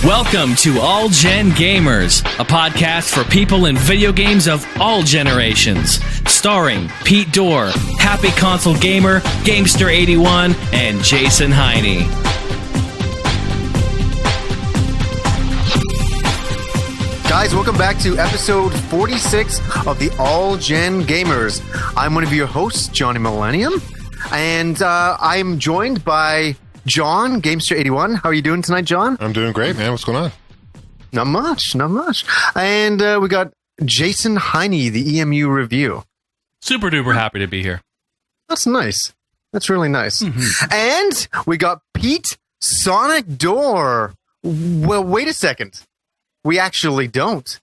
Welcome to All Gen Gamers, a podcast for people in video games of all generations. Starring Pete Dorr, Happy Console Gamer, Gamester81, and Jason Heine. Guys, welcome back to episode 46 of the All Gen Gamers. I'm one of your hosts, Johnny Millennium, and I'm joined by John, Gamester81. How are you doing tonight, John? I'm doing great, man. What's going on? Not much. And we got Jason Heine, the EMU review. Super duper happy to be here. That's nice. That's really nice. Mm-hmm. And we got Pete Sonic Dorr. Well, wait a second. We actually don't.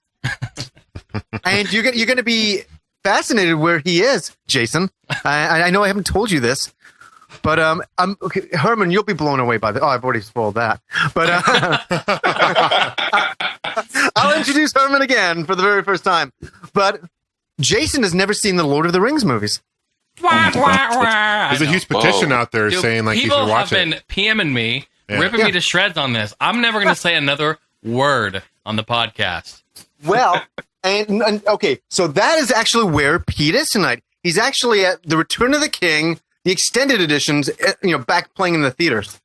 And you're going to be fascinated where he is, Jason. I know I haven't told you this, but okay, Herman, you'll be blown away by this. Oh, I've already spoiled that. But I'll introduce Herman again for the very first time. But Jason has never seen the Lord of the Rings movies. There's a huge petition out there saying like you should watch it. People have been PMing me, ripping me to shreds on this. I'm never going to say another word on the podcast. Well, and okay, so that is actually where Pete is tonight. He's actually at the Return of the King, the extended editions, back playing in the theaters.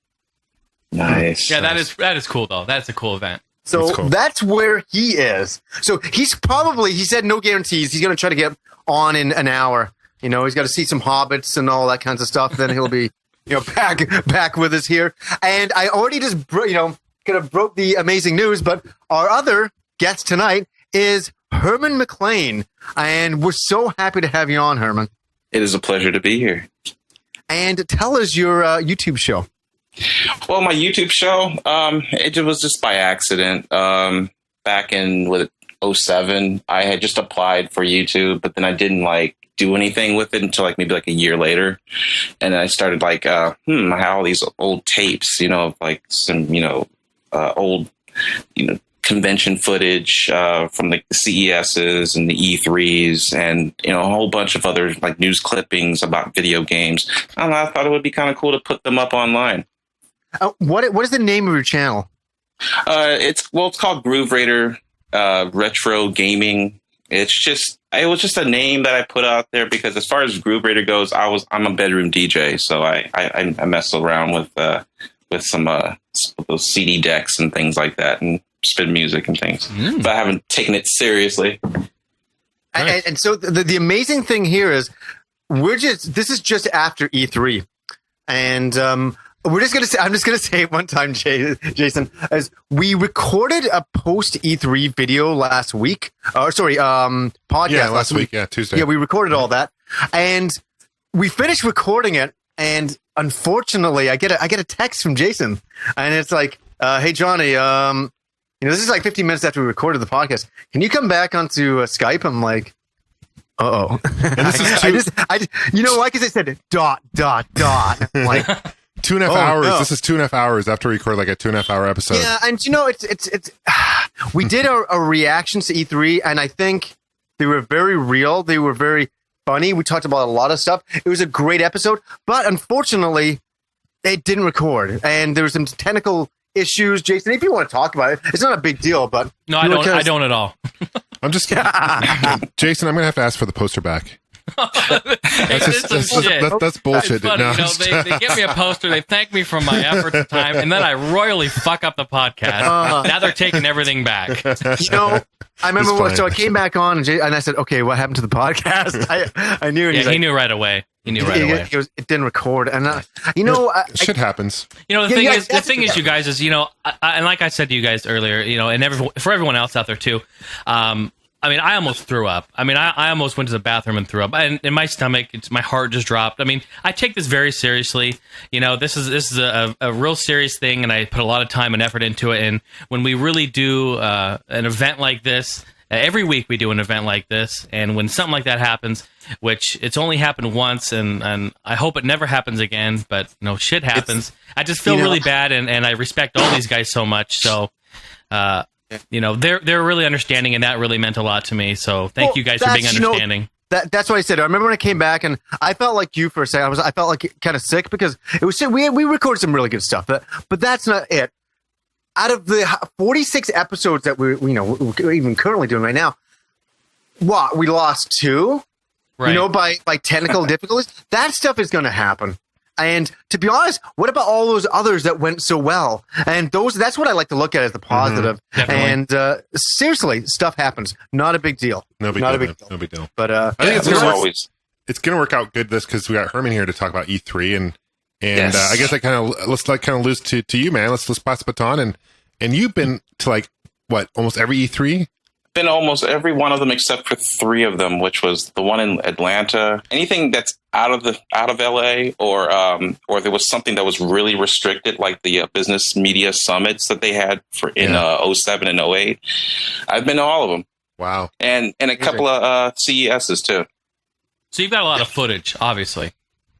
Nice. Yeah, that is cool though. That's a cool event. So that's where he is. So he said no guarantees. He's going to try to get on in an hour. He's got to see some hobbits and all that kinds of stuff. Then he'll be, back with us here. And I already just, kind of broke the amazing news, but our other guest tonight is Herman McLean. And we're so happy to have you on, Herman. It is a pleasure to be here. And tell us your YouTube show. Well, my YouTube show, it was just by accident. Back in 2007, I had just applied for YouTube, but then I didn't do anything with it until maybe a year later. And then I started I had all these old tapes, some, old, convention footage from the CESs and the E3s and, a whole bunch of other news clippings about video games. I thought it would be kind of cool to put them up online. What is the name of your channel? It's called Grooveraider Retro Gaming. It was just a name that I put out there because as far as Grooveraider goes, I'm a bedroom DJ, so I mess around with some those CD decks and things like that and spin music and things, but I haven't taken it seriously. And so the amazing thing here is this is just after E3, and I'm just gonna say it one time, Jason, as we recorded a post E3 video last week. Podcast last week. Yeah, Tuesday. Yeah, we recorded all that, and we finished recording it, and unfortunately, I get a text from Jason, and it's like, "Hey Johnny, this is 15 minutes after we recorded the podcast. Can you come back onto Skype?" I'm like, "Uh-oh." And this is why? Because they said ... I'm like, 2.5 hours. No. This is 2.5 hours after we record a 2.5 hour episode. Yeah, and it's we did a reactions to E3, and I think they were very real. They were very funny. We talked about a lot of stuff. It was a great episode, but unfortunately, it didn't record, and there were some technical issues. Jason, if you want to talk about it, it's not a big deal, but no, I don't at all. I'm just Jason. I'm gonna have to ask for the poster back. That's bullshit. It's funny, they give me a poster, they thank me for my efforts and time, and then I royally fuck up the podcast. Now they're taking everything back. I remember so I came back on and I said, "Okay, what happened to the podcast?" I knew. Yeah, he knew right away. He goes, "It didn't record," and shit happens. The thing is, you guys is and like I said to you guys earlier, and for everyone else out there too. I almost threw up. I almost went to the bathroom and threw up. And in my stomach, my heart just dropped. I take this very seriously. This is a real serious thing, and I put a lot of time and effort into it. And when we really do an event like this, every week we do an event like this, and when something like that happens, which it's only happened once, and I hope it never happens again, but shit happens. I just feel really bad, and I respect all these guys so much. So, they're really understanding, and that really meant a lot to me. So thank you guys for being understanding. That's what I said. I remember when I came back, and I felt like you for a second. I felt like kind of sick because it was we recorded some really good stuff, but that's not it. out of the 46 episodes that we're even currently doing right now, what, we lost 2? Right. By technical difficulties? That stuff is going to happen. And to be honest, what about all those others that went so well? And that's what I like to look at as the positive. And seriously, stuff happens. Not a big deal. No big deal. But I think it's going to work out good because we got Herman here to talk about E3 and I guess let's lose to you, man. Let's pass the baton and you've been to almost every E3. Been almost every one of them except for 3 of them, which was the one in Atlanta. Anything that's out of LA, or there was something that was really restricted, like the business media summits that they had in 07 and 08. I've been to all of them. Wow, and a couple of CESs too. So you've got a lot of footage, obviously.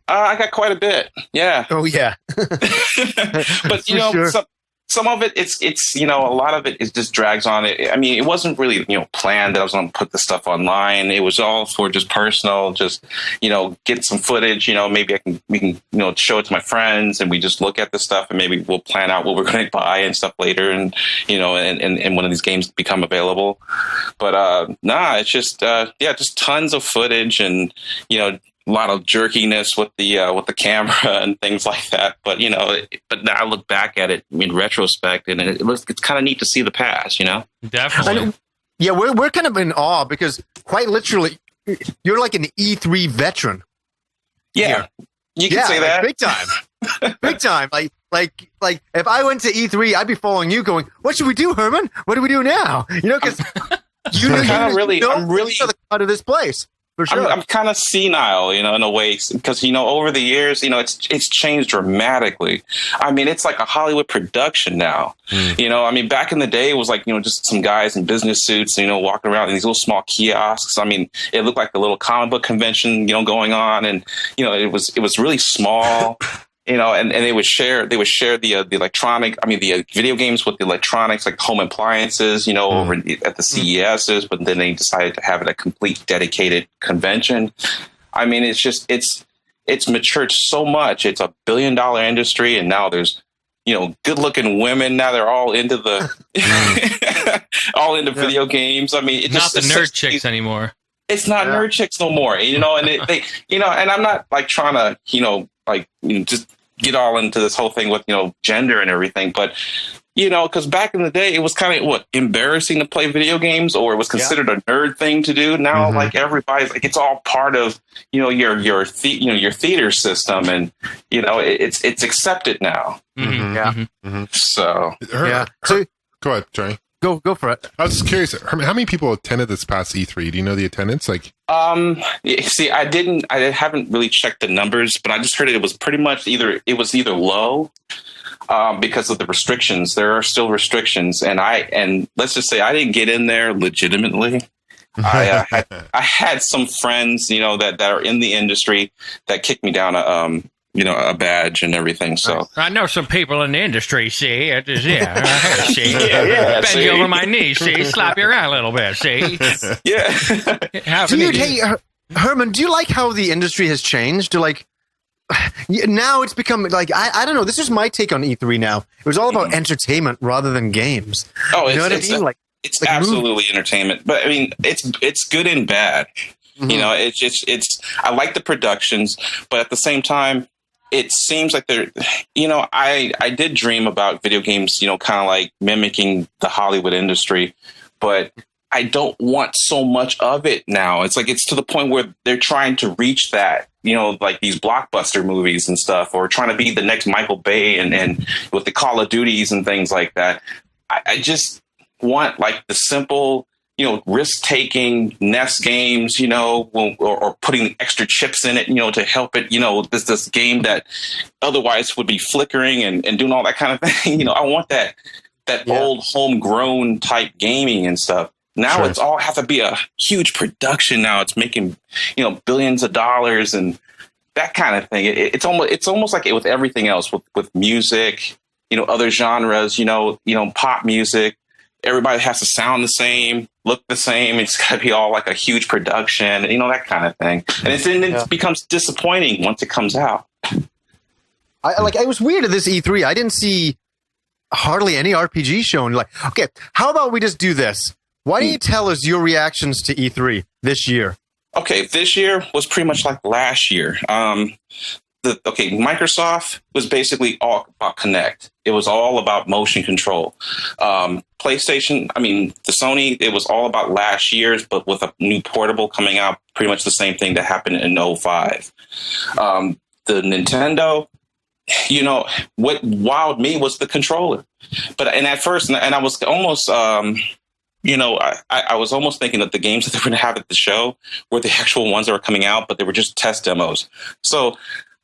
I got quite a bit. Yeah. Oh yeah. But some of it, it's a lot of it is just drags on it. I mean, it wasn't really, planned that I was going to put the stuff online. It was all for just personal, get some footage, maybe we can show it to my friends and we just look at the stuff and maybe we'll plan out what we're going to buy and stuff later. And, and one of these games become available. But, it's just tons of footage and, a lot of jerkiness with the camera and things like that, but now I look back at it in retrospect, and it's kind of neat to see the past, Definitely. Yeah, we're kind of in awe because quite literally, you're like an E3 veteran. Yeah, you can say that big time, big time. Like if I went to E3, I'd be following you, going, "What should we do, Herman? What do we do now?" Because I'm really out of this place. Sure. I'm kind of senile, in a way, because, over the years, it's changed dramatically. I mean, it's like a Hollywood production now. I mean, back in the day, it was like, just some guys in business suits, walking around in these little small kiosks. I mean, it looked like a little comic book convention, going on. And, it was really small. And they would share the electronic, the video games with the electronics, like home appliances, over at the CESs, but then they decided to have it a complete dedicated convention. I mean, it's matured so much. It's $1 billion industry. And now there's, good looking women. Now they're all into video games. I mean, it's not the nerd chicks anymore. It's not nerd chicks no more, and and I'm not like trying to, just get all into this whole thing with, gender and everything. But, because back in the day, it was kind of embarrassing to play video games, or it was considered a nerd thing to do. Now, like everybody's like, it's all part of, your theater system, and, it's accepted now. So, So go ahead, Johnny. Go for it. I was just curious, how many people attended this past E3? Do you know the attendance? See, I haven't really checked the numbers, but I just heard it was pretty much either low, because of the restrictions. There are still restrictions, and let's just say I didn't get in there legitimately. I had some friends, that are in the industry that kicked me down a badge and everything. So I know some people in the industry. See, see, bend see? you over my knee. See, slap you around a little bit. See, Dude, hey, Herman, do you like how the industry has changed? Now it's become like I don't know. This is my take on E3 now. It was all about entertainment rather than games. Oh, you know what I mean? It's absolutely entertainment, but I mean, it's good and bad. It's I like the productions, but at the same time, it seems like they're, I did dream about video games, kind of like mimicking the Hollywood industry, but I don't want so much of it now. It's like, it's to the point where they're trying to reach that, like these blockbuster movies and stuff, or trying to be the next Michael Bay and with the Call of Duties and things like that. I just want like the simple, risk-taking NES games, or putting extra chips in it, to help it, this game that otherwise would be flickering and doing all that kind of thing. I want that old homegrown type gaming and stuff. Now It's all have to be a huge production. Now it's making, billions of dollars and that kind of thing. It's almost like it with everything else, with music, other genres, pop music. Everybody has to sound the same, look the same. It's got to be all like a huge production, that kind of thing. And it becomes disappointing once it comes out. I was weird at this E3. I didn't see hardly any RPG shown. Like, okay, how about we just do this? Why don't you tell us your reactions to E3 this year? Okay, this year was pretty much like last year. Microsoft was basically all about Kinect. It was all about motion control. PlayStation, the Sony, it was all about last year's, but with a new portable coming out, pretty much the same thing that happened in 05. The Nintendo, what wowed me was the controller. And at first, and I was almost, I was almost thinking that the games that they were going to have at the show were the actual ones that were coming out, but they were just test demos. So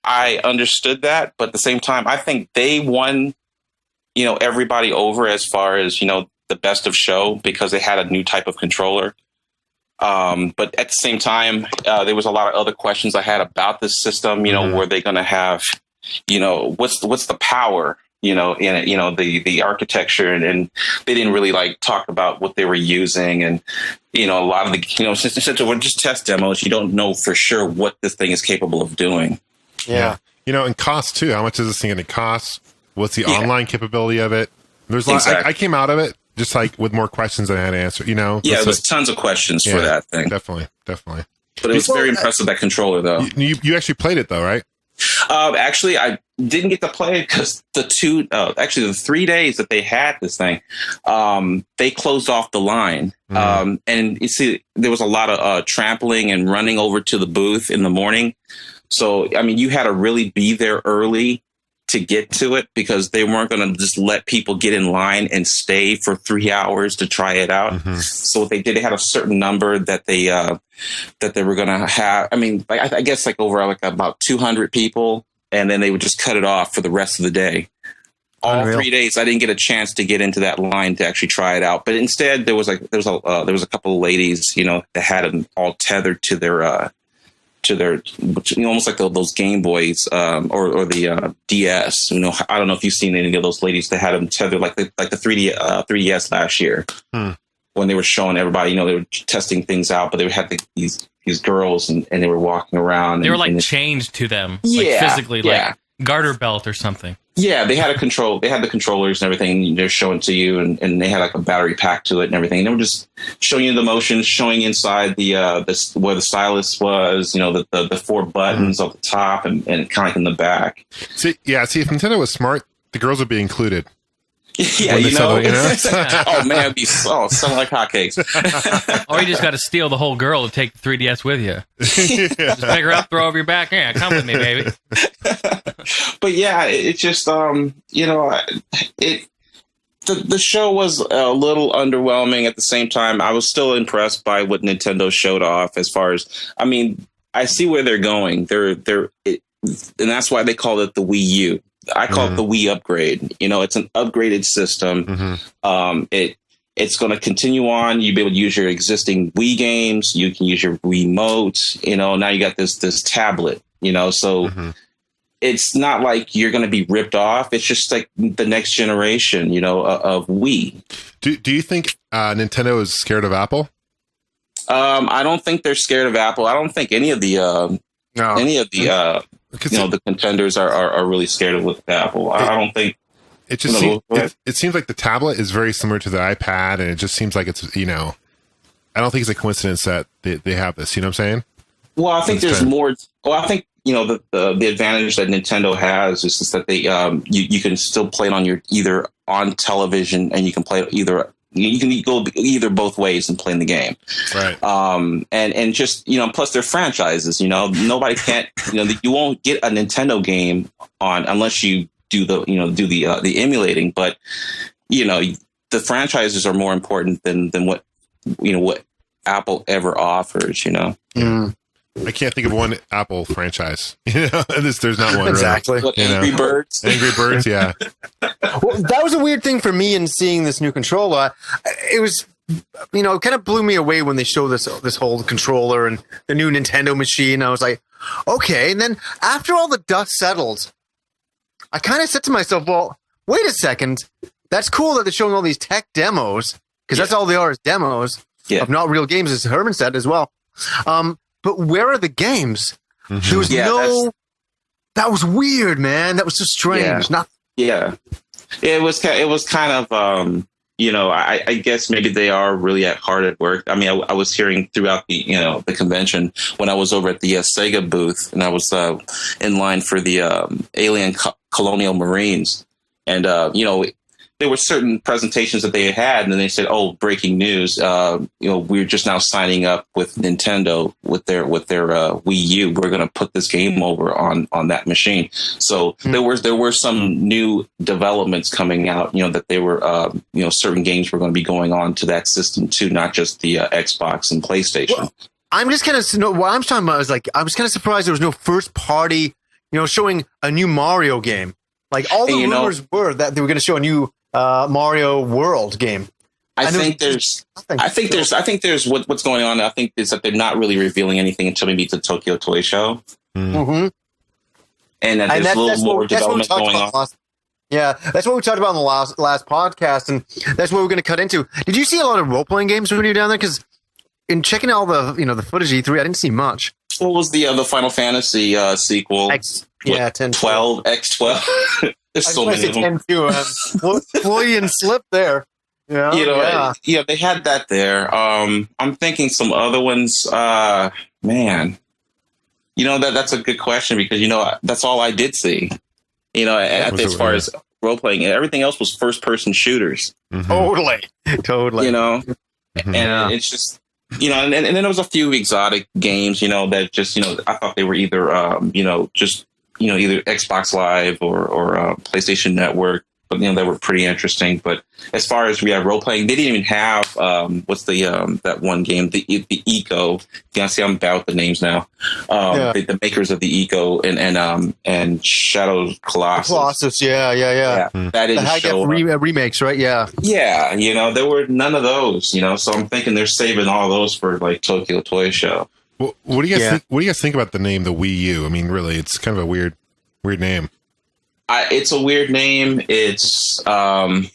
I understood that, but at the same time, I think they won, everybody over as far as, the best of show because they had a new type of controller. But at the same time, there was a lot of other questions I had about this system. Were they going to have, what's the power, in it, the architecture, and they didn't really talk about what they were using. And, a lot of the, since we're just test demos, you don't know for sure what this thing is capable of doing. Yeah. And cost too. How much is this thing going to cost? What's the online capability of it? There's a lot, exactly. I came out of it just with more questions than I had to answer, Yeah, there was tons of questions for that thing. Definitely. But it was very impressive, that controller, though. You actually played it, though, right? Actually, I didn't get to play it because the 3 days that they had this thing, they closed off the line. And you see, there was a lot of trampling and running over to the booth in the morning. So, you had to really be there early to get to it because they weren't going to just let people get in line and stay for 3 hours to try it out. Mm-hmm. So what they did, they had a certain number that they were going to have. I guess over about 200 people, and then they would just cut it off for the rest of the day. All 3 days, I didn't get a chance to get into that line to actually try it out. But instead, there was a couple of ladies, that had it all tethered to their almost like those Game Boys or the DS. I don't know if you've seen any of those ladies that had them tethered like the 3DS last year when they were showing everybody. They were testing things out, but they had these girls and they were walking around. They were chained to them, physically, like garter belt or something. Yeah, they had they had the controllers and everything. They're showing to you, and they had a battery pack to it and everything. And they were just showing you the motions, showing inside the where the stylus was. The 4 buttons at the top and kind of in the back. See, if Nintendo was smart, the girls would be included. Yeah, oh man, it'd be selling like hotcakes. Or you just got to steal the whole girl to take the 3DS with you. Just pick her up, throw her over your back. Yeah, come with me, baby. But yeah, it's just the show was a little underwhelming. At the same time, I was still impressed by what Nintendo showed off. As far as I see where they're going. And that's why they call it the Wii U. I call it the Wii upgrade. It's an upgraded system. Mm-hmm. It's going to continue on. You'll be able to use your existing Wii games. You can use your Wiimote. Now you got this tablet. So it's not like you're going to be ripped off. It's just like the next generation, of Wii. Do you think Nintendo is scared of Apple? I don't think they're scared of Apple. I don't think any of the the contenders are really scared of Apple. I don't think. It just it seems like the tablet is very similar to the iPad, and it just seems like it's I don't think it's a coincidence that they have this. You know what I'm saying? Well, I think there's more. Well, I think the advantage that Nintendo has is just that they you can still play it on either on television, and you can play it either. You can go either both ways and play in the game, right? And just plus they're franchises. Nobody can't. You won't get a Nintendo game on unless you do the emulating. But the franchises are more important than what what Apple ever offers. I can't think of one Apple franchise. There's not one. Exactly. Really, Angry Birds. Angry Birds, yeah. Well, that was a weird thing for me in seeing this new controller. It was, it kind of blew me away when they showed this whole controller and the new Nintendo machine. I was like, okay. And then after all the dust settled, I kind of said to myself, well, wait a second. That's cool that they're showing all these tech demos because that's all they are is demos of not real games, as Herman said as well. But where are the games? Mm-hmm. There was that was weird, man. That was so strange. Yeah. It was kind of I guess maybe they are really hard at work. I mean, I was hearing throughout the convention when I was over at the Sega booth, and I was in line for the Alien Colonial Marines, and there were certain presentations that they had, and then they said, "Oh, breaking news! We're just now signing up with Nintendo with their Wii U. We're going to put this game over on that machine." So there were some new developments coming out. That they were certain games were going to be going on to that system too, not just the Xbox and PlayStation. Well, I'm just kind of what I'm talking about is like I was kind of surprised there was no first party, showing a new Mario game. Like all the rumors were that they were going to show a new Mario World game. I think there's what's going on. I think is that they're not really revealing anything until maybe the Tokyo Toy Show, and that there's a little more development going on. Yeah, that's what we talked about in the last podcast, and that's what we're going to cut into. Did you see a lot of role playing games when you were down there? Because in checking all the the footage of E3, I didn't see much. What was the Final Fantasy sequel? 12 X12. There's so many of them. Freudian slip there. Yeah, they had that there. I'm thinking some other ones. Man, that's a good question because that's all I did see. As far as role playing, everything else was first person shooters. Mm-hmm. Totally. And it's just. And then there was a few exotic games, that just, I thought they were either, either Xbox Live or PlayStation Network, but, they were pretty interesting. But as far as we have role playing, they didn't even have, what's the, that one game, the Eco. Yeah, see, I'm bad with the names now. The makers of the Eco and Shadow Colossus. Colossus, yeah. That didn't show up. Remakes, right? Yeah. Yeah, there were none of those, so I'm thinking they're saving all those for like Tokyo Toy Show. Well, what do you guys think? What do you guys think about the name, the Wii U? I mean, really, it's kind of a weird name. It's a weird name. It's, I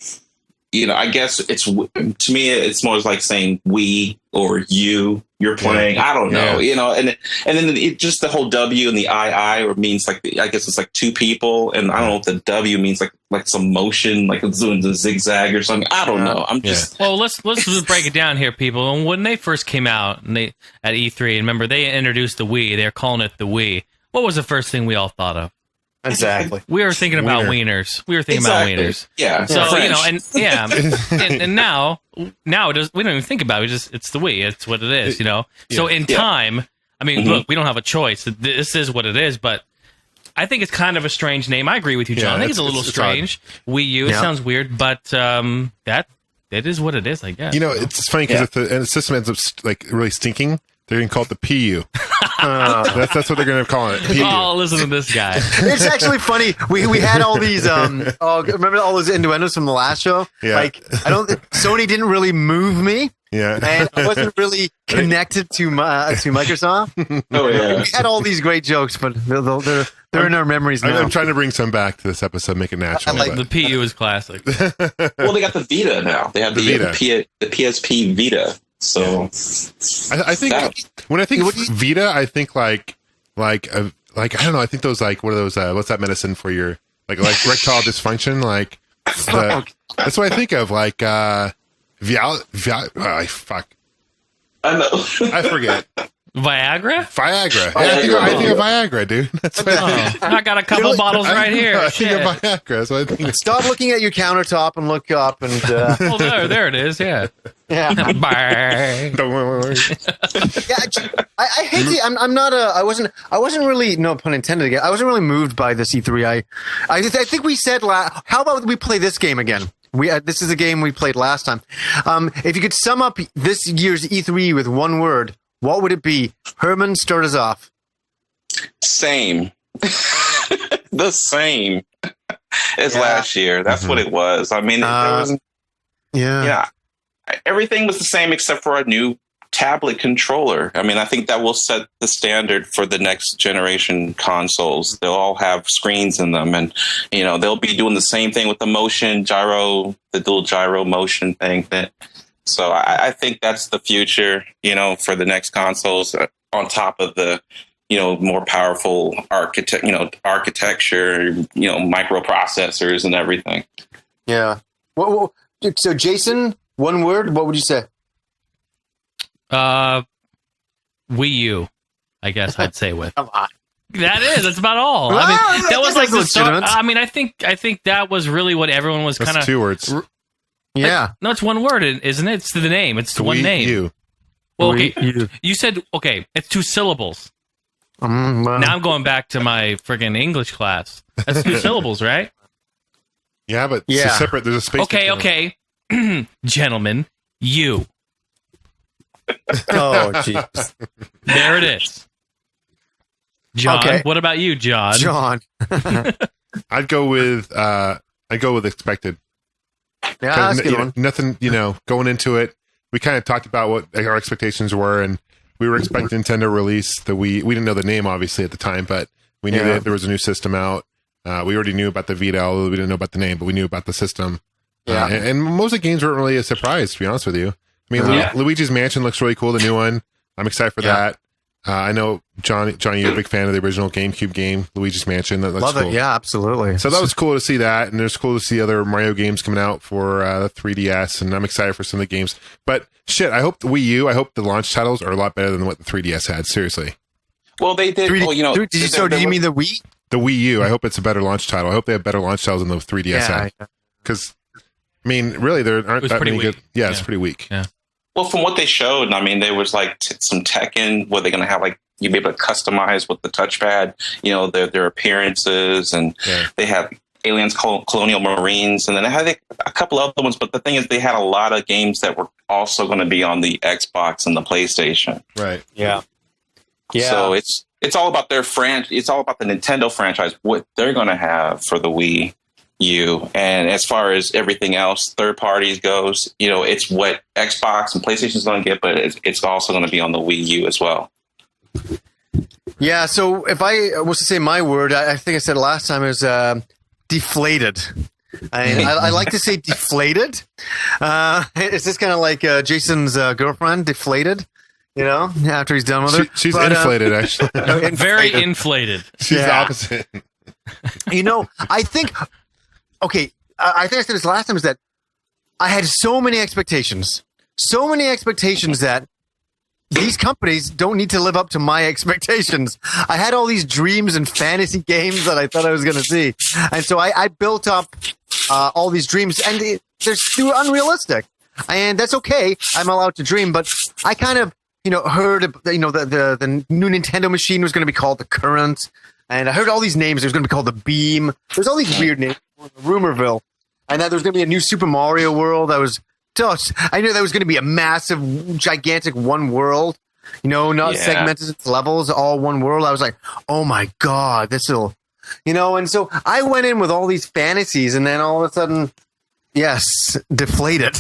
guess to me, it's more like saying we or you. You're playing. I don't know. And then just the whole W and the II or means like I guess it's like two people, and I don't know if the W means like some motion, like it's doing the zigzag or something. I don't know. I'm just well. Let's just break it down here, people. And when they first came out, and at E3, and remember they introduced the Wii. They're calling it the Wii. What was the first thing we all thought of? Exactly. We were thinking about wieners. We were thinking about wieners. Yeah. So and now it does. We don't even think about it. It's the Wii. It's what it is. So in time, I mean, look, we don't have a choice. This is what it is. But I think it's kind of a strange name. I agree with you, John. I think it's a little strange. Wii U. It sounds weird, but that it is what it is. I guess. It's funny because if the system ends up like really stinking, they're going to call it the PU. That's what they're going to call it. PU. Oh, listen to this guy. It's actually funny. We had all these. Remember all those innuendos from the last show? Yeah. Like Sony didn't really move me. Yeah. And I wasn't really connected to Microsoft. Oh yeah. We had all these great jokes, but they're in our memories now. I'm trying to bring some back to this episode, make it natural. The PU is classic. Well, they got the Vita now. They have the PSP Vita. So I think when I think Vita, I think like I don't know. I think those like what are those? What's that medicine for your like erectile dysfunction? That's what I think of. Like fuck. I know. I forget. Viagra? Viagra. Yeah, I think of Viagra, dude. That's what I think. I got a couple bottles right here. I think of Viagra. That's what I think. Stop looking at your countertop and look up and. Well, there it is. Yeah. Yeah. Bye. Don't worry. I hate the. I'm not a. I wasn't really. No pun intended. Again, I wasn't really moved by this E3. I think we said. How about we play this game again? This is a game we played last time. If you could sum up this year's E3 with one word, what would it be? Herman, start us off. Same. The same as last year. That's what it was. I mean, there was. Yeah. Everything was the same except for a new tablet controller. I mean, I think that will set the standard for the next generation consoles. They'll all have screens in them, and they'll be doing the same thing with the motion gyro, the dual gyro motion thing. So I think that's the future, for the next consoles. On top of the, more powerful architecture, microprocessors and everything. Yeah. So, Jason, one word. What would you say? Wii U, I guess I'd say with. Come on. That's about all. I mean, that was like the start. legitimate. I mean, I think that was really what everyone was kind That's of. 2 words. Yeah. No, it's one word, isn't it? It's the name. It's the one Wii name. U. Well, okay. Wii U. You said it's 2 syllables. Well, Now I'm going back to my friggin' English class. That's 2 syllables, right? Yeah, but Yeah. it's separate. There's a space. Okay. Gentlemen, you. oh, jeez. There it is. John, Okay. what about you, John? John. I'd go with expected. Yeah, that's a good one. Nothing, going into it, we kind of talked about what our expectations were, and we were expecting Nintendo to release the Wii. We didn't know the name, obviously, at the time, but we knew that there was a new system out. We already knew about the Vita, although we didn't know about the name, but we knew about the system. Yeah. And most of the games weren't really a surprise, to be honest with you. I mean, Luigi's Mansion looks really cool, the new one. I'm excited for that. I know, John, you're a big fan of the original GameCube game, Luigi's Mansion. That looks Love cool. it. Yeah, absolutely. So that was cool to see that, and it's cool to see other Mario games coming out for the 3DS, and I'm excited for some of the games. But shit, I hope the Wii U, I hope the launch titles are a lot better than what the 3DS had. Seriously, Well, they did. 3D, Well, you know, do you mean the Wii? the Wii U, I hope it's a better launch title. I hope they have better launch titles than the 3DS had, Yeah. because I mean, really, there aren't was that pretty many good. weak. Yeah, it's Yeah. pretty weak. Yeah. Well, from what they showed, I mean, there was like some tech in where they're going to have like you'll be able to customize with the touchpad, their appearances, and they have Aliens, Colonial Marines, and then they had a couple other ones. But the thing is, they had a lot of games that were also going to be on the Xbox and the PlayStation. Right. Yeah. Yeah. So it's all about their it's all about the Nintendo franchise, what they're going to have for the Wii U. And as far as everything else, third parties goes, it's what Xbox and PlayStation is going to get, but it's also going to be on the Wii U as well. Yeah, so if I was to say my word, I think I said it last time, is deflated. I like to say deflated. It's just kind of like Jason's girlfriend, deflated, after he's done with her. She's But, inflated, actually. Very inflated. She's the Yeah. opposite. I think, okay, I think I said this last time, is that I had so many expectations that these companies don't need to live up to my expectations. I had all these dreams and fantasy games that I thought I was going to see. And so I built up all these dreams, and they're too unrealistic. And that's okay. I'm allowed to dream, but I kind of, heard, the new Nintendo machine was going to be called the Current. And I heard all these names. There's going to be called the Beam. There's all these weird names, Rumorville. And that there's going to be a new Super Mario World. I knew that was going to be a massive, gigantic one world, not segmented into levels, all one world. I was like, oh my God, this'll, and so I went in with all these fantasies, and then all of a sudden, yes, deflated.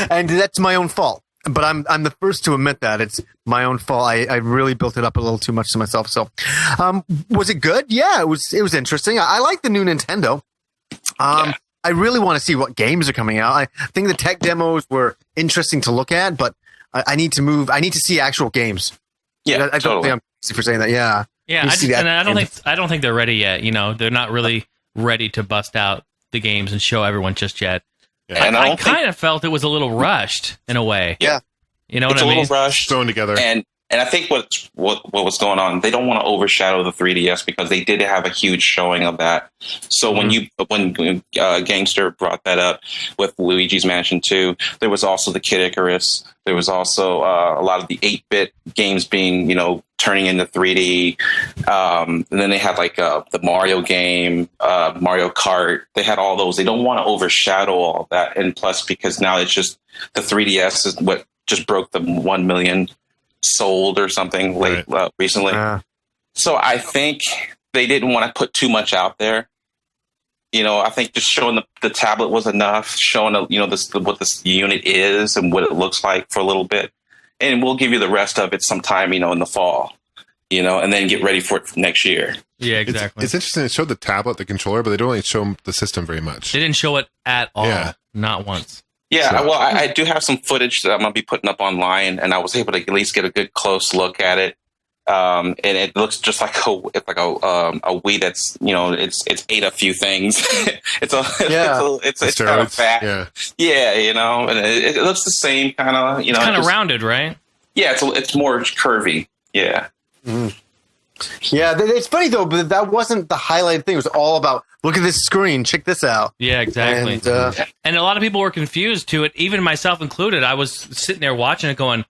And that's my own fault. But I'm the first to admit that it's my own fault. I really built it up a little too much to myself. So, was it good? Yeah, it was interesting. I like the new Nintendo. I really want to see what games are coming out. I think the tech demos were interesting to look at, but I need to move. I need to see actual games. Yeah, I don't think I'm crazy for saying that. Yeah, Yeah, I don't think they're ready yet. They're not really ready to bust out the games and show everyone just yet. Yeah. And I kind of felt it was a little rushed in a way. Yeah. You know it's what I mean? a little rushed. Thrown together. And I think what was going on, they don't want to overshadow the 3DS because they did have a huge showing of that. So when Gamester brought that up with Luigi's Mansion 2, there was also the Kid Icarus. There was also a lot of the 8-bit games being, turning into 3D. And then they had like the Mario game, Mario Kart. They had all those. They don't want to overshadow all that. And plus, because now it's just the 3DS is what just broke the 1 million sold or something recently. So I think they didn't want to put too much out there. I think just showing the tablet was enough, showing what this unit is and what it looks like for a little bit. And we'll give you the rest of it sometime, in the fall, and then get ready for it next year. Yeah, exactly. It's interesting. It showed the tablet, the controller, but they don't really show the system very much. They didn't show it at all. Yeah. Not once. Yeah, So- well, I do have some footage that I'm going to be putting up online, and I was able to at least get a good close look at it. and it looks just like a Wii that's it's ate a few things. it's kind of fat. Yeah, and it looks the same kind of it's kind of rounded, right? Yeah, it's more curvy. Yeah. Mm. Yeah, it's funny though, but that wasn't the highlight thing. It was all about look at this screen, check this out. Yeah, exactly. And a lot of people were confused to it, even myself included. I was sitting there watching it, going,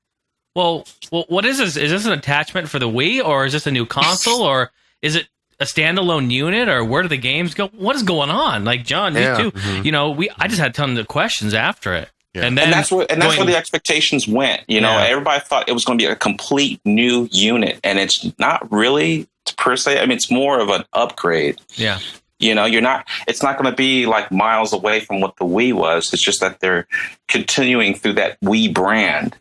"Well, what is this? Is this an attachment for the Wii, or is this a new console, or is it a standalone unit, or where do the games go? What is going on?" Like John, you too. Mm-hmm. I just had tons of questions after it. Yeah. And that's where the expectations went. Everybody thought it was going to be a complete new unit, and it's not really per se. I mean, it's more of an upgrade. Yeah. It's not going to be like miles away from what the Wii was. It's just that they're continuing through that Wii brand.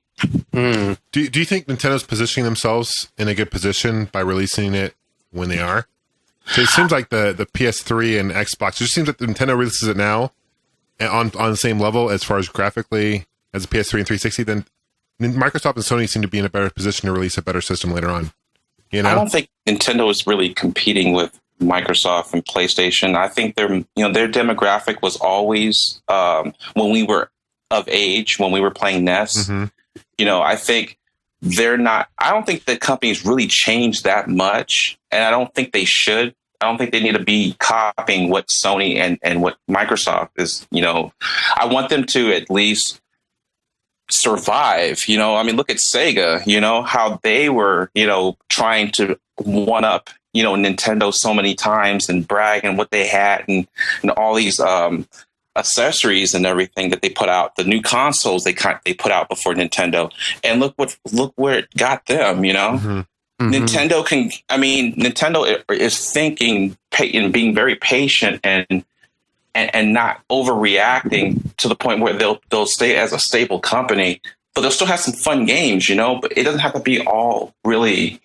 Mm. Do you think Nintendo's positioning themselves in a good position by releasing it when they are? So it seems like the PS3 and Xbox, it just seems like Nintendo releases it now on the same level as far as graphically as the PS3 and 360, then Microsoft and Sony seem to be in a better position to release a better system later on. I don't think Nintendo is really competing with Microsoft and PlayStation. I think their demographic was always when we were of age, when we were playing NES. Mm-hmm. I think they're not. I don't think the companies really changed that much, and I don't think they should. I don't think they need to be copying what Sony and what Microsoft is. I want them to at least survive. I mean, look at Sega. How they were, trying to one up, Nintendo so many times and brag and what they had and all these accessories and everything that they put out. The new consoles they put out before Nintendo, and look where it got them. Mm-hmm. Nintendo Nintendo is thinking and being very patient and not overreacting to the point where they'll stay as a stable company, but they'll still have some fun games, but it doesn't have to be all really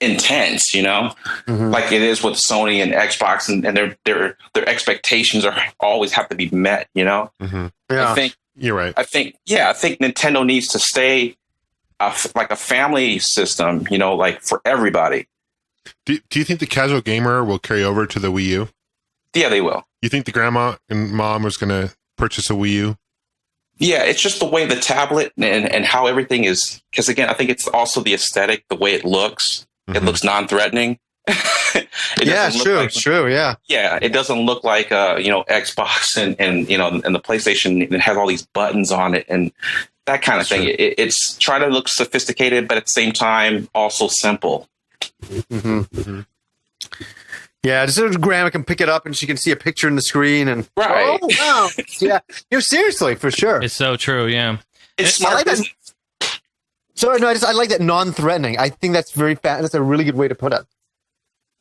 intense, mm-hmm. like it is with Sony and Xbox, and their expectations always have to be met, Mm-hmm. Yeah. I think you're right. I think Nintendo needs to stay like a family system, like for everybody. Do you think the casual gamer will carry over to the Wii U? Yeah, they will. You think the grandma and mom was going to purchase a Wii U? Yeah, it's just the way the tablet and how everything is. Because again, I think it's also the aesthetic, the way it looks. Mm-hmm. It looks non-threatening. True. Yeah. Yeah, it doesn't look like Xbox and the PlayStation. It has all these buttons on it and that kind of thing. It's trying to look sophisticated, but at the same time, also simple. Mm-hmm. Mm-hmm. Yeah, just so grandma can pick it up and she can see a picture in the screen and right. Oh wow, yeah, seriously for sure. It's so true. Yeah, it's smart. I like that. Sorry, no, I like that non-threatening. I think that's that's a really good way to put it.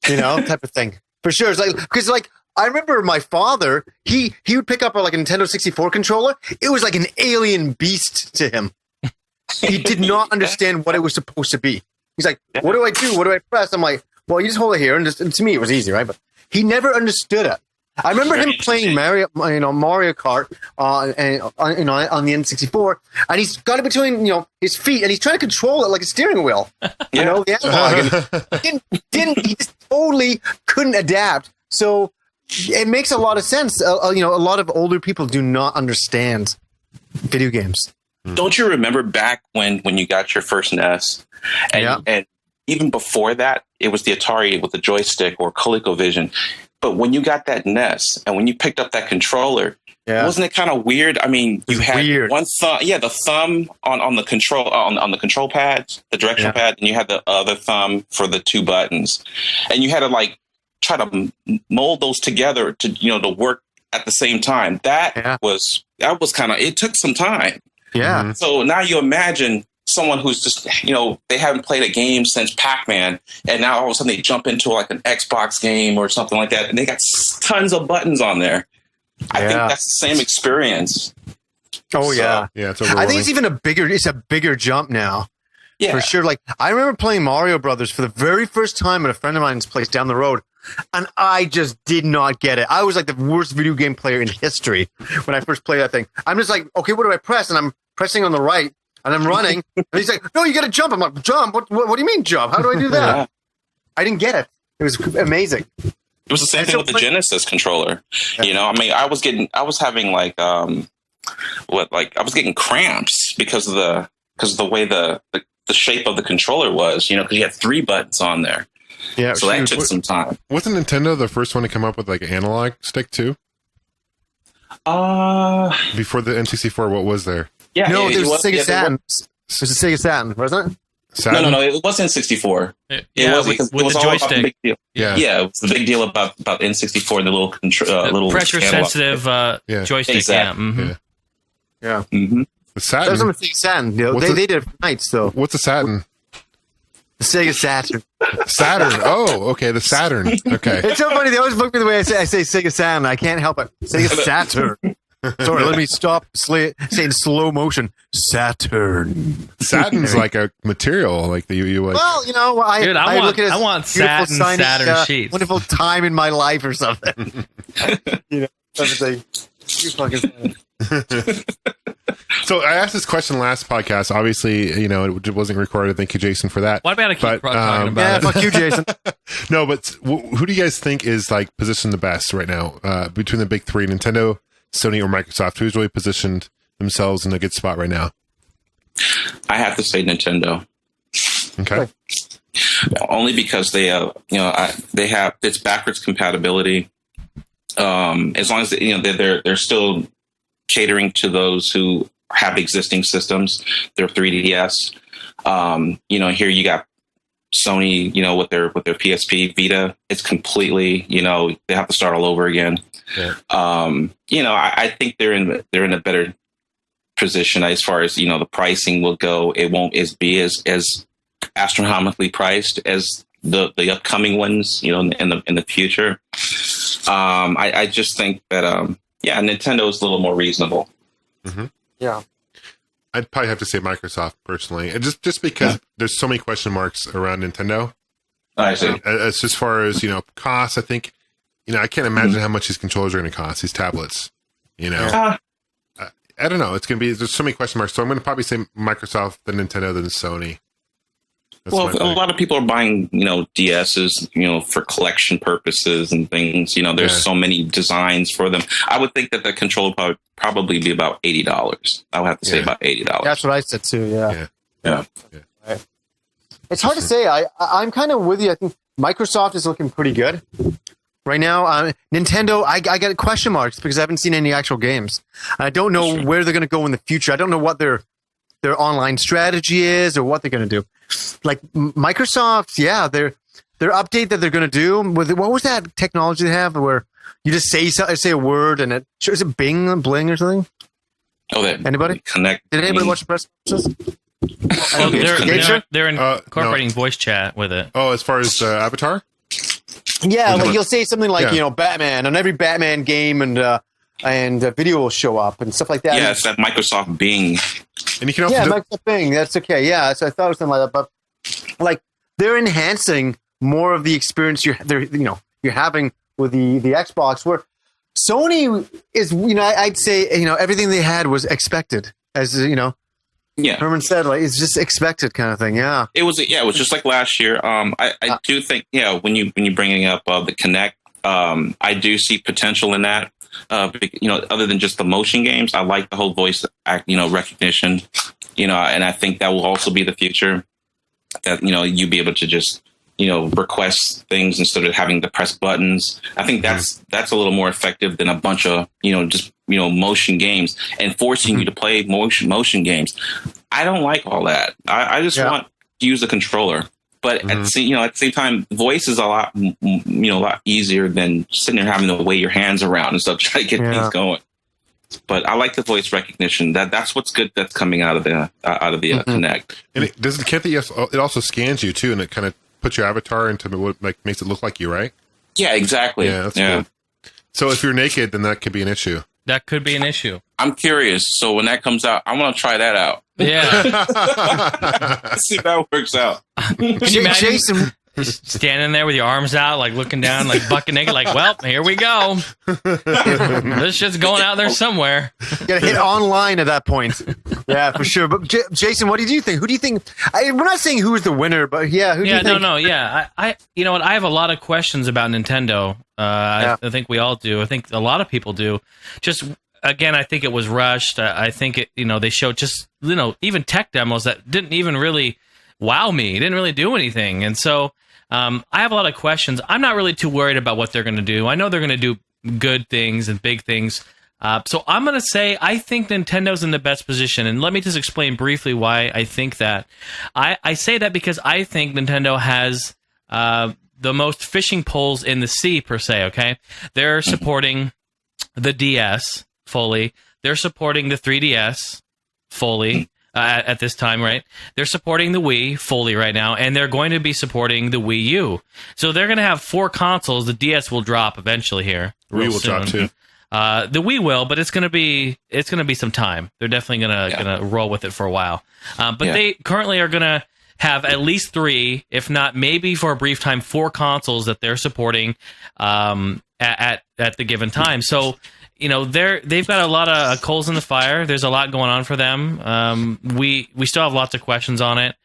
Type of thing for sure. It's like because I remember my father, he would pick up a Nintendo 64 controller. It was like an alien beast to him. He did not understand what it was supposed to be. He's like, "What do I do? What do I press?" I'm like, "Well, you just hold it here." And to me, it was easy, right? But he never understood it. I remember him playing Mario Kart on the N64, and he's got it between his feet, and he's trying to control it like a steering wheel. The analog. And he just totally couldn't adapt. So it makes a lot of sense. A lot of older people do not understand video games. Don't you remember back when you got your first NES, and even before that, it was the Atari with the joystick or ColecoVision. But when you got that NES and when you picked up that controller, wasn't it kind of weird? I mean, you had one thumb, the thumb on the control on the control pads, the directional pad, and you had the other thumb for the two buttons, and you had to try to mold those together to work at the same time. That was kind of, it took some time. Yeah. Mm-hmm. So now you imagine someone who's just, they haven't played a game since Pac-Man, and now all of a sudden they jump into an Xbox game or something like that, and they got tons of buttons on there. I think that's the same experience. Oh, yeah. Yeah, it's I think it's a bigger jump now. Yeah. For sure. I remember playing Mario Brothers for the very first time at a friend of mine's place down the road, and I just did not get it. I was the worst video game player in history when I first played that thing. I'm just okay, what do I press? And I'm pressing on the right, And I'm running, and he's like, "No, you got to jump." I'm like, "Jump? What do you mean jump? How do I do that?" Yeah. I didn't get it. It was amazing. It was the same thing with the Genesis controller. You know, I mean, I was having like, I was getting cramps because of the way the shape of the controller was, you know, because you had 3 buttons on there. Yeah. So that took some time. Wasn't Nintendo the first one to come up with like an analog stick too? Before the N64, what was there? Yeah. No, there was Sega Saturn. It was a Sega Saturn, wasn't it? Saturn? No, it wasn't 64. Yeah, It was with it was the all about the joystick. big deal. Yeah. Yeah, it was the big deal about N64 and the little Pressure analog. sensitive joystick. Exactly. Yeah. Mhm. Yeah. Mm-hmm. The That was on Saturn. the Sega Saturn. You know, What's they did it for nights, though. What's a Saturn? The Sega Saturn. Saturn. Oh, okay. The Saturn. Okay. It's so funny. They always book me the way I say Sega Saturn. I can't help it. Sega Saturn. Sorry, let me stop saying slow motion. Saturn. Saturn's like a material, like the you like. Well, you know, Dude, I look at it as want beautiful, satin Saturn sheets. Wonderful time in my life or something. You know, something. You fucking funny. So I asked this question last podcast. Obviously, you know, it wasn't recorded. Thank you, Jason, for that. Why do I keep But, talking about Yeah, it? fuck you, Jason. No, but who do you guys think is like positioned the best right now between the big 3, Nintendo, Sony, or Microsoft? Who's really positioned themselves in a good spot right now? I have to say Nintendo. Okay. Only because they they have it's backwards compatibility. As long as they're still catering to those who have existing systems, their 3DS. Here you got Sony, with their PSP Vita. It's completely, they have to start all over again. Yeah. I think they're in a better position as far as the pricing will go. It won't be as astronomically priced as the upcoming ones, in the future. I just think that Nintendo is a little more reasonable. Mm-hmm. Yeah. I'd probably have to say Microsoft personally, and just because there's so many question marks around Nintendo. I see. As far as costs, I think I can't imagine how much these controllers are going to cost. These tablets, I don't know. It's going to be there's so many question marks. So I'm going to probably say Microsoft, then Nintendo, then Sony. That's a lot of people are buying, DSs, for collection purposes and things. There's so many designs for them. I would think that the controller would probably be about $80. I would have to say about $80. That's what I said too. Yeah. Yeah. Right. It's hard to say. I'm kind of with you. I think Microsoft is looking pretty good right now. Nintendo, I got question marks because I haven't seen any actual games. I don't know where they're going to go in the future. I don't know what their online strategy is or what they're going to do. Like Microsoft, their update that they're going to do with what was that technology they have where you just say a word and it shows it bling or something? Oh, that anybody connect? Did anybody watch the press conferences? They're incorporating voice chat with it. Oh, as far as Avatar? Yeah, like you'll say something like Batman on every Batman game and video will show up and stuff like that. Yeah, it's that Microsoft Bing. And you can also Microsoft Bing. That's okay. Yeah, so I thought it was something like that, but like they're enhancing more of the experience you're having with the Xbox. Where Sony is, I'd say everything they had was expected, as Herman said, like it's just expected kind of thing. Yeah, it was just like last year. I do think when you bringing up the Kinect, I do see potential in that. Other than just the motion games, I like the whole voice recognition, and I think that will also be the future. That you be able to just request things instead of having to press buttons. I think that's a little more effective than a bunch of motion games and forcing you to play motion games. I don't like all that. I just want to use a controller. But at the same time, voice is a lot easier than sitting there having to wave your hands around and stuff trying to get things going. But I like the voice recognition. That's what's good. That's coming out of the Kinect. And it also scans you too, and it kind of puts your avatar into what makes it look like you, right? Yeah, exactly. Yeah, that's cool. So if you're naked, then that could be an issue. That could be an issue. I'm curious. So when that comes out, I want to try that out. Yeah. See if that works out. Can you imagine? Jason, Just standing there with your arms out, like looking down, like bucket naked, like, well, here we go. This shit's going out there somewhere. You gotta hit online at that point. Yeah, for sure. But Jason, what do you think? Who do you think? We're not saying who is the winner, but yeah, who do you think? I you know what? I have a lot of questions about Nintendo. I think we all do. I think a lot of people do. Just again, I think it was rushed. I think it. They showed just even tech demos that didn't even really wow me. It didn't really do anything, and so. I have a lot of questions. I'm not really too worried about what they're going to do. I know they're going to do good things and big things. So I'm going to say I think Nintendo's in the best position. And let me just explain briefly why I think that. I say that because I think Nintendo has the most fishing poles in the sea, per se, okay? They're supporting the DS fully. They're supporting the 3DS fully. At this time, right? They're supporting the Wii fully right now, and they're going to be supporting the Wii U. So they're going to have 4 consoles. The DS will drop eventually here. Wii will drop too. The Wii will, but it's going to be some time. They're definitely gonna roll with it for a while. But they currently are going to have at least 3, if not maybe for a brief time, 4 consoles that they're supporting at the given time. So. They've got a lot of coals in the fire. There's a lot going on for them. We still have lots of questions on it.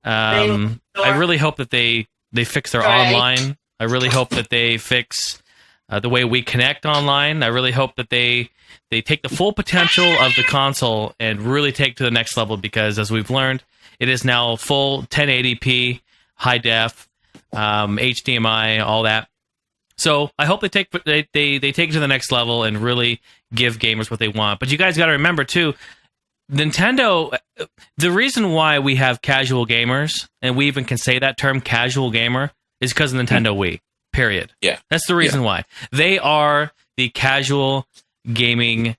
I really hope that they fix their online. I really hope that they fix the way we connect online. I really hope that they take the full potential of the console and really take to the next level because, as we've learned, it is now full 1080p, high def, HDMI, all that. So I hope they take it to the next level and really give gamers what they want. But you guys got to remember too, Nintendo. The reason why we have casual gamers, and we even can say that term casual gamer, is because of Nintendo Wii. Period. Yeah, that's the reason why they are the casual gaming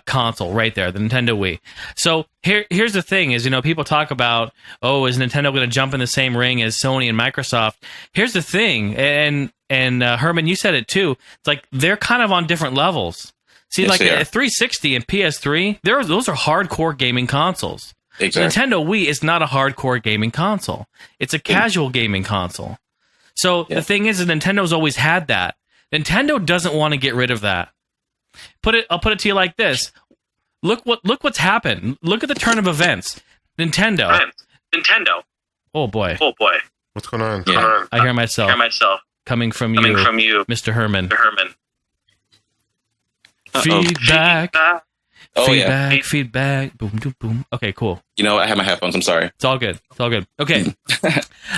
console right there, the Nintendo Wii. So here's the thing: is people talk about, is Nintendo going to jump in the same ring as Sony and Microsoft? Here's the thing, and Herman, you said it too. It's like they're kind of on different levels. See, like 360 and PS3, those are hardcore gaming consoles. Exactly. Nintendo Wii is not a hardcore gaming console. It's a casual gaming console. So the thing is, Nintendo's always had that. Nintendo doesn't want to get rid of that. I'll put it to you like this. Look what's happened. Look at the turn of events. Nintendo. Oh boy. What's going on? Yeah. I hear myself. Coming from you, Mr. Herman. Feedback. Feedback. Boom, boom, boom. Okay, cool. I have my headphones. I'm sorry. It's all good. Okay.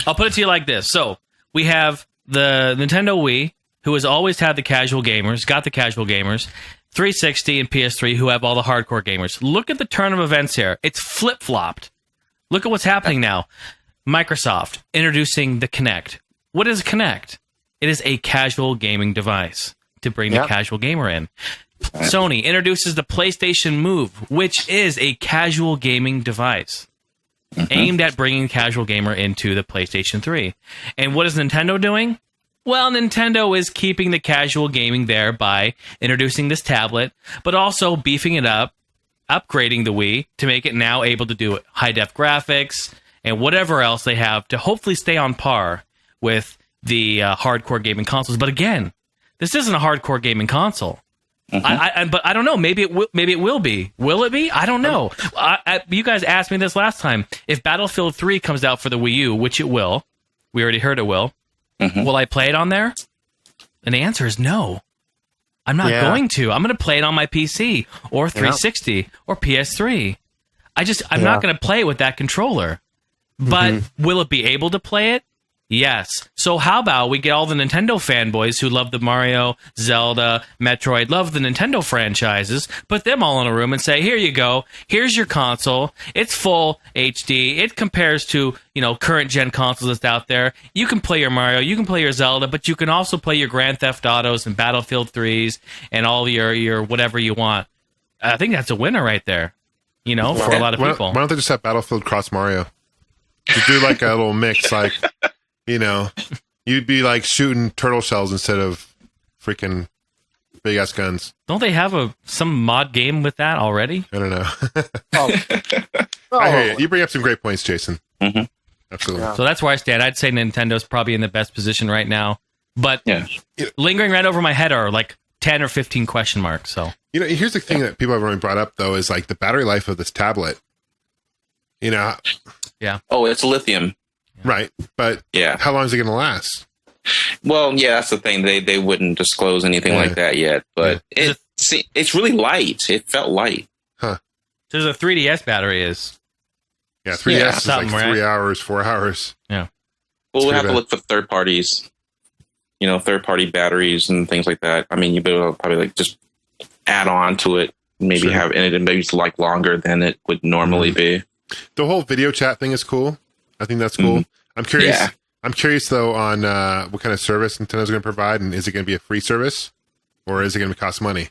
I'll put it to you like this. So we have the Nintendo Wii, who has always had the casual gamers, 360 and PS3, who have all the hardcore gamers. Look at the turn of events here. It's flip-flopped. Look at what's happening now. Microsoft introducing the Kinect. What is Kinect? It is a casual gaming device to bring the casual gamer in. Sony introduces the PlayStation Move, which is a casual gaming device aimed at bringing casual gamer into the PlayStation 3. And what is Nintendo doing? Well, Nintendo is keeping the casual gaming there by introducing this tablet, but also beefing it up, upgrading the Wii to make it now able to do high-def graphics and whatever else they have to hopefully stay on par with the hardcore gaming consoles. But again, this isn't a hardcore gaming console. But I don't know. Maybe it will be. Will it be? I don't know. You guys asked me this last time. If Battlefield 3 comes out for the Wii U, which it will, we already heard it will. Will I play it on there? And the answer is no. I'm not going to. I'm going to play it on my PC or 360 or PS3. I'm not going to play it with that controller. But will it be able to play it? Yes. So how about we get all the Nintendo fanboys who love the Mario, Zelda, Metroid, love the Nintendo franchises, put them all in a room and say, here you go. Here's your console. It's full HD. It compares to, current gen consoles that's out there. You can play your Mario, you can play your Zelda, but you can also play your Grand Theft Autos and Battlefield 3s and all your whatever you want. I think that's a winner right there, for a lot of people. Why don't they just have Battlefield cross Mario? To do like a little mix, like... you'd be like shooting turtle shells instead of freaking big ass guns. Don't they have some mod game with that already? I don't know. I hear you. You bring up some great points, Jason. Absolutely. Yeah. So that's where I stand. I'd say Nintendo's probably in the best position right now. But lingering right over my head are like 10 or 15 question marks. So here's the thing that people have already brought up though is like the battery life of this tablet. Yeah. Oh, it's lithium. Right. But how long is it going to last? Well, yeah, that's the thing. They wouldn't disclose anything like that yet. But it's really light. It felt light. Huh. There's a 3DS battery is. Yeah, 3DS is like 3 hours, 4 hours. Yeah. Well, we'll have to look for third parties. Third party batteries and things like that. I mean, you better probably like just add on to it, maybe have and maybe it's like longer than it would normally be. The whole video chat thing is cool. I think that's cool. I'm curious. Yeah. I'm curious though on what kind of service Nintendo's going to provide, and is it going to be a free service or is it going to cost money?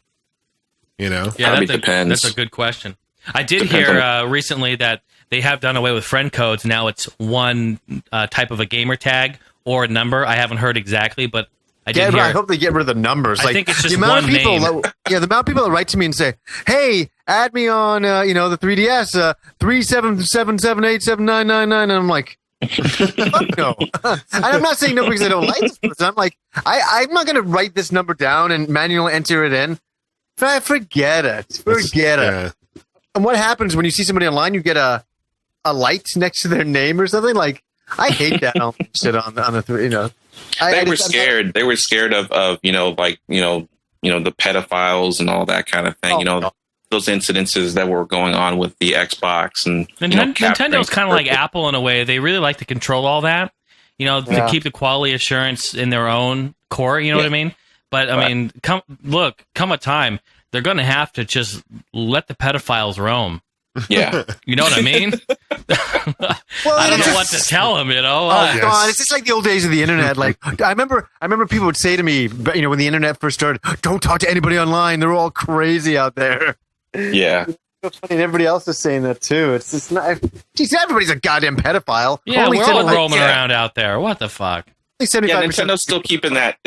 Yeah, that depends. That's a good question. I did hear recently that they have done away with friend codes. Now it's one type of a gamer tag or a number. I haven't heard exactly, but I did hear. I hope they get rid of the numbers. I think it's just one name. The amount of people that write to me and say, "Hey, add me on, the 3DS 377787999," and I'm like, "Fuck no!" And I'm not saying no because I don't like this person. I'm like, I'm not going to write this number down and manually enter it in. Forget it. Forget it. And what happens when you see somebody online? You get a light next to their name or something like. I hate that shit on the They were scared. They were scared of the pedophiles and all that kind of thing. Those incidences that were going on with the Xbox and Nintendo's kind of like Apple in a way. They really like to control all that. To keep the quality assurance in their own core. You know what I mean? But I mean, come a time they're going to have to just let the pedophiles roam. Yeah. You know what I mean? I don't know what to tell them, God, it's just like the old days of the internet. Like I remember people would say to me, when the internet first started, "Don't talk to anybody online. They're all crazy out there." Yeah. It's funny, and everybody else is saying that too. It's just not. Geez, everybody's a goddamn pedophile. Yeah, we're all roaming around out there. What the fuck? Nintendo's still keeping that.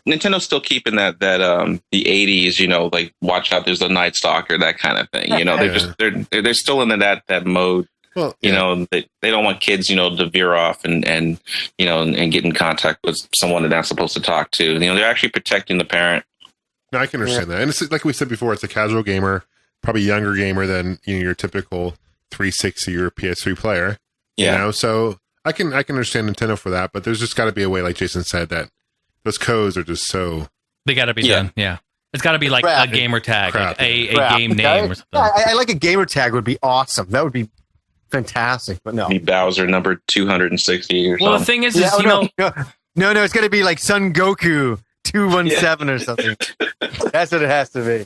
Nintendo's still keeping that the 80s, like watch out, there's a Night Stalker, that kind of thing. They're still in that mode. Well, they don't want kids, to veer off and get in contact with someone they're not supposed to talk to. They're actually protecting the parent. No, I can understand that, and it's like we said before, it's a casual gamer, probably younger gamer than your typical 360 or PS3 player. So. I can understand Nintendo for that, but there's just got to be a way, like Jason said, that those codes are just so... They got to be done, yeah. It's got to be like a gamer tag, like a game name or something. I like a gamer tag would be awesome. That would be fantastic, but no. Be Bowser number 260 or something. Well, the thing is, No, it's got to be like Son Goku 217 or something. That's what it has to be.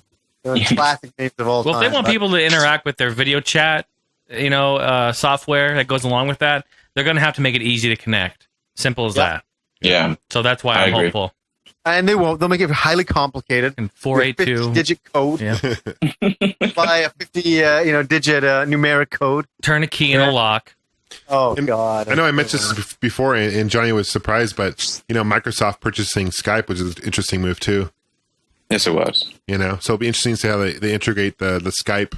Classic names of all time. Well, if they want people to interact with their video chat, software that goes along with that, they're going to have to make it easy to connect. Simple as that. Yeah. So that's why I'm hopeful. And they won't. They'll make it highly complicated. And 482 digit code. Yeah. By a 50 digit numeric code. Turn a key in a lock. Oh God! I know I mentioned this before, and Johnny was surprised, but Microsoft purchasing Skype was an interesting move too. Yes, it was. So it'll be interesting to see how they integrate the Skype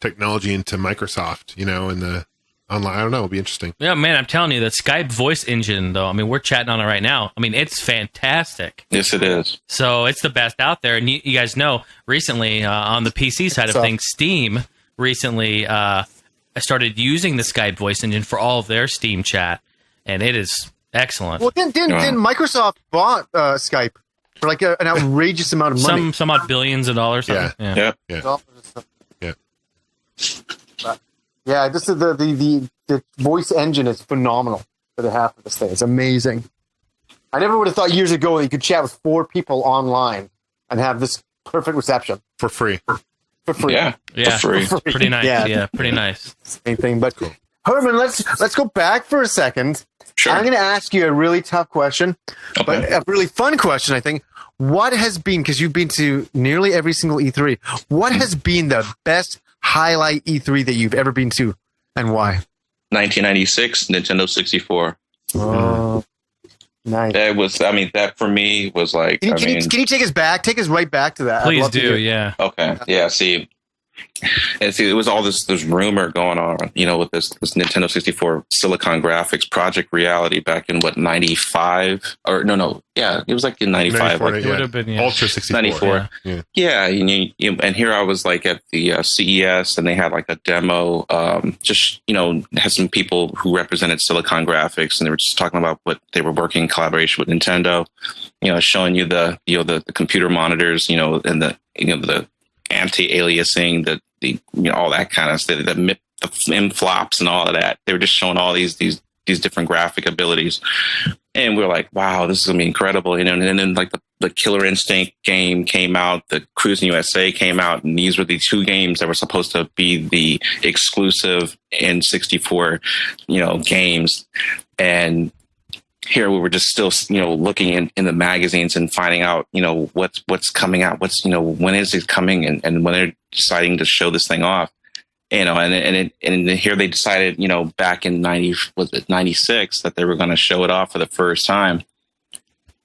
technology into Microsoft. And the online. I don't know. It'll be interesting. Yeah, man, I'm telling you, the Skype voice engine, though, I mean, we're chatting on it right now. I mean, it's fantastic. Yes, it is. So it's the best out there. And you guys know, recently, on the PC side of things, Steam recently started using the Skype voice engine for all of their Steam chat. And it is excellent. Well, didn't Microsoft bought Skype for like an outrageous amount of money? Some odd billions of dollars. Yeah. Yeah, this is the voice engine is phenomenal that they have for this thing. It's amazing. I never would have thought years ago that you could chat with 4 people online and have this perfect reception for free. For free, yeah, for free. Pretty nice. Yeah, pretty nice. Same thing, but cool. Herman, let's go back for a second. Sure. I'm going to ask you a really tough question, but a really fun question. I think. What has been, because you've been to nearly every single E3, what has been the best highlight E3 that you've ever been to, and why? 1996 Nintendo 64. Oh, nice. That was, that for me was like. Can you take us back? Take us right back to that. Please do, yeah. Okay, yeah. See, And see, it was all this rumor going on, with this Nintendo 64 Silicon Graphics Project Reality back in what, 95 or no, yeah, it was like in 95. It would have been Ultra 64. 94. Yeah, and here I was like at the CES, and they had like a demo. Had some people who represented Silicon Graphics, and they were just talking about what they were working in collaboration with Nintendo. Showing you the computer monitors, and the anti-aliasing, all that kind of stuff, the M flops and all of that. They were just showing all these different graphic abilities, and we were like, wow, this is gonna be incredible. And then like the Killer Instinct game came out, the Cruising USA came out, and these were the two games that were supposed to be the exclusive N64 games. And here we were just still, looking in the magazines and finding out, what's coming out, when is it coming, and when they're deciding to show this thing off, and here they decided, back in 96 that they were going to show it off for the first time.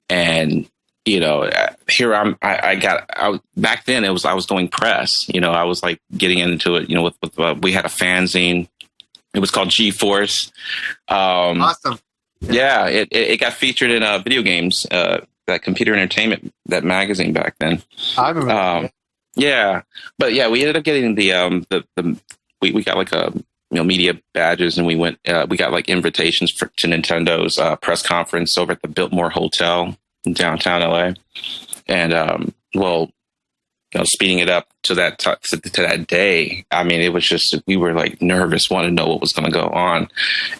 And, here back then I was doing press, I was like getting into it, we had a fanzine. It was called G-Force. Awesome. Yeah, it got featured in video games, that Computer Entertainment, that magazine back then. I remember. Yeah, but yeah, we ended up getting we got like a media badges, and we got like invitations to Nintendo's press conference over at the Biltmore Hotel in downtown LA, and speeding it up to that day. I mean, it was just, we were like nervous, wanted to know what was going to go on.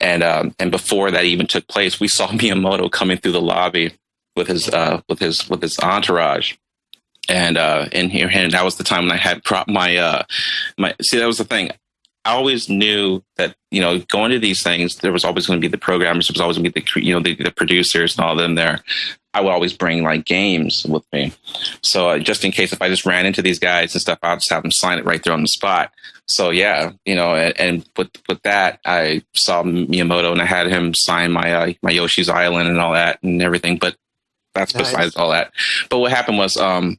And before that even took place, we saw Miyamoto coming through the lobby with his entourage. And that was the time when I had see, that was the thing. I always knew that, going to these things, there was always going to be the programmers, there was always going to be the producers and all of them there. I would always bring like games with me. So just in case if I just ran into these guys and stuff, I'll just have them sign it right there on the spot. So yeah, and with that, I saw Miyamoto and I had him sign my Yoshi's Island and all that and everything. But that's besides all that. But what happened was, when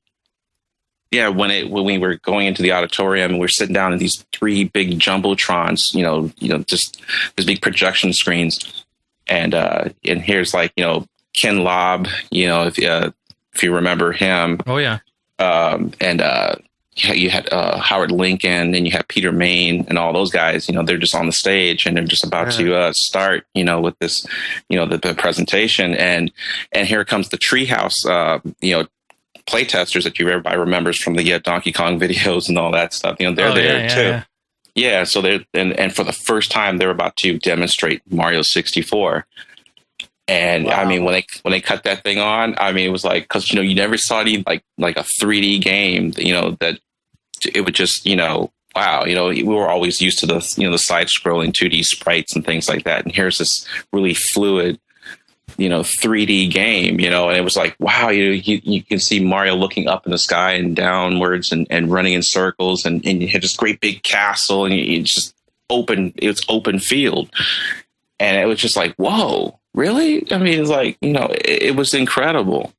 we were going into the auditorium and we're sitting down in these three big jumbotrons, just these big projection screens, and here's like Ken Lobb, if you remember him. Oh yeah. You had Howard Lincoln, and you had Peter Main, and all those guys. They're just on the stage, and they're just about to start. With this, the presentation, and here comes the Treehouse. Playtesters that everybody remembers from the Donkey Kong videos and all that stuff. They're there too. Yeah. So they're and for the first time they're about to demonstrate Mario 64. And wow. I mean, when they cut that thing on, I mean, it was like, because you never saw any like a 3D game, that it would just wow, we were always used to the the side scrolling 2D sprites and things like that, and here's this really fluid 3D game, and it was like, wow, you can see Mario looking up in the sky and downwards and running in circles, and you had this great big castle, and it's just it's open field, and it was just like, whoa. Really? I mean, it's like, it was incredible,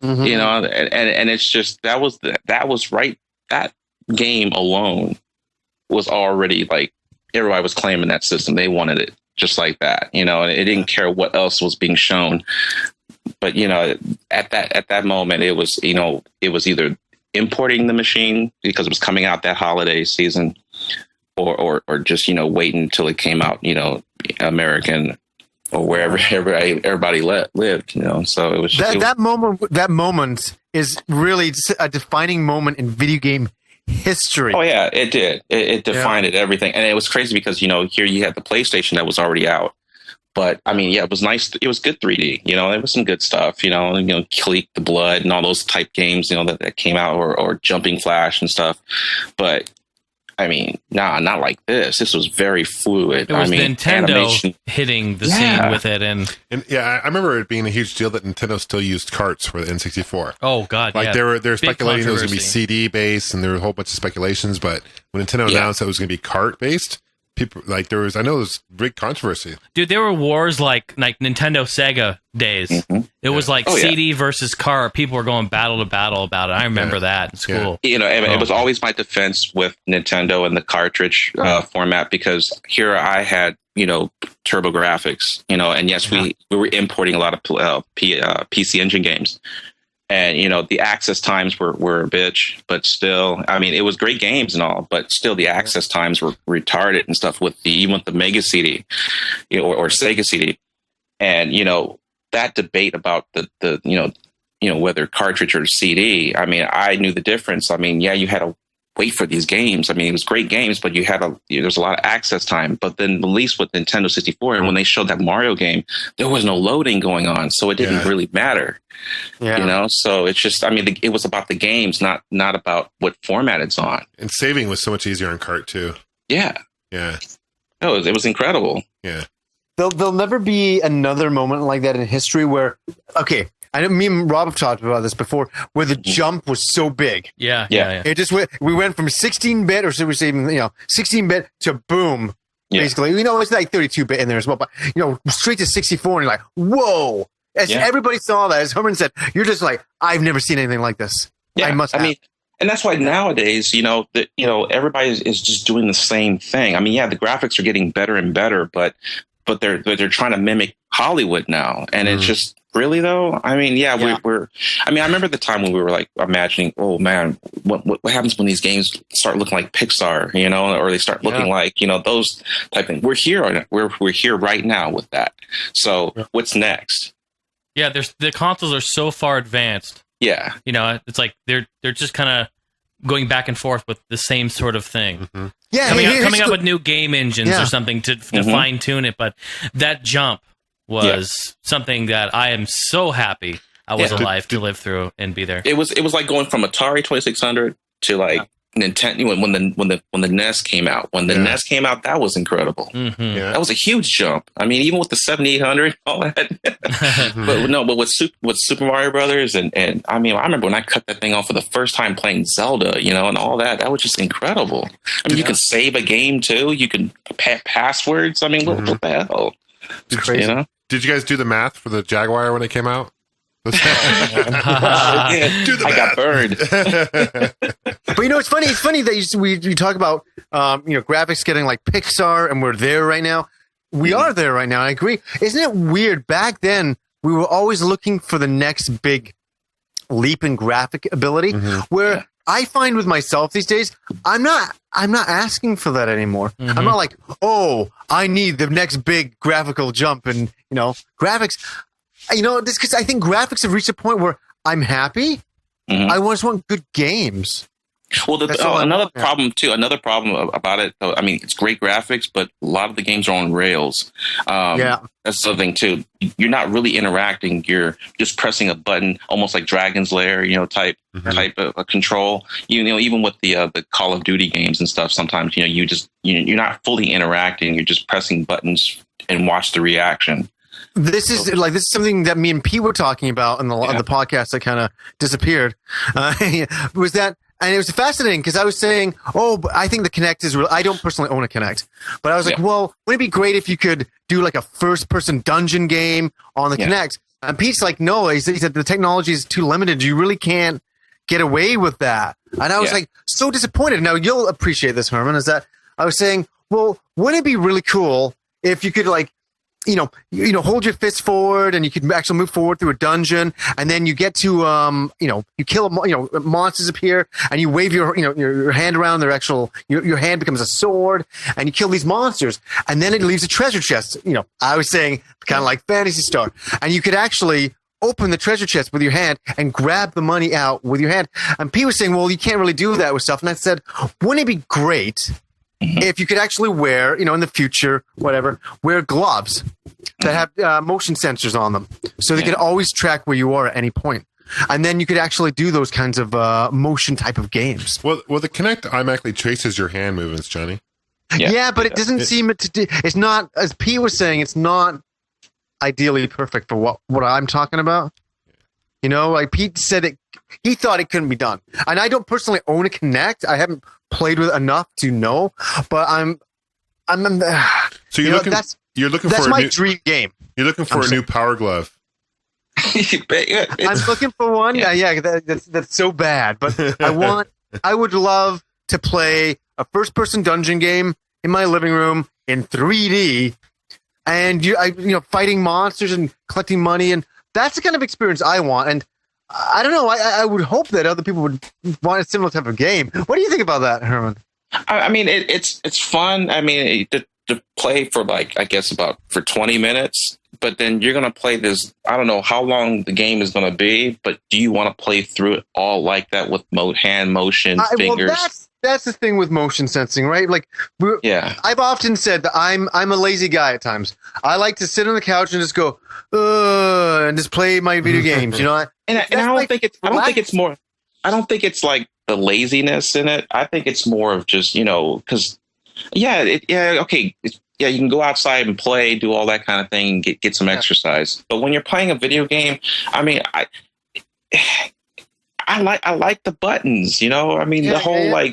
and it's just, that was right. That game alone was already like, everybody was claiming that system. They wanted it just like that, and it didn't care what else was being shown. But, at that moment, it was, it was either importing the machine because it was coming out that holiday season, or just, waiting until it came out, American, or wherever everybody lived, So it was just, that moment. That moment is really a defining moment in video game history. Oh yeah, it did. It defined everything, and it was crazy because here you had the PlayStation that was already out, but I mean, it was nice. It was good 3D. There was some good stuff. Cleak the Blood and all those type games. That came out, or Jumping Flash and stuff, but. I mean, not like this. This was very fluid. It was Nintendo animation. Hitting the scene with it, and I remember it being a huge deal that Nintendo still used carts for the N64. Oh God, like they were speculating it was going to be CD based, and there were a whole bunch of speculations. But when Nintendo announced that it was going to be cart based, people like there was. I know there's big controversy. Dude, there were wars like Nintendo Sega days. Mm-hmm. It was like CD versus car. People were going battle to battle about it. I remember that in school. You know, it was always my defense with Nintendo and the cartridge format, because here I had, you know, Turbo Graphics, you know, and yes, we were importing a lot of PC Engine games. And, you know, the access times were a bitch, but still, I mean, it was great games and all, but still the access times were retarded and stuff with even with the Mega CD, you know, or Sega CD. And, you know, that debate about the you know, whether cartridge or CD, I mean, I knew the difference. I mean, yeah, you had to wait for these games. I mean, it was great games, but there's a lot of access time. But then at least with Nintendo 64, and when they showed that Mario game, there was no loading going on. So it didn't really matter, you know? So it's just, I mean, it was about the games, not about what format it's on. And saving was so much easier on cart too. Yeah. Yeah. It was incredible. Yeah. There'll never be another moment like that in history where, okay, I know me and Rob have talked about this before, where the jump was so big. Yeah. It just we went from 16-bit, or should we say, 16-bit to boom, basically. You know, it's like 32-bit in there as well, but, you know, straight to 64, and you're like, whoa. As everybody saw that, as Herman said, you're just like, I've never seen anything like this. Yeah, I mean, and that's why nowadays, everybody is just doing the same thing. I mean, yeah, the graphics are getting better and better, but they're trying to mimic Hollywood now, and it's just, really though? I mean, we're. I mean, I remember the time when we were like imagining, oh man, what happens when these games start looking like Pixar, you know, or they start looking like, you know, those type of things. We're here. We're here right now with that. So what's next? Yeah, the consoles are so far advanced. Yeah, you know, it's like they're just kind of going back and forth with the same sort of thing. Mm-hmm. Yeah, coming up with new game engines or something to fine tune it, but that jump was something that I am so happy I was alive to live through and be there. It was like going from Atari 2600 to like Nintendo when the NES came out. When the NES came out, that was incredible. Mm-hmm. Yeah. That was a huge jump. I mean, even with the 7800, all that. but with Super Mario Brothers and I mean, I remember when I cut that thing off for the first time playing Zelda, you know, and all that. That was just incredible. I mean, you can save a game too. You can passwords. I mean, what the hell? It's crazy. You know? Did you guys do the math for the Jaguar when it came out? Do the I got burned. But you know, it's funny. It's funny that you talk about graphics getting like Pixar, and we're there right now. We are there right now. I agree. Isn't it weird? Back then, we were always looking for the next big leap in graphic ability. Where I find with myself these days, I'm not asking for that anymore. I'm not like, oh, I need the next big graphical jump, and graphics. This because I think graphics have reached a point where I'm happy. I just want good games. Well, another problem about it, I mean, it's great graphics, but a lot of the games are on rails. That's the thing too. You're not really interacting. You're just pressing a button, almost like Dragon's Lair, type of control. Even with the Call of Duty games and stuff, sometimes you're not fully interacting. You're just pressing buttons and watch the reaction. This is something that me and Pete were talking about in the podcast that kind of disappeared. Was that, and it was fascinating because I was saying, but I think the Kinect is real. I don't personally own a Kinect, but I was like, well, wouldn't it be great if you could do like a first-person dungeon game on the Kinect? And Pete's like, no, he said the technology is too limited. You really can't get away with that. And I was like, so disappointed. Now you'll appreciate this, Herman. Is that I was saying, well, wouldn't it be really cool if you could hold your fist forward and you could actually move forward through a dungeon, and then you get to, you kill, monsters appear, and you wave your hand around. Your hand becomes a sword, and you kill these monsters, and then it leaves a treasure chest. I was saying kind of like Phantasy Star, and you could actually open the treasure chest with your hand and grab the money out with your hand. And Pete was saying, well, you can't really do that with stuff. And I said, wouldn't it be great if you could actually wear, in the future, wear gloves that have motion sensors on them, so they could always track where you are at any point. And then you could actually do those kinds of motion type of games. Well, the Kinect automatically traces your hand movements, Johnny. Yeah, but it doesn't seem to do. It's not, as Pete was saying, it's not ideally perfect for what I'm talking about. Like Pete said, he thought it couldn't be done. And I don't personally own a Kinect. I haven't played with it enough to know, but So that's you're looking that's for my dream game. You're looking for a new Power Glove. I'm looking for one. Yeah, that's so bad. But I would love to play a first-person dungeon game in my living room in 3D, and fighting monsters and collecting money, and that's the kind of experience I want. And I don't know. I would hope that other people would want a similar type of game. What do you think about that, Herman? I mean, it's fun. I mean, to play for I guess for 20 minutes, but then you're going to play this. I don't know how long the game is going to be, but do you want to play through it all like that with hand motion, fingers? Well, that's the thing with motion sensing, right? Like, I've often said that I'm a lazy guy at times. I like to sit on the couch and just go, and just play my video games. I don't think it's like the laziness in it. I think it's more of just because okay. You can go outside and play, do all that kind of thing, and get some exercise. But when you're playing a video game, I mean, I like the buttons. I mean, the whole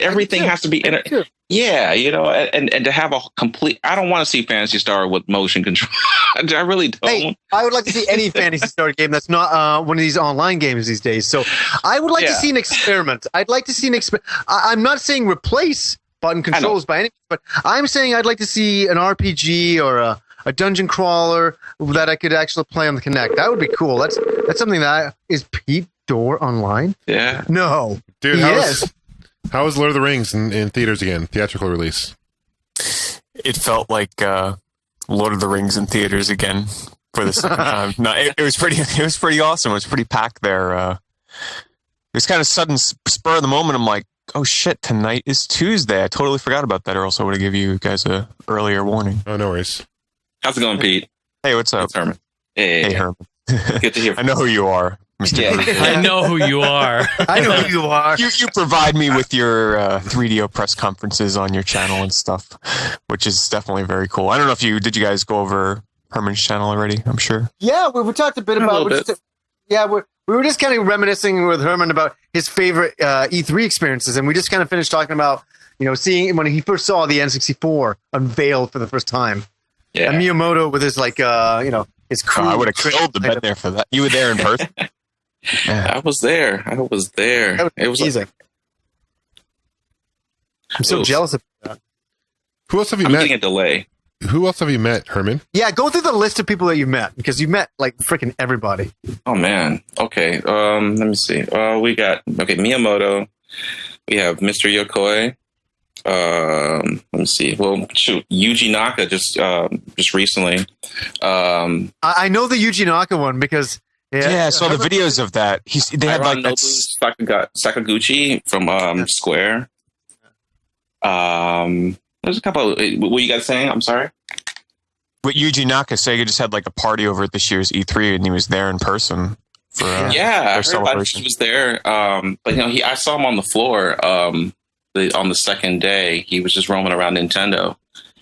everything has to be in it. Yeah, and to have a complete. I don't want to see Phantasy Star with motion control. I really don't. Hey, I would like to see any Phantasy Star game that's not one of these online games these days. So I would like to see an experiment. I'd like to see an experiment. I'm not saying replace button controls by any, but I'm saying I'd like to see an RPG or a dungeon crawler that I could actually play on the Kinect. That would be cool. That's something that is Pete Dorr online. Yeah. No, dude. How was Lord of the Rings in theaters again? Theatrical release. It felt like Lord of the Rings in theaters again for the second time. No, it was pretty. It was pretty awesome. It was pretty packed there. It was kind of sudden spur of the moment. I'm like, oh shit! Tonight is Tuesday. I totally forgot about that, or else I would have given you guys a earlier warning. Oh, no worries. How's it going, Pete? Hey, what's up? It's Herman. Hey, Herman. Good to hear. I know who you are, Mr. I know who you are. I know who you are. You provide me with your 3DO press conferences on your channel and stuff, which is definitely very cool. I don't know if did you guys go over Herman's channel already? I'm sure. Yeah, we talked a bit about it. We were just kind of reminiscing with Herman about his favorite E3 experiences, and we just kind of finished talking about seeing when he first saw the N64 unveiled for the first time. Yeah, and Miyamoto with his his crew. I would have killed to been there for that. You were there in person. I was there. It was amazing. I'm so jealous of that. Who else have you I'm met? getting a delay. Who else have you met, Herman? Yeah, go through the list of people that you met, because you met freaking everybody. Oh man. Okay. Let me see. We got Miyamoto. We have Mr. Yokoi. Let me see. Well, shoot, Yuji Naka just recently. I know the Yuji Naka one because I saw the videos of that. They had Sakaguchi from Square. There's a couple. What were you guys saying? I'm sorry. But Yuji Naka, Sega just had a party over at this year's E3, and he was there in person for their celebration. He was there, but I saw him on the floor on the second day. He was just roaming around Nintendo.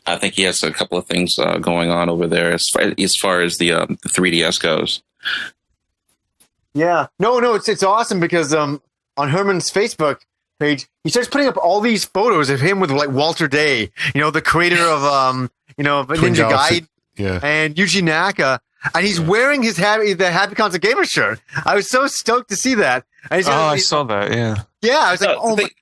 I think he has a couple of things going on over there as far as the 3DS goes. Yeah, no, it's awesome because on Herman's Facebook page, he starts putting up all these photos of him with Walter Day, the creator of Ninja Gaiden, and Yuji Naka, and he's wearing the Happy Console Gamer shirt. I was so stoked to see that. I saw that. Yeah, I was like,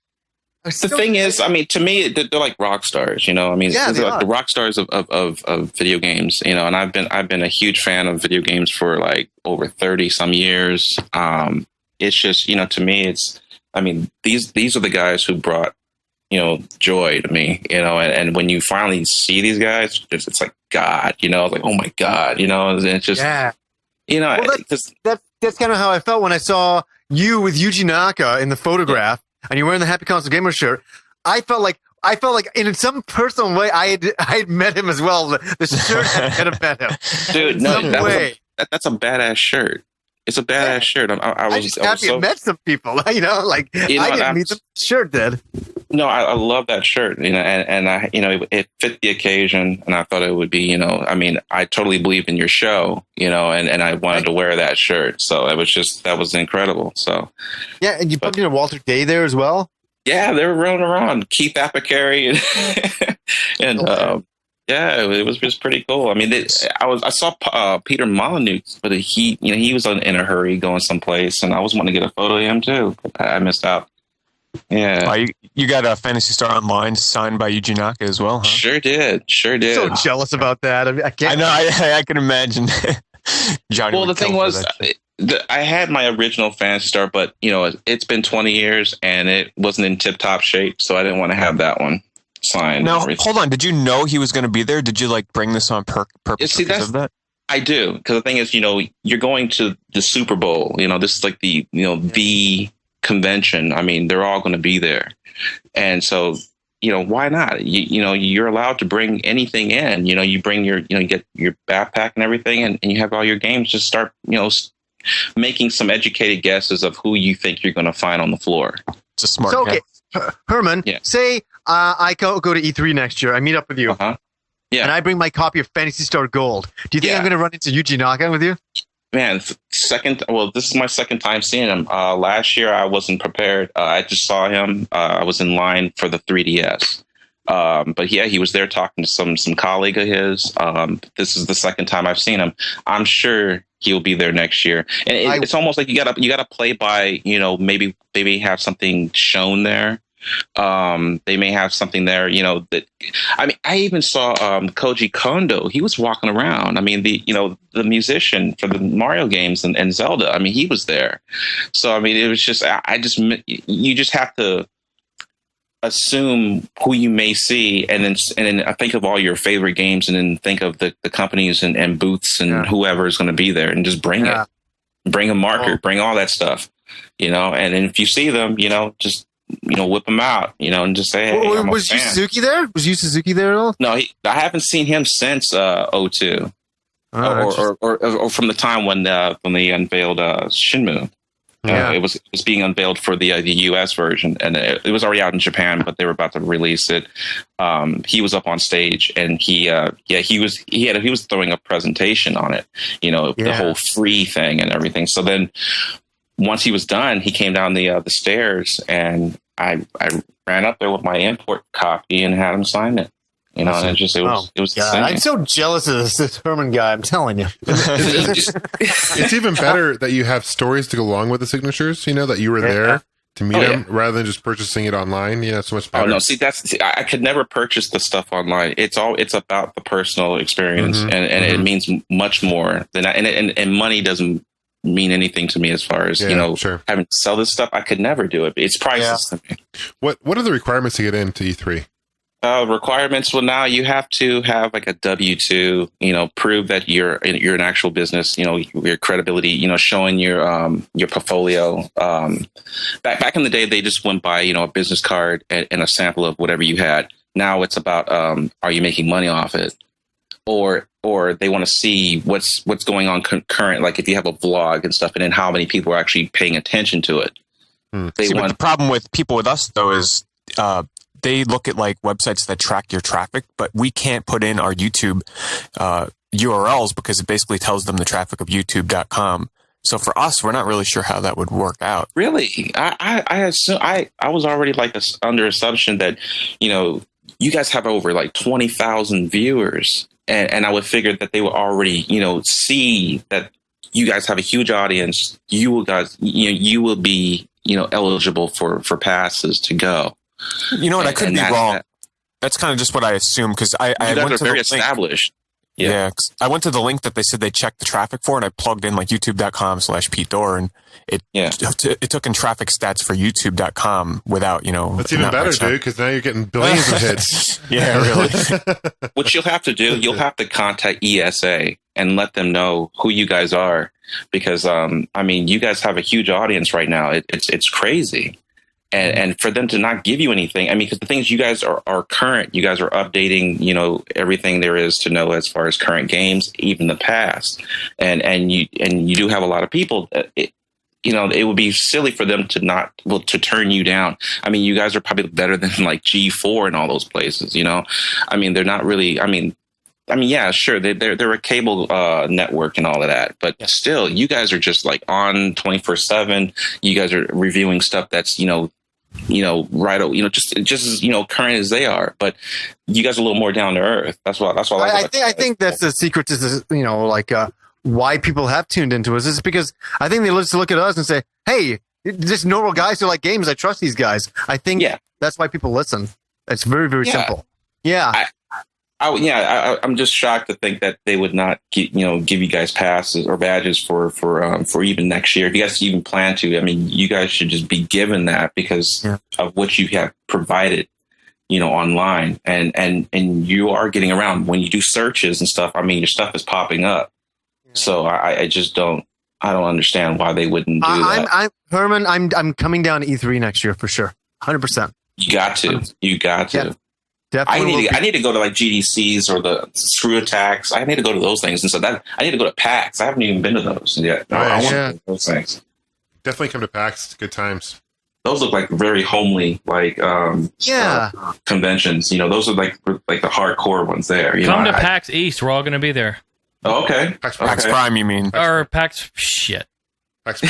the thing is, I mean, to me, they're like rock stars. I mean, they're like the rock stars of video games. And I've been a huge fan of video games for over 30 some years. It's just to me, these are the guys who brought joy to me. And when you finally see these guys, it's like God. Like, oh my God. And it's just that's kind of how I felt when I saw you with Yuji Naka in the photograph. And you're wearing the Happy Console Gamer shirt. I felt like in some personal way I had met him as well. The shirt had have met him. Dude, no, that's a badass shirt. It's a badass shirt. I was happy I met some people. I didn't meet them. Shirt did. No, I love that shirt. And I it fit the occasion, and I thought it would be. I totally believed in your show. And I wanted to wear that shirt. So that was incredible. So yeah, and you put Walter Day there as well. Yeah, they were running around Keith Apicary, and weekend. Yeah, it was just pretty cool. I mean, I saw Peter Molyneux, but he was in a hurry going someplace, and I was wanting to get a photo of him too. I missed out. Yeah, you got a Fantasy Star Online signed by Yuji Naka as well, huh? Sure did. So jealous about that. I mean, I can't. I know. I can imagine. Johnny. Well, the thing was, I had my original Fantasy Star, but it's been 20 years and it wasn't in tip-top shape, so I didn't want to have that one signed. Now, hold on. Did you know he was going to be there? Did you bring this on purpose because of that? I do, because the thing is, you're going to the Super Bowl. This is like the the convention. I mean, they're all going to be there, and so why not? You're allowed to bring anything in. You bring your you get your backpack and everything, and you have all your games. Just start making some educated guesses of who you think you're going to find on the floor. It's a smart. So, okay, Herman. Yeah. Say I go to E3 next year. I meet up with you. Uh-huh. Yeah. And I bring my copy of Phantasy Star Gold. Do you think I'm going to run into Yuji Naka with you? Man, this is my second time seeing him. Last year, I wasn't prepared. I just saw him. I was in line for the 3DS. But yeah, he was there talking to some colleague of his. This is the second time I've seen him. I'm sure he'll be there next year. And it's almost like you gotta play by, maybe have something shown there. They may have something there, that, I mean, I even saw, Koji Kondo. He was walking around. I mean, the musician for the Mario games and Zelda, I mean, he was there. So, I mean, it was just, you just have to assume who you may see, and then I think of all your favorite games, and then think of the companies and booths and whoever is going to be there, and just bring it, bring a marker, bring all that stuff, and then if you see them, just, whip them out, and just say, hey, was Yu Suzuki there? Was Yu Suzuki there at all? No, I haven't seen him since 02, or from the time when they unveiled Shenmue. It was being unveiled for the US version, and it was already out in Japan, but they were about to release it. He was up on stage, and he was throwing a presentation on it, the whole free thing and everything. So then, once he was done, he came down the stairs, and I ran up there with my import copy and had him sign it. And it was I'm so jealous of this Herman guy. I'm telling you. It's even better that you have stories to go along with the signatures. That you were there to meet him rather than just purchasing it online. So much better. Oh no, I could never purchase the stuff online. It's about the personal experience, and it means much more than that. And money doesn't mean anything to me as far as having to sell this stuff. I could never do it. It's priceless to me. What are the requirements to get into E3? Requirements. Well, now you have to have like a W-2, prove that you're an actual business, your credibility, showing your portfolio. Back in the day, they just went by, a business card and a sample of whatever you had. Now it's about, are you making money off it? Or they want to see what's going on current, like if you have a vlog and stuff, and then how many people are actually paying attention to it. The problem with people with us though is, they look at like websites that track your traffic, but we can't put in our YouTube URLs because it basically tells them the traffic of youtube.com. So for us, we're not really sure how that would work out. Really? I was already under assumption that, you guys have over like 20,000 viewers, and I would figure that they would already, see that you guys have a huge audience. You will be, eligible for passes to go. You know what? I could be wrong. That's kind of just what I assume, because I went to very established. Yeah, I went to the link that they said they checked the traffic for, and I plugged in like youtube.com/PeteDor, and it took in traffic stats for youtube.com without, That's even better, dude, because now you're getting billions of hits. Yeah, really. What you'll have to do, you'll have to contact ESA and let them know who you guys are, because, you guys have a huge audience right now. It's crazy. And for them to not give you anything, because the thing is, you guys are current. You guys are updating, everything there is to know as far as current games, even the past. And you do have a lot of people. It would be silly for them to turn you down. You guys are probably better than like G4 and all those places. They're not really. Yeah, sure. They're a cable network and all of that, but still, you guys are just like on 24/7. You guys are reviewing stuff that's right, just as current as they are, but you guys are a little more down to earth. That's what I think that's the secret to this, why people have tuned into us is because I think they just look at us and say, hey, just normal guys who like games. I trust these guys. I think that's why people listen. It's very, very simple. Yeah. I'm just shocked to think that they would not give you guys passes or badges for even next year. If you guys even plan to, I mean, you guys should just be given that because of what you have provided, online, and you are getting around when you do searches and stuff. I mean, your stuff is popping up. So I just don't understand why they wouldn't do that. Herman, I'm coming down to E3 next year for sure. 100%. You got to. Yeah. I need to go to like GDCs or the Screw Attacks. I need to go to those things. And so I need to go to PAX. I haven't even been to those yet. I want to go to those things. Definitely come to PAX. Good times. Those look like very homely, conventions. Those are like the hardcore ones there. Come to PAX East. We're all going to be there. Oh, okay. PAX Prime, you mean? Or PAX shit. PAX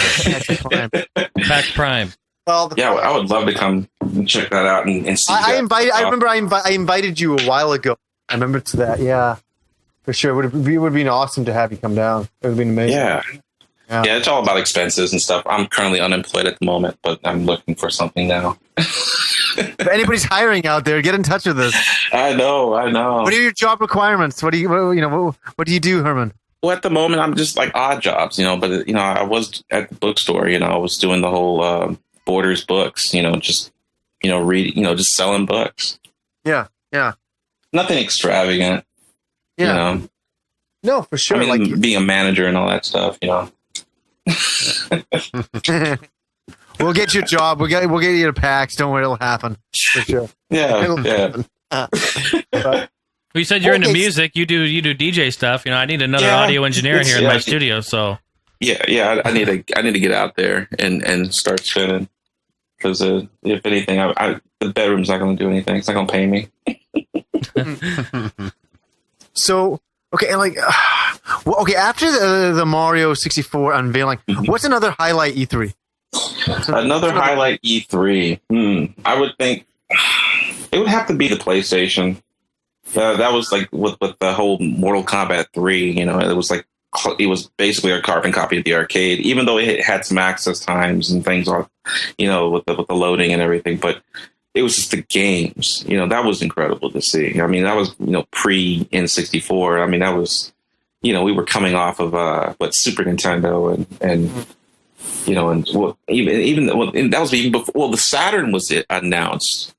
Prime. PAX Prime. Well, I would love to come and check that out and see. I remember I invited you a while ago. I remember to that. Yeah, for sure. It would have been awesome to have you come down. It would have been amazing. Yeah, it's all about expenses and stuff. I'm currently unemployed at the moment, but I'm looking for something now. If anybody's hiring out there, get in touch with us. I know. What are your job requirements? What do you do, Herman? Well, at the moment, I'm just like odd jobs, but I was at the bookstore, I was doing the whole Borders books, just reading, just selling books. Yeah. Nothing extravagant. Yeah. No, for sure. I mean, being a manager and all that stuff, We'll get you a job. We'll get you to PAX. Don't worry, it'll happen. For sure. Yeah. But, you said you're into music. You do DJ stuff. I need another audio engineer here in my studio. So yeah. I need to get out there and start spinning because if anything, the bedroom's not going to do anything. It's not going to pay me. So okay, after the Mario 64 unveiling, what's another highlight E3? Another highlight E3. I would think it would have to be the PlayStation. That was like with the whole Mortal Kombat 3. It was basically a carbon copy of the arcade, even though it had some access times and things on, with the loading and everything. But it was just the games. That was incredible to see. I mean, that was pre N64. I mean, that was we were coming off of Super Nintendo and and that was even before. Well, the Saturn was announced.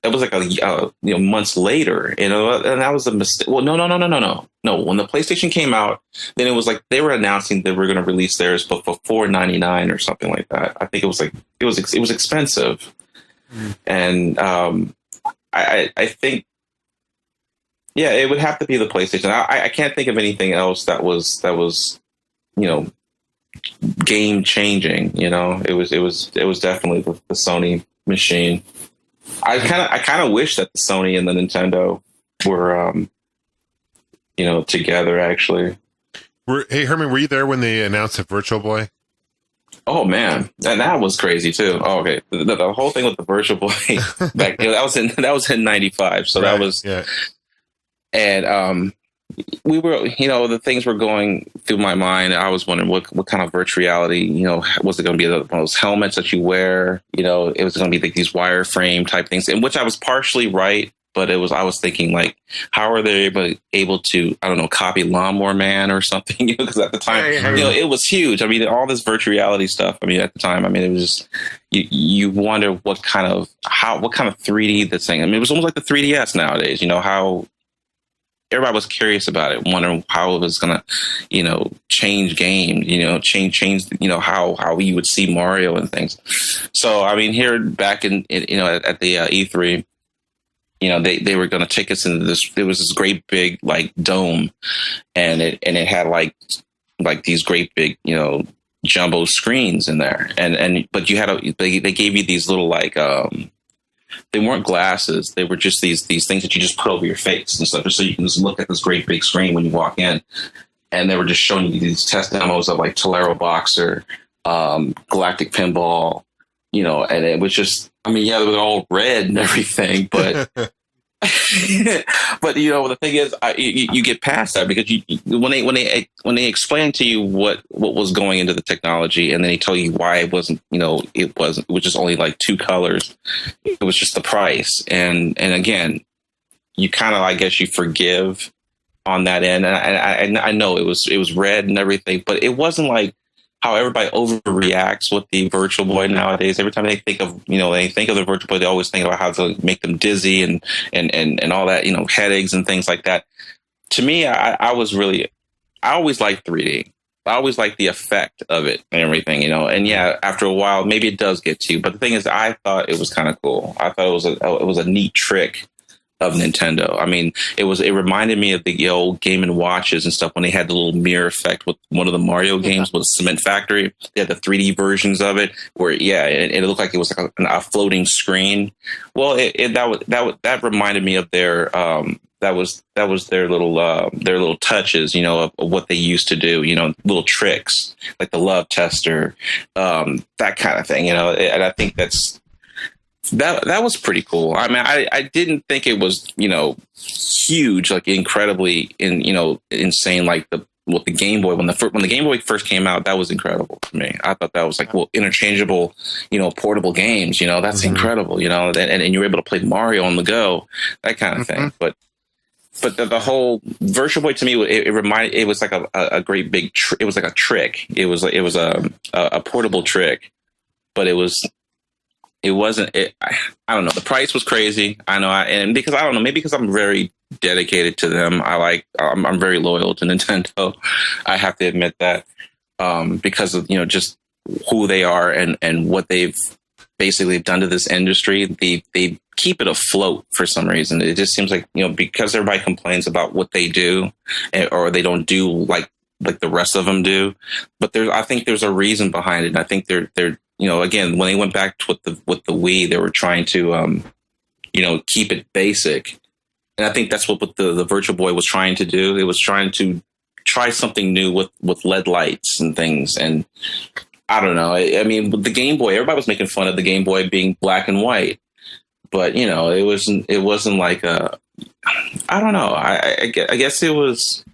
It was like months later, and that was a mistake. Well, no. When the PlayStation came out, then it was like they were announcing they were going to release theirs, but for $4.99 or something like that. I think it was it was expensive, and I think it would have to be the PlayStation. I can't think of anything else that was game changing. It was definitely the Sony machine. I kind of wish that the Sony and the Nintendo were, together. Actually, Hey Herman, were you there when they announced the Virtual Boy? Oh man, and that was crazy too. Oh, okay, the whole thing with the Virtual Boy back that was in '95. So right. That was and we were, the things were going through my mind. I was wondering what kind of virtual reality, was it going to be one of those helmets that you wear? It was going to be like these wireframe type things, in which I was partially right. But I was thinking like, how are they able to, I don't know, copy Lawnmower Man or something? Because at the time, it was huge. I mean, all this virtual reality stuff. I mean, at the time, it was just, you wonder what kind of 3D this thing. I mean, it was almost like the 3DS nowadays. How everybody was curious about it, wondering how it was going to, change games, change, how you would see Mario and things. So, I mean, here back in at the E3, they were going to take us into this. There was this great big like dome, and it had like these great big jumbo screens in there, but you had they gave you these little like they weren't glasses. They were just these things that you just put over your face and stuff, just so you can just look at this great big screen when you walk in. And they were just showing you these test demos of like Tolero Boxer, Galactic Pinball, and it was just, I mean, yeah, they were all red and everything, but but the thing is, you get past that because when they explain to you what was going into the technology, and then they tell you why it wasn't, it was just only like 2 colors. It was just the price, and again, you kind of, I guess, you forgive on that end. And I know it was red and everything, but it wasn't like how everybody overreacts with the Virtual Boy nowadays. Every time they think of the Virtual Boy, they always think about how to make them dizzy and all that, headaches and things like that. To me, I always liked 3D. I always liked the effect of it and everything, and yeah, after a while, maybe it does get to you. But the thing is, I thought it was kind of cool. I thought it was a neat trick of Nintendo. I mean, it reminded me of the old Game & Watches and stuff when they had the little mirror effect with one of the Mario games with Cement Factory. They had the 3D versions of it where, it looked like it was like a floating screen. Well, that reminded me of their that was their little touches, of what they used to do, little tricks like the love tester, that kind of thing, and I think that was pretty cool. I mean, I didn't think it was, huge, like incredibly insane, like with the Game Boy. When the Game Boy first came out, that was incredible to me. I thought that was like, interchangeable, portable games, that's incredible, and you were able to play Mario on the go, that kind of thing. But the whole Virtual Boy to me, it was like a great big, it was like a trick. It was a portable trick, but it wasn't. I don't know. The price was crazy. I know, and because I don't know, maybe because I'm very dedicated to them. I'm very loyal to Nintendo. I have to admit that, because of just who they are and what they've basically done to this industry. They keep it afloat for some reason. It just seems like because everybody complains about what they do, or they don't do like the rest of them do. But I think there's a reason behind it. And I think they're again, when they went back with the Wii, they were trying to, keep it basic. And I think that's what the Virtual Boy was trying to do. It was trying to try something new with LED lights and things. And I don't know. I mean, with the Game Boy, everybody was making fun of the Game Boy being black and white. But, it wasn't like I don't know. I guess it was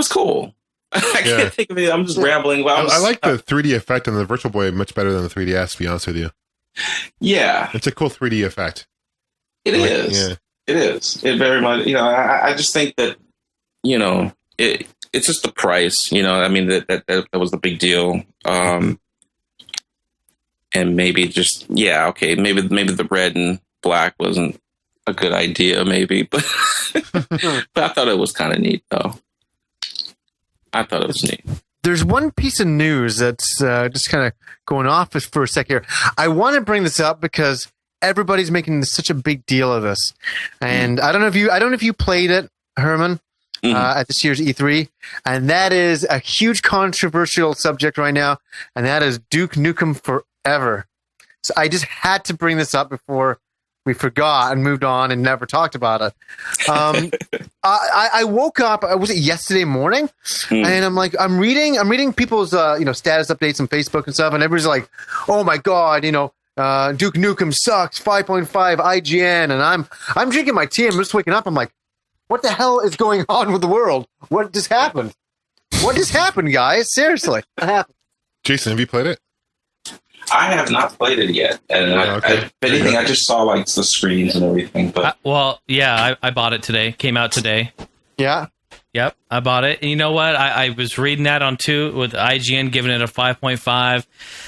cool. I can't think of it. I'm just rambling. Well, I like the 3D effect on the Virtual Boy much better than the 3DS, to be honest with you. Yeah. It's a cool 3D effect. It is. Yeah. It is. It very much, I just think that, it's just the price, I mean, that was the big deal. And maybe just, maybe the red and black wasn't a good idea, maybe, but, but I thought it was kind of neat, though. I thought it was neat. There's one piece of news that's just kind of going off for a sec here. I want to bring this up because everybody's making such a big deal of this, and I don't know if you played it, Herman, at this year's E3, and that is a huge controversial subject right now, and that is Duke Nukem Forever. So I just had to bring this up before we forgot and moved on and never talked about it. I woke up. Was it yesterday morning? And I'm reading people's status updates on Facebook and stuff, and everybody's like, "Oh my god, Duke Nukem sucks. 5.5 IGN." And I'm drinking my tea. I'm just waking up. I'm like, what the hell is going on with the world? What just happened? What just happened, guys? Seriously, what happened? Jason, have you played it? I have not played it yet, and if anything, I just saw like the screens and everything. But I bought it today. Came out today. Yeah. Yep, I bought it. And you know what? I was reading that on with IGN giving it a 5.5.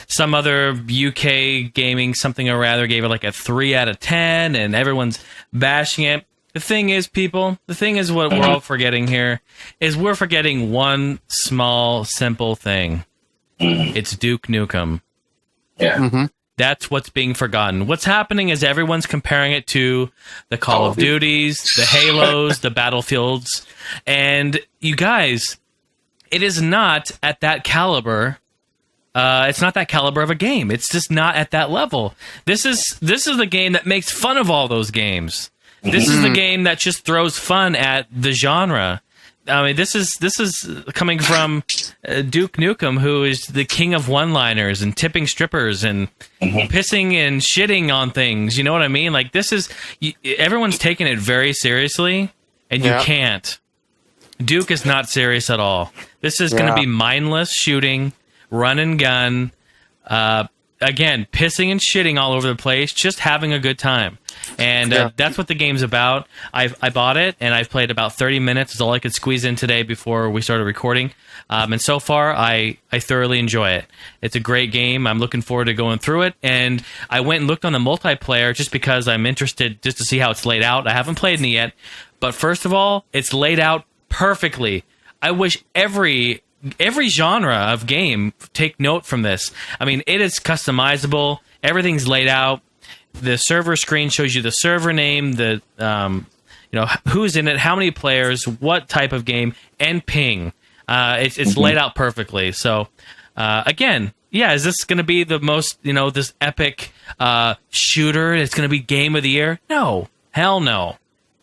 Some other UK gaming something or rather gave it like a 3 out of 10, and everyone's bashing it. The thing is, people, what we're all forgetting here is we're forgetting one small, simple thing. It's Duke Nukem. Yeah. That's what's being forgotten. What's happening is everyone's comparing it to the Call of Duties, the Halos, the Battlefields. And you guys, it is not at that caliber. It's not that caliber of a game. It's just not at that level. This is the game that makes fun of all those games. This is the game that just throws fun at the genre. I mean, this is coming from Duke Nukem, who is the king of one-liners and tipping strippers and pissing and shitting on things. You know what I mean? Like, this is everyone's taking it very seriously, and you can't. Duke is not serious at all. This is going to be mindless shooting, run and gun. Again, pissing and shitting all over the place, just having a good time. And that's what the game's about. I bought it, and I've played about 30 minutes. It's all I could squeeze in today before we started recording. And so far, I thoroughly enjoy it. It's a great game. I'm looking forward to going through it. And I went and looked on the multiplayer just because I'm interested just to see how it's laid out. I haven't played any yet. But first of all, it's laid out perfectly. I wish every genre of game take note from this. I mean, it is customizable. Everything's laid out. The server screen shows you the server name, the who's in it, how many players, what type of game, and ping. It's laid out perfectly. So again, is this going to be the most this epic shooter? It's going to be game of the year? No, hell no.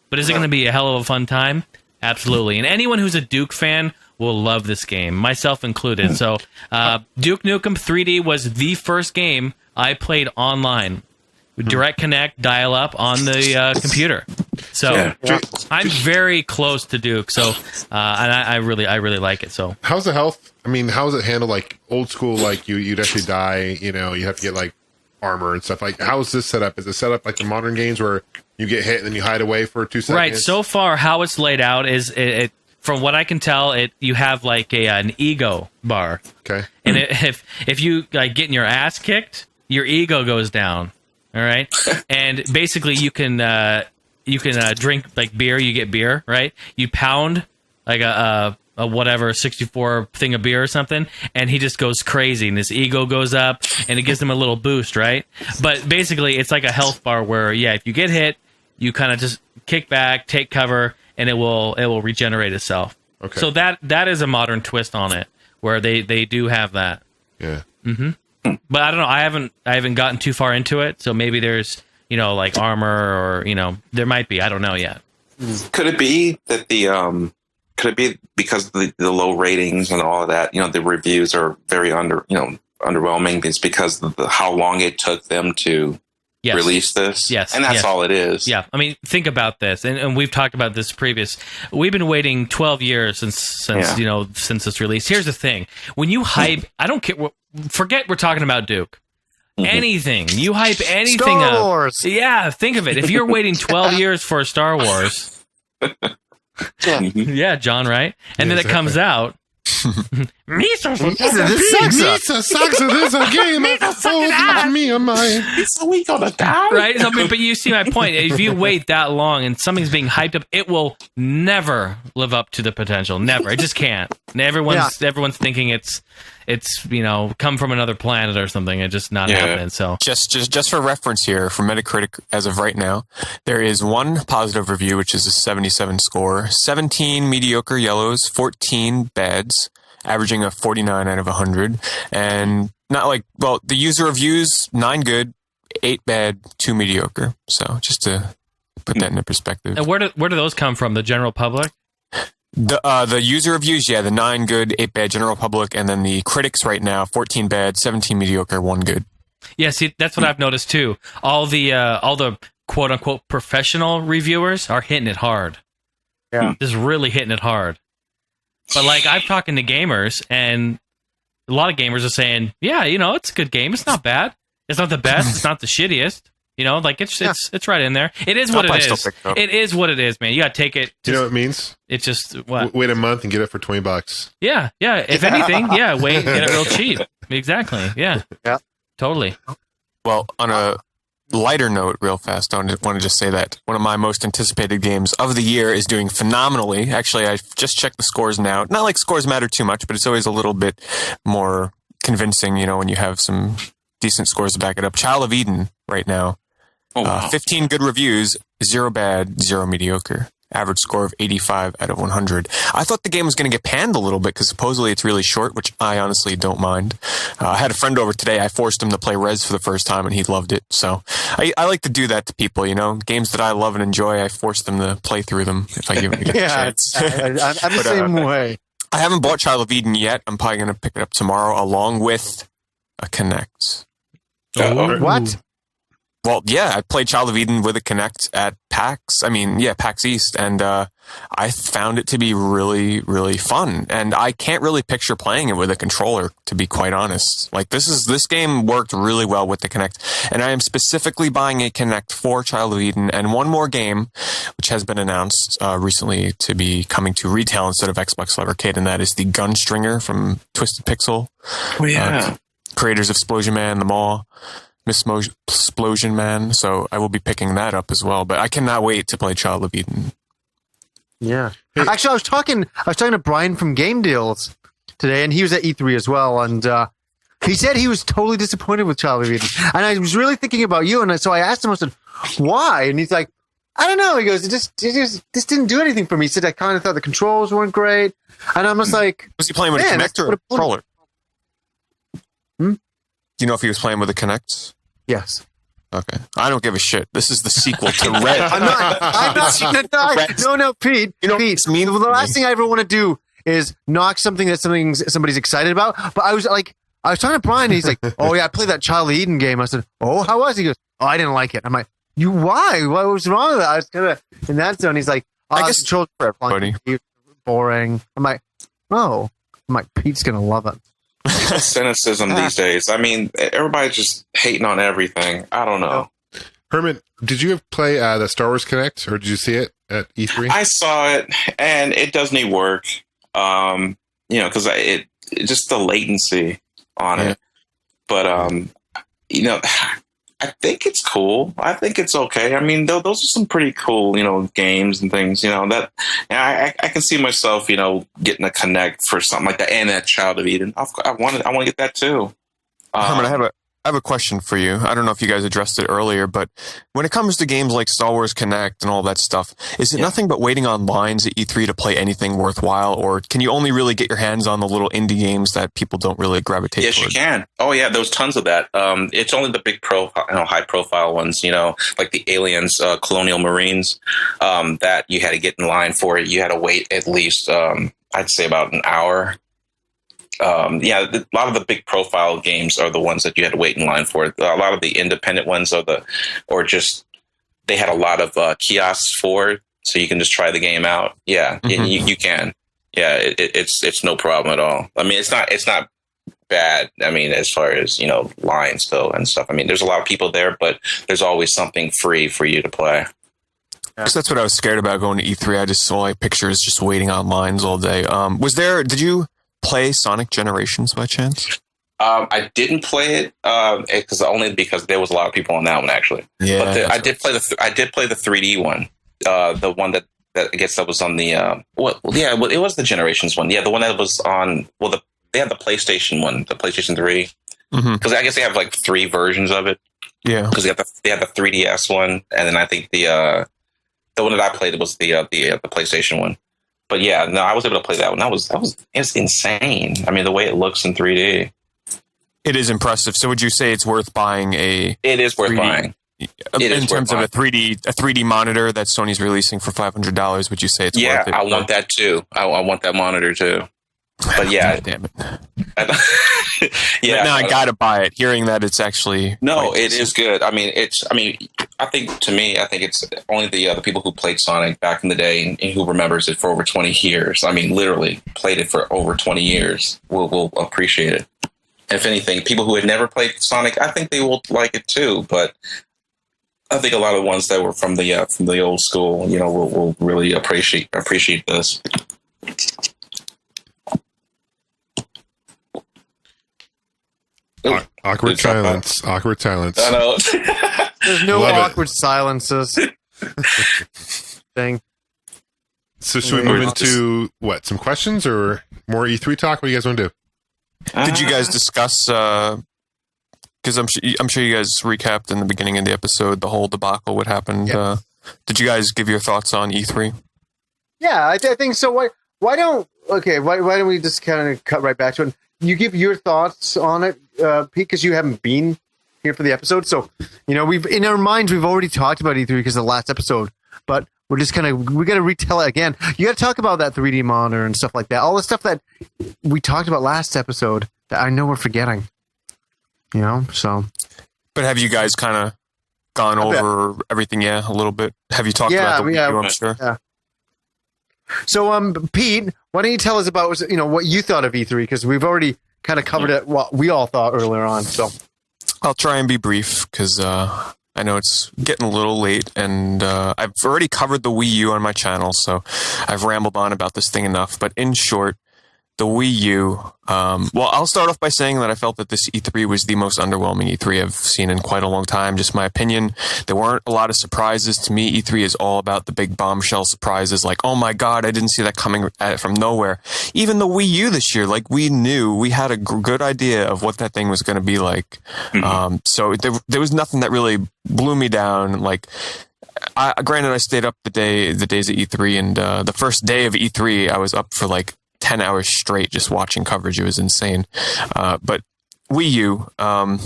But is it going to be a hell of a fun time? Absolutely. And anyone who's a Duke fan will love this game, myself included. So Duke Nukem 3D was the first game I played online. Direct connect, dial up on the computer. So I'm very close to Duke. So and I really like it. So how's the health? I mean, how is it handled? Like old school, like you'd actually die. You have to get like armor and stuff. Like, how is this set up? Is it set up like the modern games where you get hit and then you hide away for 2 seconds? Right. So far, how it's laid out is it from what I can tell, you have like an ego bar. Okay. And if you like getting your ass kicked, your ego goes down. All right. And basically, you can drink like beer. You get beer, right? You pound like a whatever 64 thing of beer or something, and he just goes crazy, and his ego goes up, and it gives him a little boost, right? But basically, it's like a health bar where if you get hit, you kind of just kick back, take cover, and it will regenerate itself. Okay. So that is a modern twist on it, where they do have that. Yeah. Mm-hmm. But I don't know. I haven't gotten too far into it, so maybe there's like armor or there might be. I don't know yet. Could it be that could it be because of the low ratings and all of that? The reviews are very underwhelming. It's because of how long it took them to release this. Yes, and that's all it is. Yeah, I mean, think about this, and we've talked about this previous. We've been waiting 12 years since this release. Here's the thing: when you hype, I don't care. Forget we're talking about Duke. Anything you hype anything Star up. Wars. Yeah, think of it. If you're waiting 12 years for Star Wars. Yeah, John, right? And then it comes out. Misa sucks. Misa sucks. This a game. Oh, me and mine. So we gonna die, right? So, but you see my point. If you wait that long and something's being hyped up, it will never live up to the potential. Never. It just can't. And everyone's thinking it's come from another planet or something. It's just not happening. So just for reference here, for Metacritic as of right now, there is one positive review, which is a 77 score, 17 mediocre yellows, 14 bads, averaging a 49 out of 100, and the user reviews 9 good, 8 bad, 2 mediocre. So just to put that into perspective. And where do those come from? The general public? The user reviews, the 9 good, 8 bad general public, and then the critics right now, 14 bad, 17 mediocre, 1 good. Yeah, see, that's what I've noticed too. All the quote unquote professional reviewers are hitting it hard. Yeah, just really hitting it hard. But like I've talking to gamers, and a lot of gamers are saying, it's a good game. It's not bad. It's not the best. It's not the shittiest. It's right in there. It is what it is. It is what it is, man. You got to take it. Do you know what it means? It's just what? Wait a month and get it for $20. Yeah. If anything, wait and get it real cheap. Exactly. Yeah. Yeah. Totally. Well, on a lighter note, real fast, I want to just say that one of my most anticipated games of the year is doing phenomenally. Actually, I just checked the scores now. Not like scores matter too much, but it's always a little bit more convincing, when you have some decent scores to back it up. Child of Eden right now. 15 good reviews, 0 bad, 0 mediocre. average score of 85 out of 100. I thought the game was going to get panned a little bit because supposedly it's really short, which I honestly don't mind. I had a friend over today. I forced him to play Rez for the first time, and he loved it. So I like to do that to people, you know? Games that I love and enjoy, I force them to play through them if I give them a chance. I'm the same way. I haven't bought Child of Eden yet. I'm probably going to pick it up tomorrow along with a Kinect. What? Well, yeah, I played Child of Eden with a Kinect at PAX. PAX East, and I found it to be really, really fun. And I can't really picture playing it with a controller, to be quite honest. Like this game worked really well with the Kinect, and I am specifically buying a Kinect for Child of Eden and one more game, which has been announced recently to be coming to retail instead of Xbox Live Arcade, and that is the Gunstringer from Twisted Pixel. Oh yeah, creators of Explosion Man, The Maw. Miss Explosion Man, so I will be picking that up as well. But I cannot wait to play Child of Eden. Yeah, actually, I was talking to Brian from Game Deals today, and he was at E3 as well, and he said he was totally disappointed with Child of Eden. And I was really thinking about you, and so I asked him, I said, "Why?" And he's like, "I don't know." He goes, "It just didn't do anything for me." He said, "I kind of thought the controls weren't great," and I'm just like, "Was he playing with a Kinect or a controller?" Do you know if he was playing with a Kinect? Yes. Okay. I don't give a shit. This is the sequel to Red. I'm not. No, Pete. You know, Pete. The last thing I ever want to do is knock something that somebody's excited about. But I was talking to Brian, and he's like, "Oh yeah, I played that Child of Eden game." I said, "Oh, how was it?" He goes, "Oh, I didn't like it." I'm like, "You why? What was wrong with that?" I was kind of in that zone. He's like, "Oh, I guess controls for everybody. Boring." I'm like, "Oh," I'm like, "Pete's gonna love it." Cynicism these days. I mean, everybody's just hating on everything. I don't know. Herman, did you play the Star Wars Kinect, or did you see it at E3? I saw it, and it does need work. Because it just the latency on it. But I think it's cool. I think it's okay. I mean, those are some pretty cool, games and things. That I can see myself, getting a Kinect for something like that, and that Child of Eden. I want to get that too. Herman, I have a question for you. I don't know if you guys addressed it earlier, but when it comes to games like Star Wars Kinect and all that stuff, is it nothing but waiting on lines at E3 to play anything worthwhile, or can you only really get your hands on the little indie games that people don't really gravitate towards? Yes, you can. Oh yeah, there's tons of that. It's only the big high profile ones, like the Aliens, Colonial Marines, that you had to get in line for it. You had to wait at least, I'd say about an hour. A lot of the big profile games are the ones that you had to wait in line for. A lot of the independent ones they had a lot of kiosks for it, so you can just try the game out. Yeah, you can. Yeah, it's no problem at all. I mean, it's not bad. I mean, as far as lines go and stuff. I mean, there's a lot of people there, but there's always something free for you to play. So that's what I was scared about going to E3. I just saw pictures just waiting on lines all day. Did you play Sonic Generations by chance? I didn't play it because there was a lot of people on that one actually. Yeah, but I did play the 3D one, the one that I guess that was on the it was the Generations one. Yeah, the one that was on. Well, they had the PlayStation one, the PlayStation 3, because I guess they have like 3 versions of it. Yeah, because they had the 3DS one, and then I think the one that I played was the PlayStation one. But yeah, no, I was able to play that one. It's insane. I mean, the way it looks in 3D. It is impressive. So would you say it's worth buying It is worth 3D, buying. In terms of a 3D monitor that Sony's releasing for $500, would you say it's worth it? Yeah, I want that too. I want that monitor too. But yeah. God damn it. Yeah. Now I gotta buy it. Hearing that it's actually it is good. I think it's only the people who played Sonic back in the day and who remembers it for over 20 years. I mean, literally played it for over 20 years will appreciate it. If anything, people who had never played Sonic, I think they will like it too. But I think a lot of the ones that were from the old school, will really appreciate this. Awkward silence. Awkward silence. I know. There's no awkward silences. Thing. So should we move into some questions or more E3 talk? What do you guys want to do? Did you guys discuss? Because I'm sure you guys recapped in the beginning of the episode the whole debacle what happened. Yep. Did you guys give your thoughts on E3? Yeah, I think so. Why don't we just kind of cut right back to it? You give your thoughts on it, Pete, because you haven't been here for the episode. So, we've in our minds we've already talked about E3 because of the last episode, but we're just we got to retell it again. You got to talk about that 3D monitor and stuff like that. All the stuff that we talked about last episode that I know we're forgetting. So. But have you guys kind of gone over everything? Yeah, a little bit. Have you talked about the Wii U, I'm sure. Yeah. So, Pete, why don't you tell us about what you thought of E3? Because we've already kind of covered it. What we all thought earlier on. So, I'll try and be brief because I know it's getting a little late, and I've already covered the Wii U on my channel, so I've rambled on about this thing enough. But in short, the Wii U. Well, I'll start off by saying that I felt that this E3 was the most underwhelming E3 I've seen in quite a long time. Just my opinion. There weren't a lot of surprises. To me, E3 is all about the big bombshell surprises. Like, oh my God, I didn't see that coming from nowhere. Even the Wii U this year, like we had a good idea of what that thing was going to be like. Mm-hmm. So there was nothing that really blew me down. Like, granted, I stayed up the days of E3, and the first day of E3, I was up for like 10 hours straight just watching coverage. It was insane. But Wii U, gonna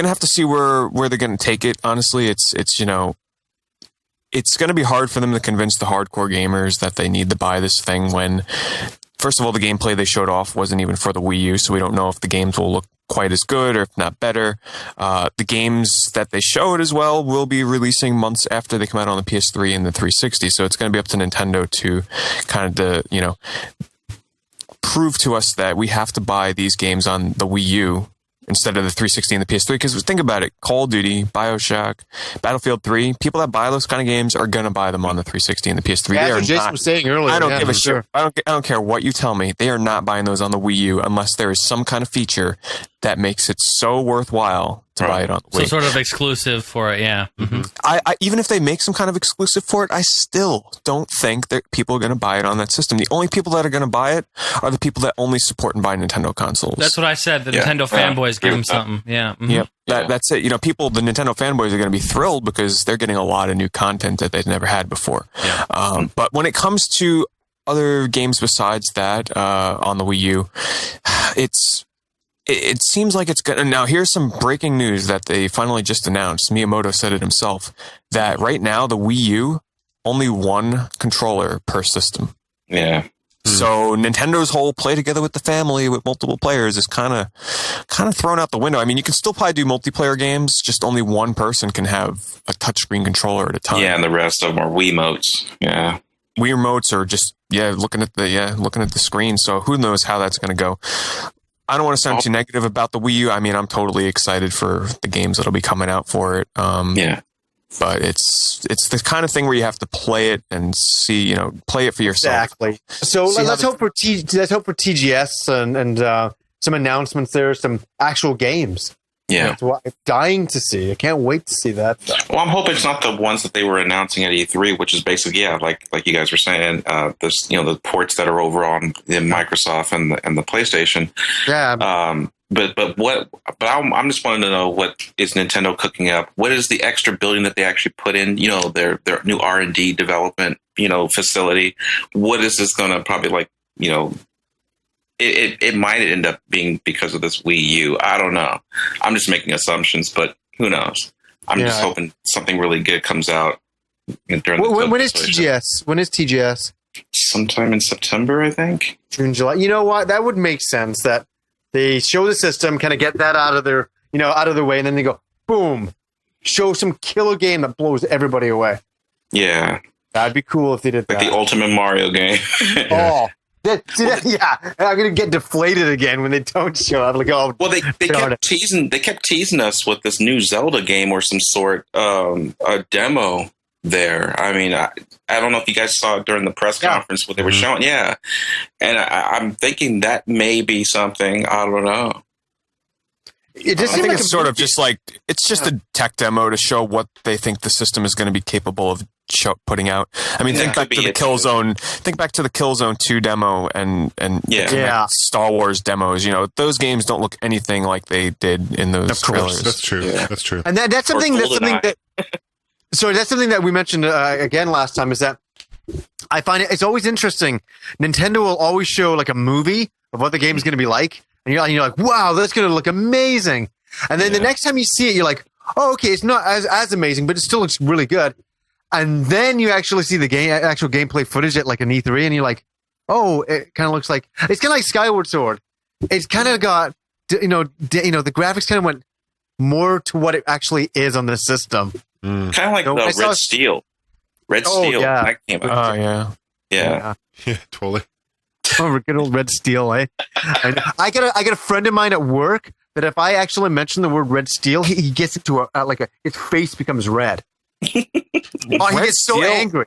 have to see where they're gonna take it. Honestly, it's gonna be hard for them to convince the hardcore gamers that they need to buy this thing when, first of all, the gameplay they showed off wasn't even for the Wii U, so we don't know if the games will look quite as good or if not better. The games that they showed as well will be releasing months after they come out on the PS3 and the 360, so it's going to be up to Nintendo to kind of prove to us that we have to buy these games on the Wii U instead of the 360 and the PS3. Because think about it, Call of Duty, BioShock, Battlefield 3, people that buy those kind of games are going to buy them on the 360 and the PS3. Yeah, that's what Jason was saying earlier. I don't give a shit. I don't care what you tell me. They are not buying those on the Wii U unless there is some kind of feature that makes it so worthwhile to buy it on the Wii. So sort of exclusive for it, yeah. Mm-hmm. I even if they make some kind of exclusive for it, I still don't think that people are going to buy it on that system. The only people that are going to buy it are the people that only support and buy Nintendo consoles. That's what I said. The Nintendo fanboys give them something. Yeah. Mm-hmm. Yep. That's it. The Nintendo fanboys are going to be thrilled because they're getting a lot of new content that they've never had before. Yeah. But when it comes to other games besides that on the Wii U, it seems like it's going to... Now, here's some breaking news that they finally just announced. Miyamoto said it himself, that right now, the Wii U, only one controller per system. Yeah. So Nintendo's whole play together with the family with multiple players is kind of thrown out the window. I mean, you can still probably do multiplayer games, just only one person can have a touchscreen controller at a time. Yeah, and the rest of them are Wiimotes. Yeah. Wii remotes are just, looking at the screen. So who knows how that's going to go. I don't want to sound too negative about the Wii U. I mean, I'm totally excited for the games that'll be coming out for it. But it's the kind of thing where you have to play it and see, play it for yourself. Exactly. So let's hope for TGS and some announcements there, some actual games. Yeah. That's what I'm dying to see. I can't wait to see that. Well, I'm hoping it's not the ones that they were announcing at E3, which is basically, like you guys were saying, there's, the ports that are over on the Microsoft and the PlayStation. Yeah. But I'm just wanting to know, what is Nintendo cooking up? What is the extra building that they actually put in, their new R&D development, facility? What is this going to probably it might end up being because of this Wii U. I don't know. I'm just making assumptions, but who knows? I'm just hoping something really good comes out during when is TGS? When is TGS? Sometime in September, I think. June, July. You know what? That would make sense that they show the system, kind of get that out of their way, and then they go, boom, show some killer game that blows everybody away. Yeah. That'd be cool if they did that. Like the Ultimate Mario game. Oh. I'm gonna get deflated again when they don't show up. Well, they kept teasing us with this new Zelda game or some sort, a demo there. I mean, I don't know if you guys saw it during the press conference what they were showing. Yeah, and I'm thinking that may be something. I don't know. I think it's sort of just like it's just a tech demo to show what they think the system is going to be capable of putting out. I mean, think back to the Killzone. Think back to the Killzone 2 demo and Star Wars demos. Those games don't look anything like they did in those trailers. That's true. Yeah. That's true. And that's something that So that's something that we mentioned again last time, is that I find it's always interesting. Nintendo will always show like a movie of what the game is going to be like, and you're like, wow, that's going to look amazing. And then the next time you see it, you're like, oh, okay, it's not as amazing, but it still looks really good. And then you actually see the actual gameplay footage at like an E3, and you're like, oh, it kind of looks like it's kind of like Skyward Sword. It's kind of got the graphics kind of went more to what it actually is on the system. Kind of like the Red Steel. Red Steel. Yeah. That came out. Oh, yeah. Yeah. Yeah, totally. Oh, good old Red Steel, eh? And I got a friend of mine at work that if I actually mention the word Red Steel, he gets into his face becomes red. He gets so angry.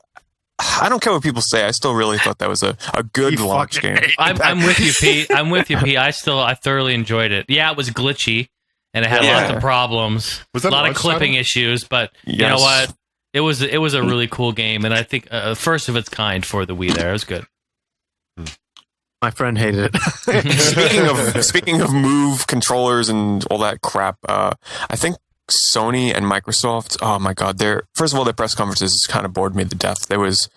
I don't care what people say. I still really thought that was a good launch game. I'm with you, Pete. I thoroughly enjoyed it. Yeah, it was glitchy and it had lots of problems. Was that a lot of launch clipping title? issues, but you know what? It was a really cool game, and I think first of its kind for the Wii. There, it was good. My friend hated it. Speaking of Move controllers and all that crap, I think Sony and Microsoft, oh my God, first of all, their press conferences kind of bored me to death. There was,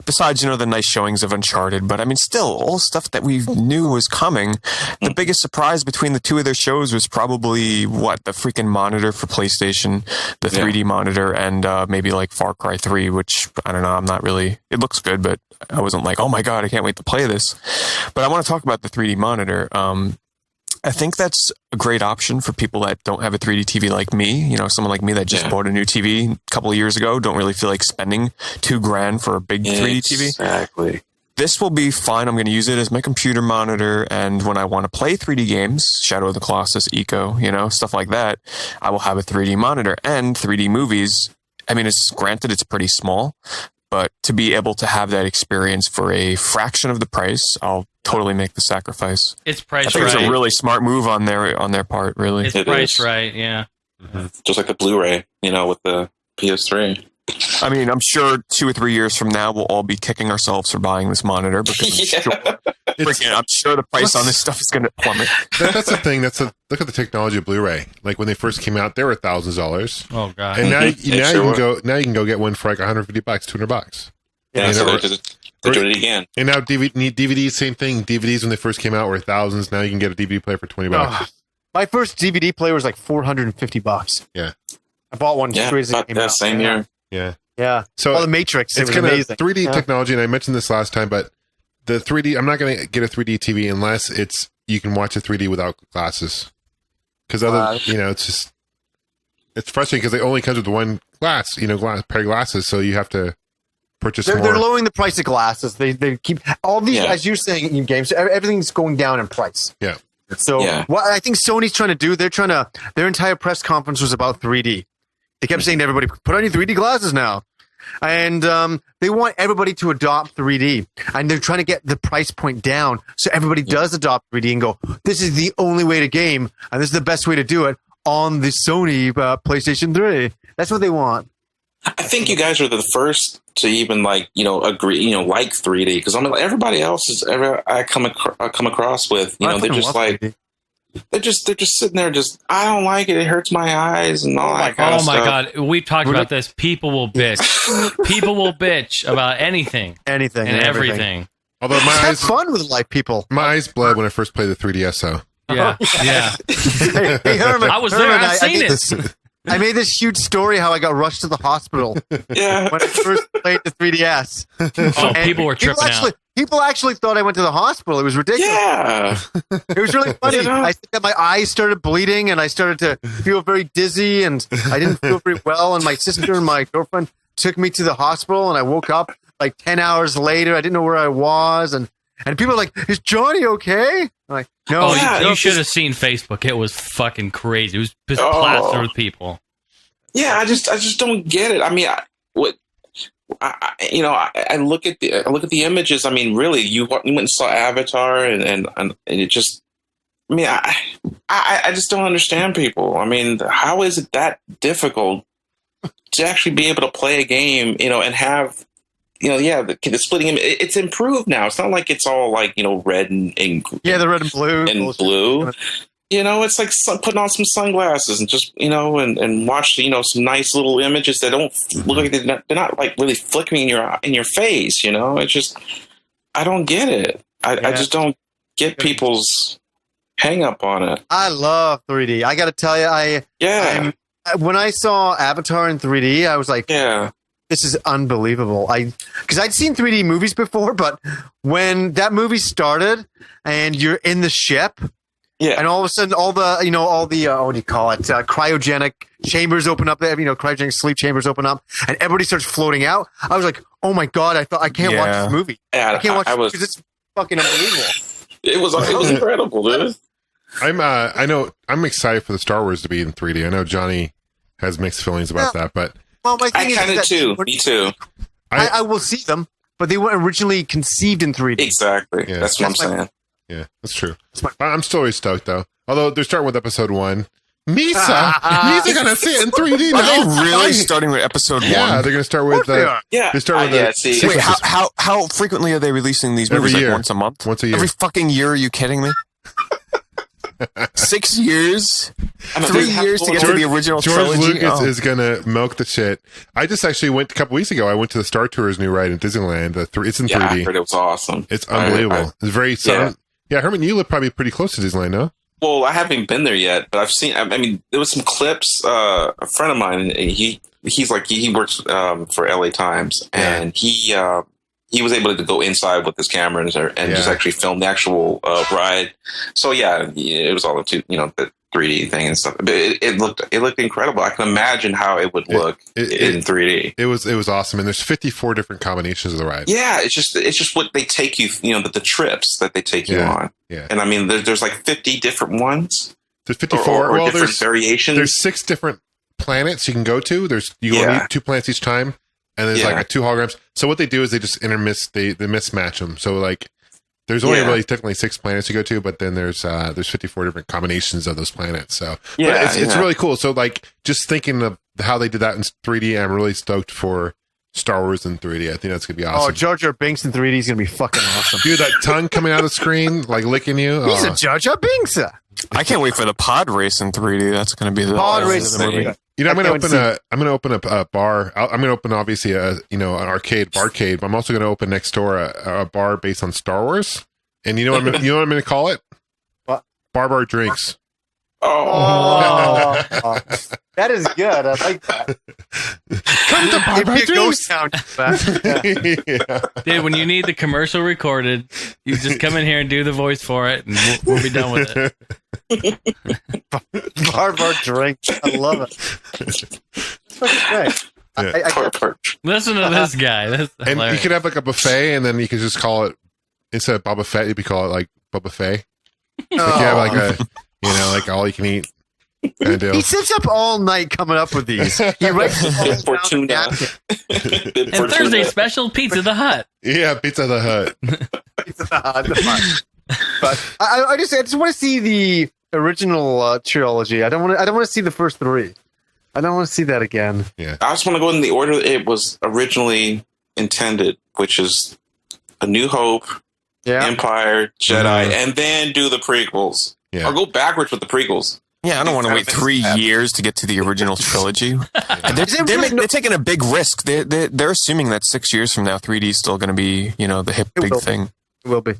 besides, the nice showings of Uncharted, but I mean, still, all stuff that we knew was coming. The biggest surprise between the two of their shows was probably, the freaking monitor for PlayStation, the 3D monitor, and maybe like Far Cry 3, which, I don't know, I'm not really, it looks good, but I wasn't like, oh my God, I can't wait to play this. But I want to talk about the 3D monitor. I think that's a great option for people that don't have a 3D TV like me. Someone like me that just bought a new TV a couple of years ago, don't really feel like spending $2,000 for a big 3D TV. Exactly. This will be fine. I'm going to use it as my computer monitor. And when I want to play 3D games, Shadow of the Colossus, Eco, stuff like that, I will have a 3D monitor. And 3D movies, I mean, it's pretty small, but to be able to have that experience for a fraction of the price, I'll totally make the sacrifice. It's priced I think right. it's a really smart move on their part, really. It's priced right, yeah. Mm-hmm. Just like the Blu-ray, with the PS3. I mean, I'm sure 2 or 3 years from now, we'll all be kicking ourselves for buying this monitor because I'm sure the price on this stuff is going to plummet. That's the thing. Look at the technology of Blu-ray. Like when they first came out, they were $1,000. Oh God! And now you can go get one for like $150, $200. Yeah, so they're doing it again. And now DVDs, same thing. DVDs when they first came out were thousands. Now you can get a DVD player for $20. My first DVD player was like $450. Yeah, I bought one. Same year. Yeah. So the Matrix. It's kind of 3D technology, and I mentioned this last time, but the 3D. I'm not going to get a 3D TV unless you can watch a 3D without glasses. Because it's frustrating because it only comes with one glass. Pair of glasses, so you have to purchase more. They're lowering the price of glasses. They keep all these, as you're saying, in games. Everything's going down in price. Yeah. So what I think Sony's trying to do, their entire press conference was about 3D. They kept saying to everybody, put on your 3D glasses now. And they want everybody to adopt 3D. And they're trying to get the price point down so everybody does adopt 3D and go, this is the only way to game, and this is the best way to do it on the Sony PlayStation 3. That's what they want. I think you guys are the first to even agree, like 3D, because I mean, everybody else I come across with, they're just like 3D. They're just sitting there, I don't like it. It hurts my eyes and all that kind of stuff. Oh my God, we've talked about this. People will bitch. People will bitch about anything and everything. Although have fun with life, people. My eyes bled when I first played the 3DS. So yeah. Hey, Herman, I was there. I've seen it. I made this huge story how I got rushed to the hospital when I first played the 3DS. Oh, people were tripping out. People actually thought I went to the hospital. It was ridiculous. Yeah. It was really funny. I think that my eyes started bleeding and I started to feel very dizzy and I didn't feel very well. And my sister and my girlfriend took me to the hospital and I woke up like 10 hours later. I didn't know where I was. And people were like, is Johnny okay? I'm like, no. Oh, you should have seen Facebook. It was fucking crazy. It was just plastered with people. Yeah, I just don't get it. I mean, I look at the images. I mean, really, you went and saw Avatar, and it just. I mean, I just don't understand people. I mean, how is it that difficult to actually be able to play a game, and have, the splitting image? It's improved now. It's not like it's all like red and the red and blue and blue. it's like putting on some sunglasses and just, and watch, some nice little images that don't look like they're not like really flickering in your face. It's just, I don't get it. I just don't get people's hang up on it. I love 3D. I got to tell you, when I saw Avatar in 3D, I was like, this is unbelievable. Because I'd seen 3D movies before, but when that movie started and you're in the ship, and all of a sudden, all the what do you call it? Cryogenic chambers open up. Cryogenic sleep chambers open up, and everybody starts floating out. I was like, "Oh my god!" I thought I can't watch this movie. Yeah, I can't watch it because it's fucking unbelievable. It was incredible, dude. I'm excited for the Star Wars to be in 3D. I know Johnny has mixed feelings about that, but my thing I kind of too. Me too. I will see them, but they weren't originally conceived in 3D. Exactly. Yeah. That's what I'm saying. Yeah, that's true. I'm still really stoked though. Although they're starting with episode 1. Misa gonna see it in 3D now. Are they really starting with episode 1? Yeah, they're gonna start with they start with Wait, how frequently are they releasing these movies? Every year. Like once a month? Once a year. Every fucking year? Are you kidding me? 6 years? 3 years to get to the original George trilogy? Lucas is gonna milk the shit. I just actually went a couple weeks ago. I went to the Star Tours new ride in Disneyland. It's in 3D. I heard it was awesome. It's unbelievable. It's very sudden. Yeah, Herman, you live probably pretty close to Disneyland, no? Well, I haven't been there yet, but I've seen. I mean, there was some clips. A friend of mine, he works for LA Times, and he was able to go inside with his camera and just actually film the actual ride. So it was all into the 3D thing and stuff. But it looked incredible. I can imagine how it would look in 3D. It was awesome, and there's 54 different combinations of the ride. Yeah, it's just what they take you. The trips that they take you on. Yeah, and I mean, there's like 50 different ones. There's 54. Or different variations. There's 6 different planets you can go to. You only need 2 planets each time, and there's like 2 holograms. So what they do is they just they mismatch them. So like. There's only really technically 6 planets to go to, but then there's 54 different combinations of those planets. So it's really cool. So like just thinking of how they did that in 3D, I'm really stoked for Star Wars in 3D. I think that's gonna be awesome. Oh, Jar Jar Binks in 3D is gonna be fucking awesome. Dude, that tongue coming out of the screen, like licking you. He's a Jar Jar Binks. I can't wait for the pod race in 3D. That's gonna be the pod race of the movie. I'm gonna open up a bar. I'm gonna open obviously an arcade, barcade. But I'm also gonna open next door a bar based on Star Wars. And you know what I'm gonna call it? What? Bar Drinks. Oh, that is good. I like that. Come to Bar Drinks. Ghost town. Dude, when you need the commercial recorded, you just come in here and do the voice for it, and we'll be done with it. Bar Drinks. I love it. That's great. Listen to this guy. That's and hilarious. you could have like a buffet, and then you could just call it instead of Boba Fett, you could call it like Boba Fett. Like you have like like all you can eat. He sits up all night coming up with these. He writes them all down. And Thursday special Pizza the Hut. Yeah, Pizza the Hut. Pizza the Hut. But I just want to see the original trilogy. I don't want to see the first 3. I don't want to see that again. Yeah. I just want to go in the order it was originally intended, which is A New Hope, Empire, Jedi, and then do the prequels. Yeah. Or go backwards with the prequels. Yeah, I don't want to wait 3 years to get to the original trilogy. They're taking a big risk. They're assuming that 6 years from now, 3D is still going to be, the hip big thing. It will be.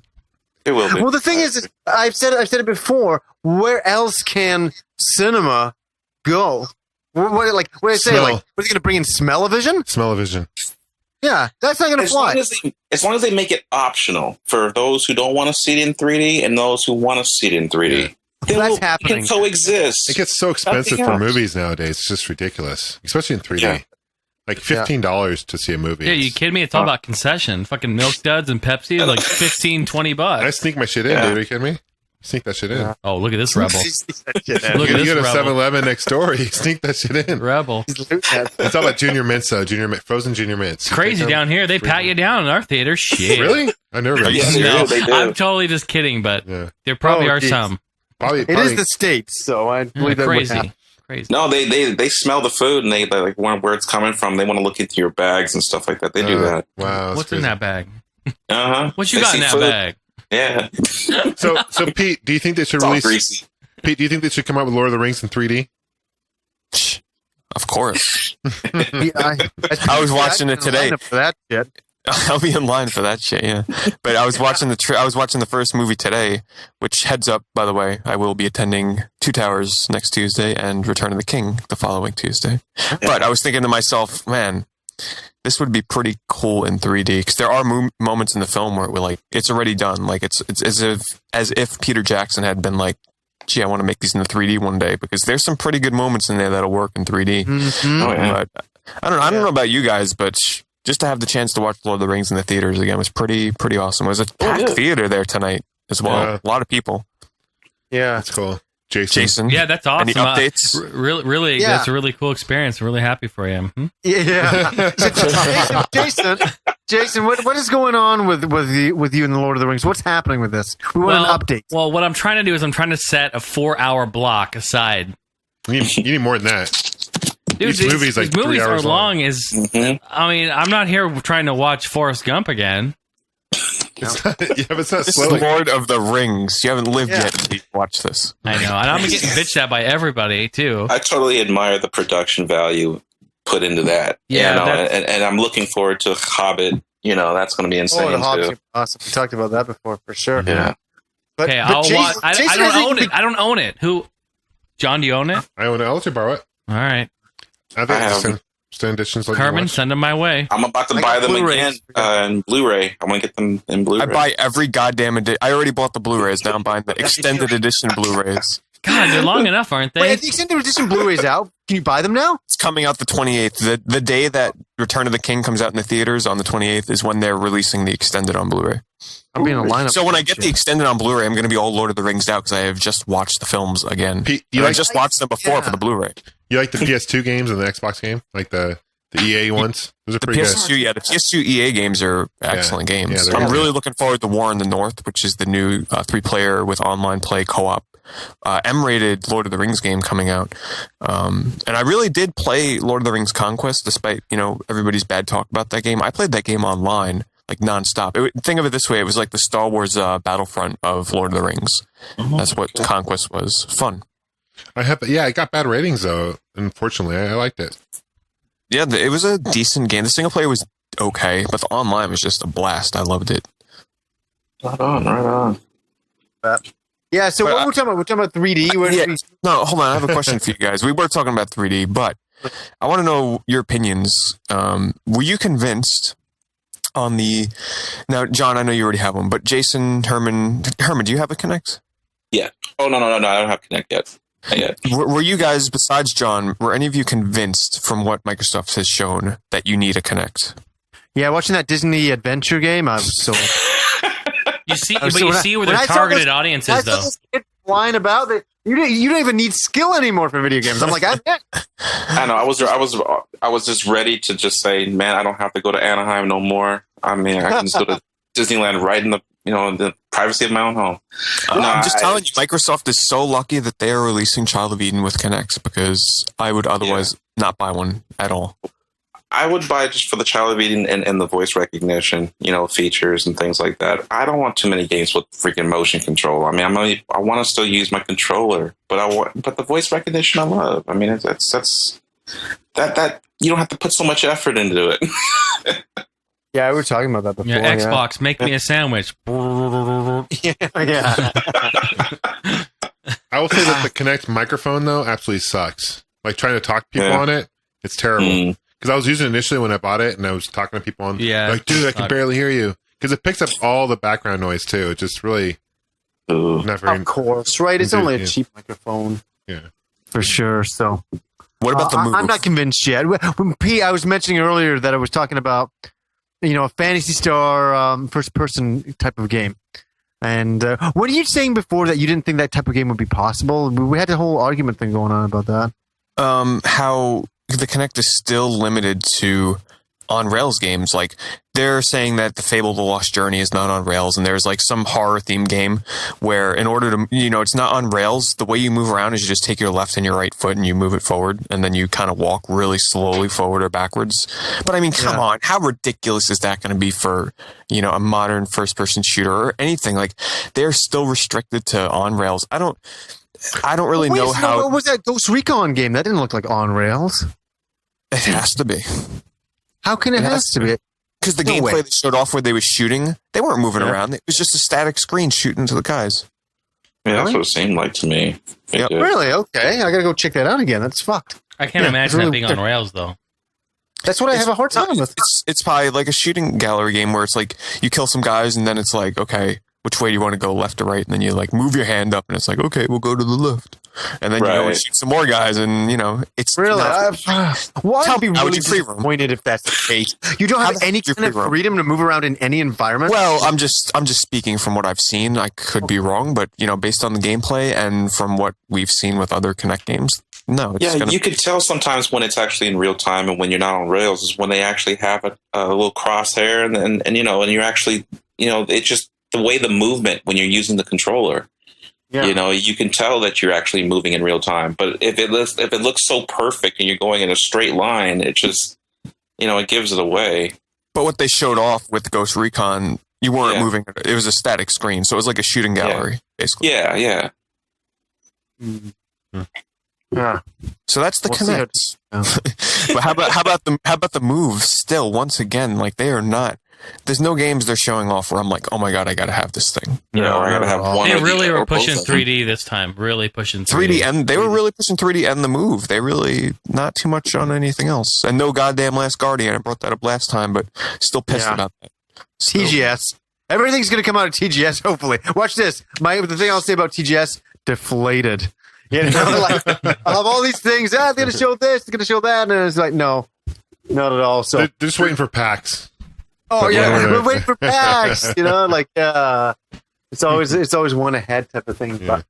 It will be. Well, the thing is, I've said it before. Where else can cinema go? What did I say? Like, was he going to bring in smell-o-vision? Smell-o-vision. Yeah, that's not going to fly. As long as they make it optional for those who don't want to see it in 3D and those who want to see it in 3D. That's happening. It can coexist. It gets so expensive for movies nowadays. It's just ridiculous, especially in 3D. Yeah. Like $15 to see a movie. Yeah, you kidding me? It's all about concession. Fucking Milk Duds and Pepsi, like $15-$20. I sneak my shit in, dude. Are you kidding me? Sneak that shit in. Yeah. Oh, look at this rebel. Look at this. You go to 7-Eleven next door. You sneak that shit in. Rebel. It's all about Junior Mints, though. Frozen Junior Mints. It's crazy down here. They pat you down in our theater. Shit. Really? I never. No, I'm totally just kidding, but there probably are some. Probably. It is the States, so I believe that crazy. No, they smell the food and they like where it's coming from. They want to look into your bags and stuff like that. They do that. Wow. What's in that bag? Uh-huh. What you got in that bag? Yeah. So Pete, do you think they should release? Greasy. Pete, do you think they should come out with Lord of the Rings in 3D? Of course. I was watching it today. For that shit. I'll be in line for that shit, yeah. But I was watching the first movie today, which, heads up, by the way, I will be attending Two Towers next Tuesday and Return of the King the following Tuesday. But I was thinking to myself, man, this would be pretty cool in 3D, because there are moments in the film where we're like, it's already done. Like it's as if Peter Jackson had been like, gee, I want to make these in the 3D one day, because there's some pretty good moments in there that'll work in 3D. Mm-hmm. Oh, yeah. But I don't know about you guys, but just to have the chance to watch Lord of the Rings in the theaters again was pretty awesome. It was a packed theater there tonight as well. Yeah. A lot of people. Yeah, That's cool. Jason. Yeah, that's awesome. Any updates? Really, Yeah. that's a really cool experience. I'm really happy for you. yeah. Jason, what is going on with you in the Lord of the Rings? What's happening with this? We want an update. Well, what I'm trying to do is I'm trying to set a 4-hour block aside. You need more than that. Dude, Each movie is like these movies 3 hours are long. I mean, I'm not here trying to watch Forrest Gump again. It's not, yeah, but it's not This slow. is Lord of the Rings. You haven't lived Yeah. yet until you watch this. I know, and I'm getting bitched at by everybody too. I totally admire the production value put into that. Yeah, you know, that's- and I'm looking forward to Hobbit. You know, that's going to be insane The Hobbit's too. awesome. We talked about that before for sure. Yeah. But, Okay, but I'll Jason, watch. I Jason don't hasn't own even it. I don't own it. Who? John, do you own it? I own it. I'll let you borrow it. All right, I think I it's have- stand editions. Like Herman, send them my way. I'm about to I buy got them Blu-rays. again in Blu-ray. I want to get them in Blu-ray. I buy every goddamn edition. I already bought the Blu-rays. Now I'm buying the extended edition Blu-rays. God, they're long enough, aren't Wait, they? are the extended edition Blu-rays out? Can you buy them now? It's coming out the 28th. The day that Return of the King comes out in the theaters on the 28th is when they're releasing the extended on Blu-ray. I'm being in a lineup. So when I get the extended on Blu-ray, I'm going to be all Lord of the Rings out because I have just watched the films again. Pete, I just watched them before Yeah. for the Blu-ray. You like the PS2 games and the Xbox game, like the EA ones? Those are The pretty good. PS2, yeah, the PS2 EA games are excellent games. Yeah, they're I'm good. really looking forward to War in the North, which is the new 3-player with online play co-op M-rated Lord of the Rings game coming out. And I really did play Lord of the Rings Conquest, despite everybody's bad talk about that game. I played that game online like nonstop. Think of it this way: it was like the Star Wars Battlefront of Lord of the Rings. That's what Conquest was. Fun. I got bad ratings though. Unfortunately, I liked it. Yeah, it was a decent game. The single player was okay, but the online was just a blast. I loved it. Right on. Yeah, so But what we're talking about? We're talking about 3D. Yeah. No, hold on. I have a question for you guys. We were talking about 3D, but I want to know your opinions. Were you convinced on the... Now, John, I know you already have one, but Jason, Herman, do you have a Kinect? Yeah. Oh, no. I don't have Kinect yet. Not yet. Were you guys, besides John, were any of you convinced from what Microsoft has shown that you need a Kinect? Yeah, watching that Disney adventure game, I was so... You see, So but you when I- see where when their I saw targeted this- audience I is, saw though. this kid flying about. You don't even need skill anymore for video games. I'm like, I know. I was just ready to just say, man, I don't have to go to Anaheim no more. I mean, I can just go to Disneyland right in the the privacy of my own home. I'm just telling you, Microsoft is so lucky that they are releasing Child of Eden with Kinects, because I would otherwise not buy one at all. I would buy it just for the Child of Eden and the voice recognition, features and things like that. I don't want too many games with freaking motion control. I mean, I want to still use my controller, but but the voice recognition I love. I mean, that's that you don't have to put so much effort into it. yeah, we were talking about that before. Yeah, Xbox, make me a sandwich. Yeah. I will say that the Kinect microphone though absolutely sucks. Like trying to talk to people on it, it's terrible. Because I was using it initially when I bought it, and I was talking to people on. Yeah, like, dude, I can barely hear you because it picks up all the background noise too. It's just really not very. Of course, right? It's only a Yeah. cheap microphone. Yeah. For sure. So, What about the Move? I'm not convinced yet. When Pete, I was mentioning earlier that I was talking about, a Fantasy Star first-person type of game. And what are you saying before that you didn't think that type of game would be possible? We had a whole argument thing going on about that. How the Kinect is still limited to on Rails games. Like, they're saying that the Fable the Lost Journey is not on Rails, and there's like some horror themed game where in order to, it's not on Rails. The way you move around is you just take your left and your right foot and you move it forward, and then you kind of walk really slowly forward or backwards. But I mean, come on, how ridiculous is that going to be for, a modern first person shooter or anything? Like, they're still restricted to on Rails. I don't really know how. What was that Ghost Recon game? That didn't look like on rails. It has to be. How can it has to be? Because the gameplay they showed off where they were shooting, they weren't moving around. It was just a static screen shooting to the guys. Yeah, that's what it seemed like to me. Yep. Really? Okay, I gotta go check that out again. That's fucked. I can't imagine that being on rails though. That's what I have a hard time with. It's probably like a shooting gallery game where it's like you kill some guys and then it's like, okay, which way do you want to go, left or right? And then you like move your hand up and it's like, okay, we'll go to the left. And then you go and shoot some more guys and, it's... Really? Why Tell would be me, how would really you free roam? disappointed if that's the case? You don't have any kind of freedom to move around in any environment? Well, I'm just speaking from what I've seen. I could be wrong, but, based on the gameplay and from what we've seen with other Kinect games, no. You could tell sometimes when it's actually in real time and when you're not on rails is when they actually have a little crosshair and you're actually, it's just the way the movement when you're using the controller. Yeah. You can tell that you're actually moving in real time. But if it looks so perfect and you're going in a straight line, it just, it gives it away. But what they showed off with Ghost Recon, you weren't moving. It was a static screen, so it was like a shooting gallery, basically. Yeah. Mm-hmm. Yeah. So that's the Kinect. But how about the moves? Still, once again, like they are not. There's no games they're showing off where I'm like, oh my god, I gotta have this thing. I gotta have one. They really were pushing 3D this time. Really pushing 3D, and they were really pushing 3D and the move. They really not too much on anything else. And no goddamn Last Guardian. I brought that up last time, but still pissed about that. Still. TGS. Everything's gonna come out of TGS. Hopefully, watch this. The thing I'll say about TGS: deflated. Like I'll have all these things. They're gonna show this. They're gonna show that, and it's like no, not at all. So they're just waiting for PAX. Oh we're waiting for PAX. It's always one ahead type of thing. But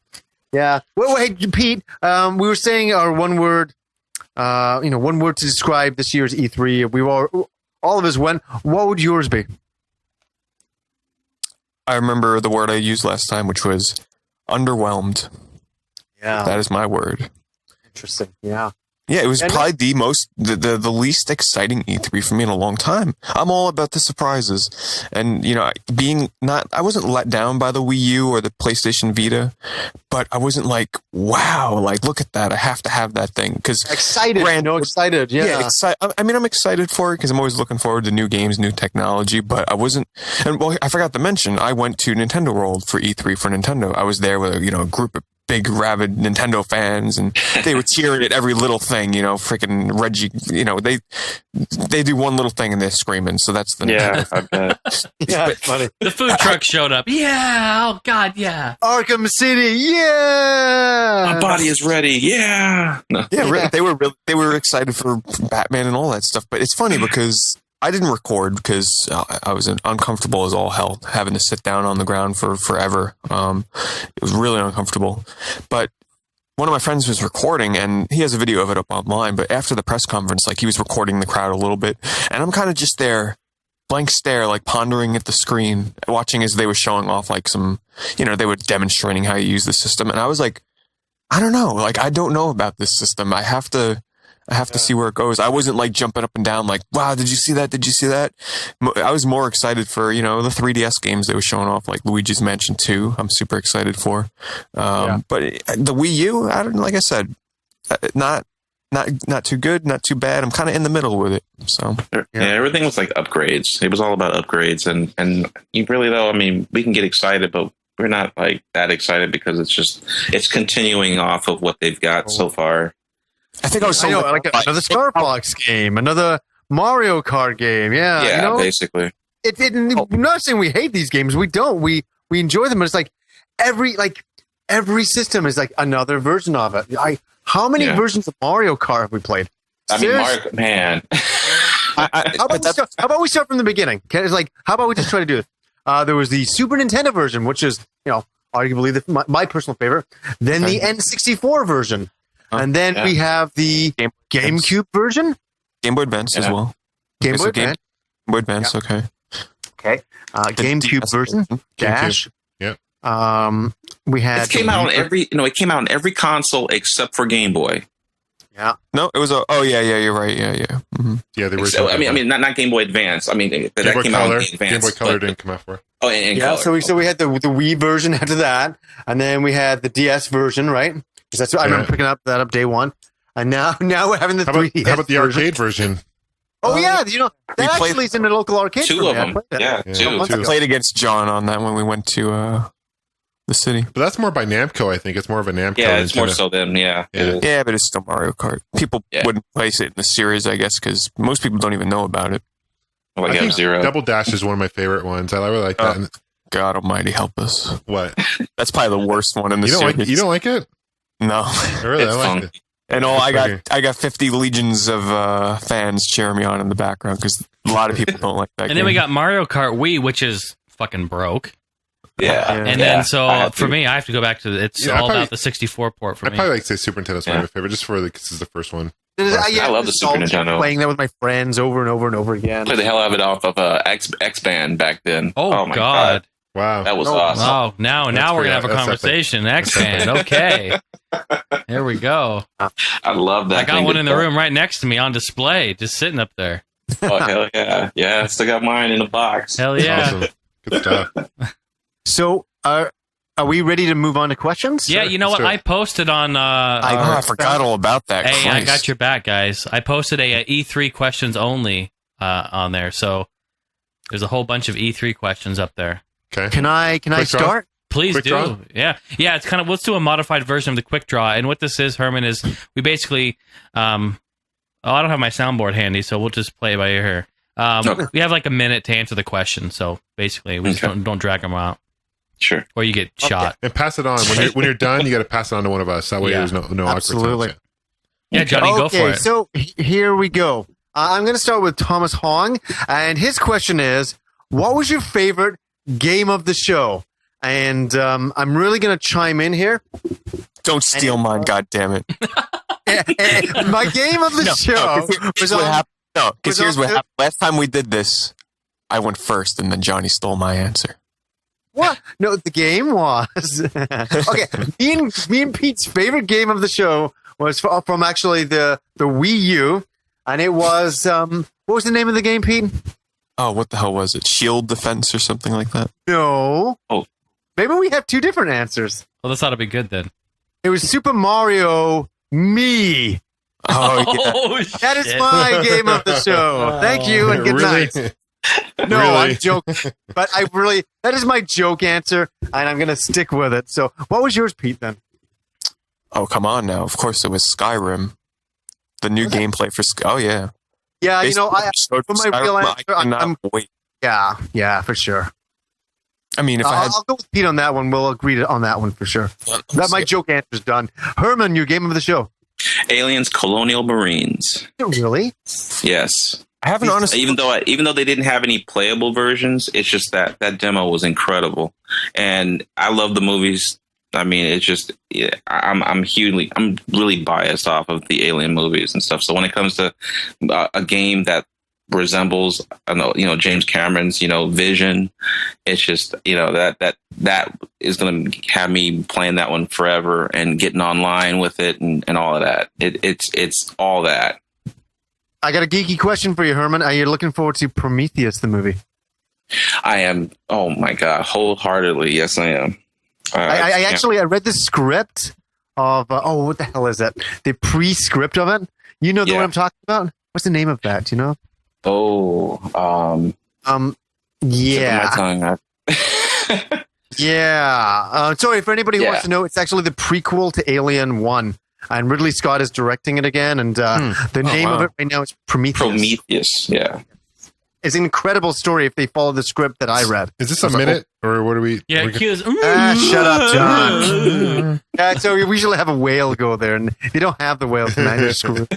well, hey Pete, we were saying our one word to describe this year's E3. We all of us went. What would yours be? I remember the word I used last time, which was underwhelmed. Yeah, that is my word. Interesting. Yeah. Yeah, it was probably the least exciting E3 for me in a long time. I'm all about the surprises. And, I wasn't let down by the Wii U or the PlayStation Vita, but I wasn't like, wow, like, look at that. I have to have that thing. Excited. Excited. Yeah. I'm excited for it because I'm always looking forward to new games, new technology, but I wasn't. And, well, I forgot to mention, I went to Nintendo World for E3 for Nintendo. I was there with a group of big rabid Nintendo fans, and they were cheering at every little thing, freaking Reggie, they do one little thing and they're screaming. So that's the I bet. It's funny. The food truck showed up. Yeah. Oh God. Yeah. Arkham City. Yeah. My body is ready. Yeah. No. Yeah. Really, they were excited for Batman and all that stuff. But it's funny because I didn't record because I was uncomfortable as all hell, having to sit down on the ground for forever. It was really uncomfortable. But one of my friends was recording, and he has a video of it up online. But after the press conference, he was recording the crowd a little bit, and I'm kind of just there, blank stare, pondering at the screen, watching as they were showing off some, they were demonstrating how you use the system, and I was like, I don't know, I don't know about this system. I have to see where it goes. I wasn't jumping up and down wow, did you see that? Did you see that? I was more excited for, the 3DS games they were showing off, like Luigi's Mansion 2. I'm super excited for. But the Wii U, like I said, not too good, not too bad. I'm kind of in the middle with it. So everything was upgrades. It was all about upgrades. And you really, though, we can get excited, but we're not that excited because it's continuing off of what they've got so far. I think I was another Star Fox game, another Mario Kart game. Yeah, basically. I'm not saying we hate these games. We don't. We enjoy them. But it's every system is another version of it. How many versions of Mario Kart have we played? Mario, man. How about we start from the beginning? It's how about we just try to do this? There was the Super Nintendo version, which is arguably my personal favorite. Then the N64 version. And then we have the GameCube version. Game Boy Advance as well. Game Boy Advance. Game Boy Advance, okay. Okay. GameCube version. Dash. Yep. We had... It came out on every console except for Game Boy. No, it was a. Oh yeah, you're right. Yeah. Mm-hmm. Yeah, they were. So, I mean, not Game Boy Advance. I mean, that Game Boy came Color. out in Advance. Game Boy Color but- didn't come out for it. Oh, in Yeah, color. so we had the Wii version after that, and then we had the DS version, right? 'Cause that's what I remember picking up day one, and now we're having the How about, 3DS how about the version. arcade version? Oh yeah, that played- actually is in the local arcade. Two for me. of I them. played that. Yeah, Yeah, two. months two. ago. Played against John on that when we went to the city. But that's more by Namco, I think. It's more of a Namco. Yeah, it's more Nintendo. so than Yeah. Yeah, but it's still Mario Kart. People Yeah. wouldn't place it in the series, I guess, because most people don't even know about it. Like I think F-Zero. Double Dash is one of my favorite ones. I really like that. And God Almighty, help us! what? That's probably the worst one in the You don't series. like? You don't like it? No. Really, It's I like fun. it. And I got 50 legions of fans cheering me on in the background because a lot of people don't like that. And then we got Mario Kart Wii, which is fucking broke. Yeah. And Yeah, then I so have for to. me, I have to go back to it's Yeah, I all probably- about the 64 port for I me. probably like to say Super Nintendo's Yeah. my favorite, just for this is the first one. I love the Super Nintendo. Playing that with my friends over and over and over again. Played the hell out of it off of X Band back then. Oh, my God. Wow. That was Oh, awesome. Oh, now we're pretty- gonna have a that's conversation. X-Band, okay. Here we go. I love that. I got thing one to in the play. room right next to me on display, just sitting up there. Oh hell yeah! Yeah, I still got mine in the box. Hell yeah. Awesome. Good stuff. So, are we ready to move on to questions? Yeah, you know what? Sure. I posted on. I forgot all about that. Hey, I Christ. got your back, guys. I posted a E3 questions only on there, so there's a whole bunch of E3 questions up there. Okay. Can I Quick draw? start? Please Quick do. draw? Yeah. It's kind of, let's do a modified version of the quick draw. And what this is, Herman, is we basically, I don't have my soundboard handy, so we'll just play by ear here. Okay. We have like a minute to answer the question, so basically we just Okay. don't drag them out, Sure. or you get shot. And pass it on when you're done. You got to pass it on to one of us. That way, Yeah. there's no awkward Absolutely. times. Yeah, Johnny, go for Okay, it. so here we go. I'm going to start with Thomas Hong, and his question is, what was your favorite game of the show? And I'm really going to chime in here. Don't steal mine, goddammit. My game of the show was what on. happened. No, because was here's on what the- happened. Last time we did this, I went first, and then Johnny stole my answer. What? No, the game was. Okay, me and Pete's favorite game of the show was from actually the Wii U, and it was what was the name of the game, Pete? Oh, what the hell was it? Shield Defense or something like that? No. Oh. Maybe we have two different answers. Well, this ought to be good then. It was Super Mario Me. Oh, yeah. That is my game of the show. Thank you and good Really? night. No, Really? I'm joking. But that is my joke answer, and I'm going to stick with it. So, what was yours, Pete, then? Oh, come on now. Of course it was Skyrim. The new gameplay for Skyrim. Oh, yeah. Yeah, you know, Basically, for my real Skyrim, answer, I cannot I'm- wait. yeah, for sure. I mean, if I had I'll go with Pete on that one. We'll agree on that one for sure. That my joke answer's done. Herman, your game of the show. Aliens, Colonial Marines. Really? Yes. I haven't honestly. Even though they didn't have any playable versions, it's just that demo was incredible, and I love the movies. I mean, it's just I'm really biased off of the Alien movies and stuff. So when it comes to a game that resembles, James Cameron's, Vision, it's just that is going to have me playing that one forever and getting online with it and all of that. It's all that. I got a geeky question for you, Herman. Are you looking forward to Prometheus, the movie? I am. Oh my god, wholeheartedly, yes, I am. I actually read the script of what the hell is it? The pre-script of it. You know the one I'm talking about? What's the name of that? Do you know? Yeah. Yeah. Sorry, for anybody who wants to know, it's actually the prequel to Alien 1. And Ridley Scott is directing it again. And the name of it right now is Prometheus. Prometheus, yeah. It's an incredible story if they follow the script that I read. Is this a minute or what are we? Yeah, cues. Shut up, John. So we usually have a whale go there, and they don't have the whale tonight. They're screwed.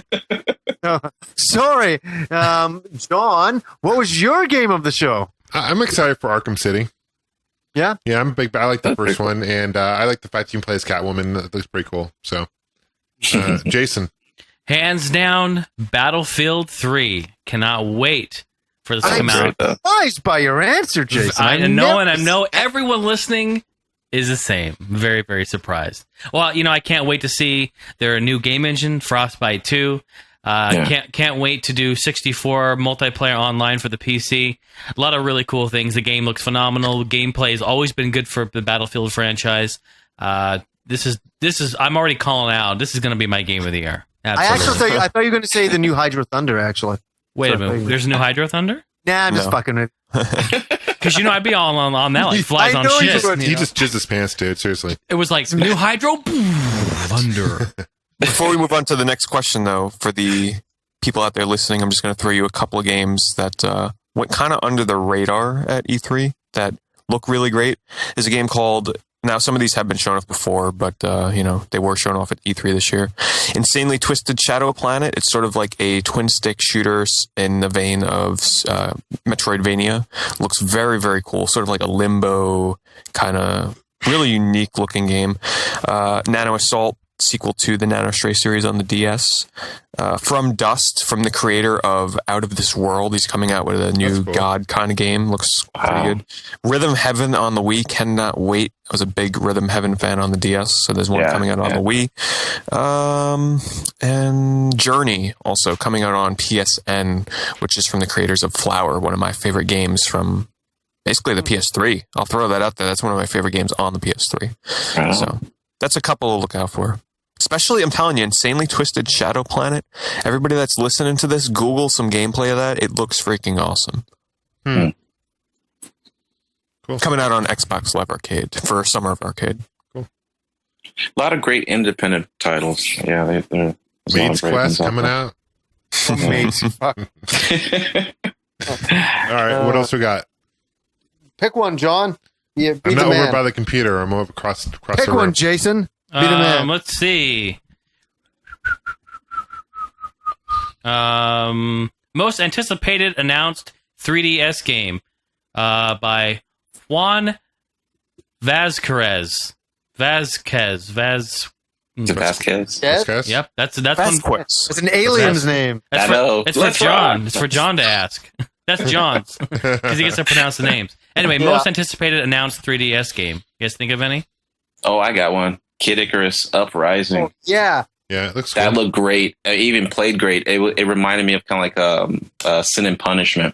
Sorry. John, what was your game of the show? I'm excited for Arkham City. Yeah? Yeah, I'm a big. I like the first one, and I like the fact you can play as Catwoman. That looks pretty cool. So, Jason, Hands down, Battlefield 3. Cannot wait for this to come I'm out. surprised by your answer, Jason. I know, and I know everyone listening is the same. Very, very surprised. Well, I can't wait to see their new game engine, Frostbite 2. Can't wait to do 64 multiplayer online for the PC. A lot of really cool things. The game looks phenomenal. Gameplay has always been good for the Battlefield franchise. This is. I'm already calling out. This is going to be my game of the year. Absolutely. I thought you were going to say the new Hydro Thunder. Actually, wait a minute. There's a new Hydro Thunder? Nah, I'm just fucking with. Because I'd be all on that like flies on shit. He just jizzed his pants, dude. Seriously. It was like new Hydro Thunder. Before we move on to the next question, though, for the people out there listening, I'm just going to throw you a couple of games that went kind of under the radar at E3 that look really great. There's a game called, now some of these have been shown off before, but they were shown off at E3 this year. Insanely Twisted Shadow Planet. It's sort of like a twin stick shooter in the vein of Metroidvania. Looks very, very cool. Sort of like a Limbo kind of really unique looking game. Nano Assault, sequel to the Nano Stray series on the DS. From Dust, from the creator of Out of This World. He's coming out with a new God kind of game. Looks pretty good. Rhythm Heaven on the Wii. Cannot wait. I was a big Rhythm Heaven fan on the DS, so there's one coming out on the Wii. And Journey, also coming out on PSN, which is from the creators of Flower, one of my favorite games from basically the PS3. I'll throw that out there. That's one of my favorite games on the PS3. Wow. So that's a couple to look out for. Especially, I'm telling you, Insanely Twisted Shadow Planet. Everybody that's listening to this, Google some gameplay of that. It looks freaking awesome. Cool. Coming out on Xbox Live Arcade for Summer of Arcade. Cool. A lot of great independent titles. Yeah, they're Maid's Quest coming out. Maid's. All right, what else we got? Pick one, John. Yeah, I'm not over by the computer. I'm over across Pick the room. one, Jason. Be the man. Let's see. Most anticipated announced 3DS game by Juan Vazquez. Vasquez. Yep, that's one. It's an alien's name. It's for John. It's for John to ask. That's John's because he gets to pronounce the names. Anyway, most anticipated announced 3DS game. You guys think of any? Oh, I got one. Kid Icarus Uprising. Oh, yeah. Yeah, it looks that good. looked great. It even played great. It reminded me of kind of like Sin and Punishment.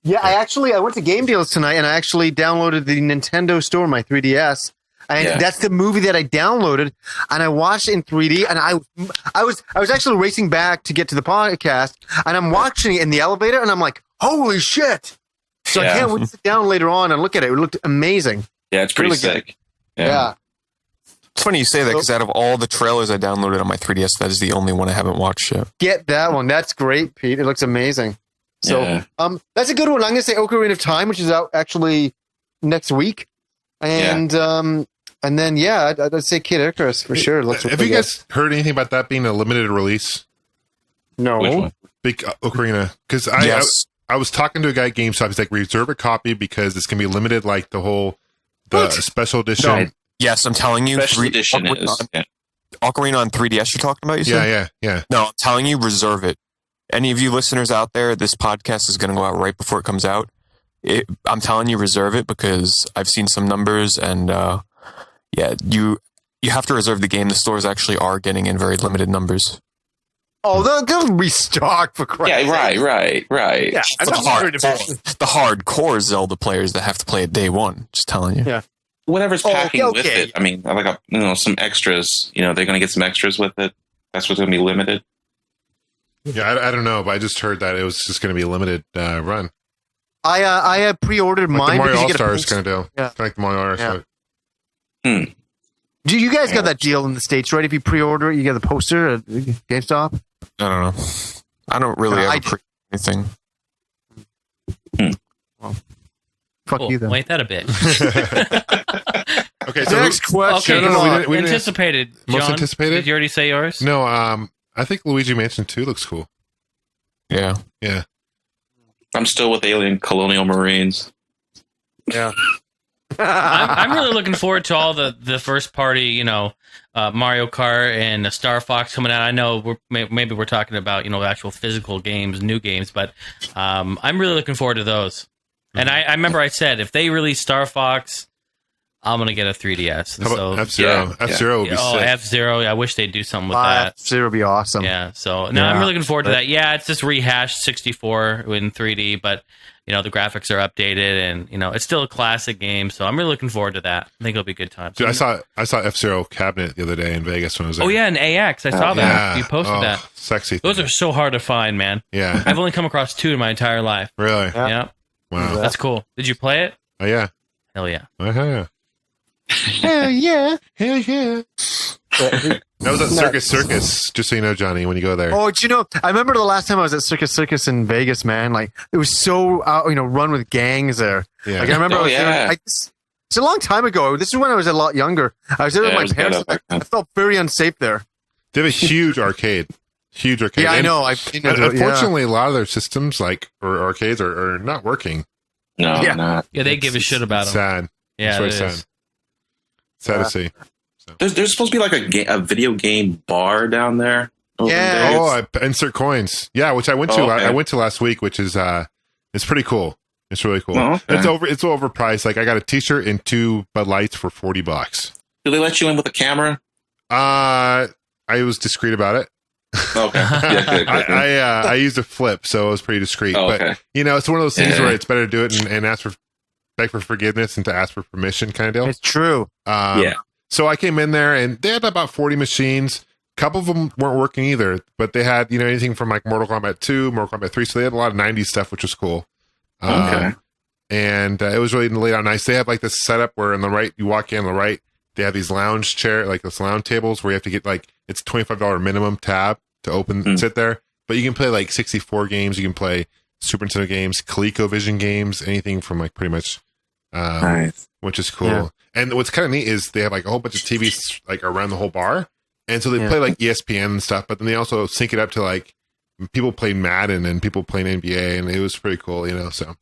Yeah, I went to Game Deals tonight and I actually downloaded the Nintendo Store, my 3DS. And that's the movie that I downloaded, and I watched it in 3D. And I was actually racing back to get to the podcast, and I'm watching it in the elevator, and I'm like, "Holy shit!" So I can't wait to sit down later on and look at it. It looked amazing. Yeah, it's pretty sick. Yeah. It's funny you say that because out of all the trailers I downloaded on my 3DS, that is the only one I haven't watched yet. Get that one. That's great, Pete. It looks amazing. So that's a good one. I'm going to say Ocarina of Time, which is out actually next week, and then I'd say Kid Icarus for sure. Have you guys heard anything about that being a limited release? No. Big Ocarina, because I was talking to a guy at GameStop. He's like, reserve a copy because it's gonna be limited, like the special edition. No. Yes, I'm telling you, Special edition is Ocarina on 3DS. You're talking about? You said? Yeah. No, I'm telling you, reserve it. Any of you listeners out there, this podcast is going to go out right before it comes out. I'm telling you, reserve it because I've seen some numbers and. You have to reserve the game. The stores actually are getting in very limited numbers. Oh, they'll restock for Christ's sake. Right. Yeah, the hardcore Zelda players that have to play it day one. Just telling you. Yeah. Whatever's packing with it. I mean, like some extras. They're going to get some extras with it. That's what's going to be limited. Yeah, I don't know, but I just heard that it was just going to be a limited run. I had pre-ordered like mine. The Mario because All Stars kind of deal. Yeah, like the Mario All Stars. Do you guys got that deal in the States, right? If you pre-order it, you get the poster at GameStop? I don't know. I don't really ever pre-order anything. Well, fuck you then. Wait that a bit. Okay, so next question. Okay, we anticipated. Most John, anticipated? Did you already say yours? No, I think Luigi Mansion 2 looks cool. Yeah. I'm still with Alien Colonial Marines. Yeah. I'm really looking forward to all the first party, Mario Kart and Star Fox coming out. I know maybe we're talking about actual physical games, new games, but I'm really looking forward to those. And I remember I said if they release Star Fox, I'm gonna get a 3DS. How about F-Zero? yeah. F-Zero would be Oh, sick. F-Zero. I wish they'd do something with that. F-Zero would be awesome. Yeah. So no, I'm really looking forward to that. Yeah, it's just rehashed 64 in 3D, but the graphics are updated, and it's still a classic game. So I'm really looking forward to that. I think it'll be a good time. Dude, I saw F-Zero cabinet the other day in Vegas when I was there. Oh yeah, an AX. I saw that. Yeah. You posted that. Sexy. Those are so hard to find, man. Yeah. I've only come across 2 in my entire life. Really? Yeah. Wow. That's cool. Did you play it? Oh yeah. Hell yeah. Uh-huh. Hell yeah. Hell yeah. That was at Circus, just so you know, Johnny, when you go there. Oh, I remember the last time I was at Circus in Vegas, man. Like, it was so, run with gangs there. Yeah. Like, I remember Oh, I was there, yeah. it's a long time ago. This is when I was a lot younger. I was there Yeah, it with was my parents. good I felt very unsafe there. They have a huge arcade. Huge arcade. Yeah, I And know. unfortunately, a lot of their systems, like, or arcades, are not working. No, Yeah. not. Yeah, they give a shit about them. Sad. Yeah, It's it really is. sad. Sad to see. There's supposed to be like a video game bar down there. over in Yeah. Vegas. Oh, I insert coins. Yeah, which I went to. Oh, okay. I went to last week, which is it's pretty cool. It's really cool. Oh, okay. It's overpriced. Like I got a T-shirt and 2 Bud Lights for $40. Do they let you in with a camera? I was discreet about it. Okay. Yeah, good. I used a flip, so it was pretty discreet. Oh, But okay. it's one of those things Yeah. where it's better to do it and beg for forgiveness and to ask for permission, kind of deal. It's true. Yeah. So I came in there and they had about 40 machines. A couple of them weren't working either, but they had anything from like Mortal Kombat 2, Mortal Kombat 3. So they had a lot of 90s stuff, which was cool. Okay. And it was really laid out nice. They have like this setup where on the right, you walk in on the right, they have these lounge those lounge tables where you have to get like, it's $25 minimum tab to open and sit there. But you can play like 64 games. You can play Super Nintendo games, ColecoVision games, anything from like pretty much, Nice. which is cool. Yeah. And what's kind of neat is they have like a whole bunch of TVs like around the whole bar. And so they play like ESPN and stuff, but then they also sync it up to like people playing Madden and people playing NBA. And it was pretty cool, so.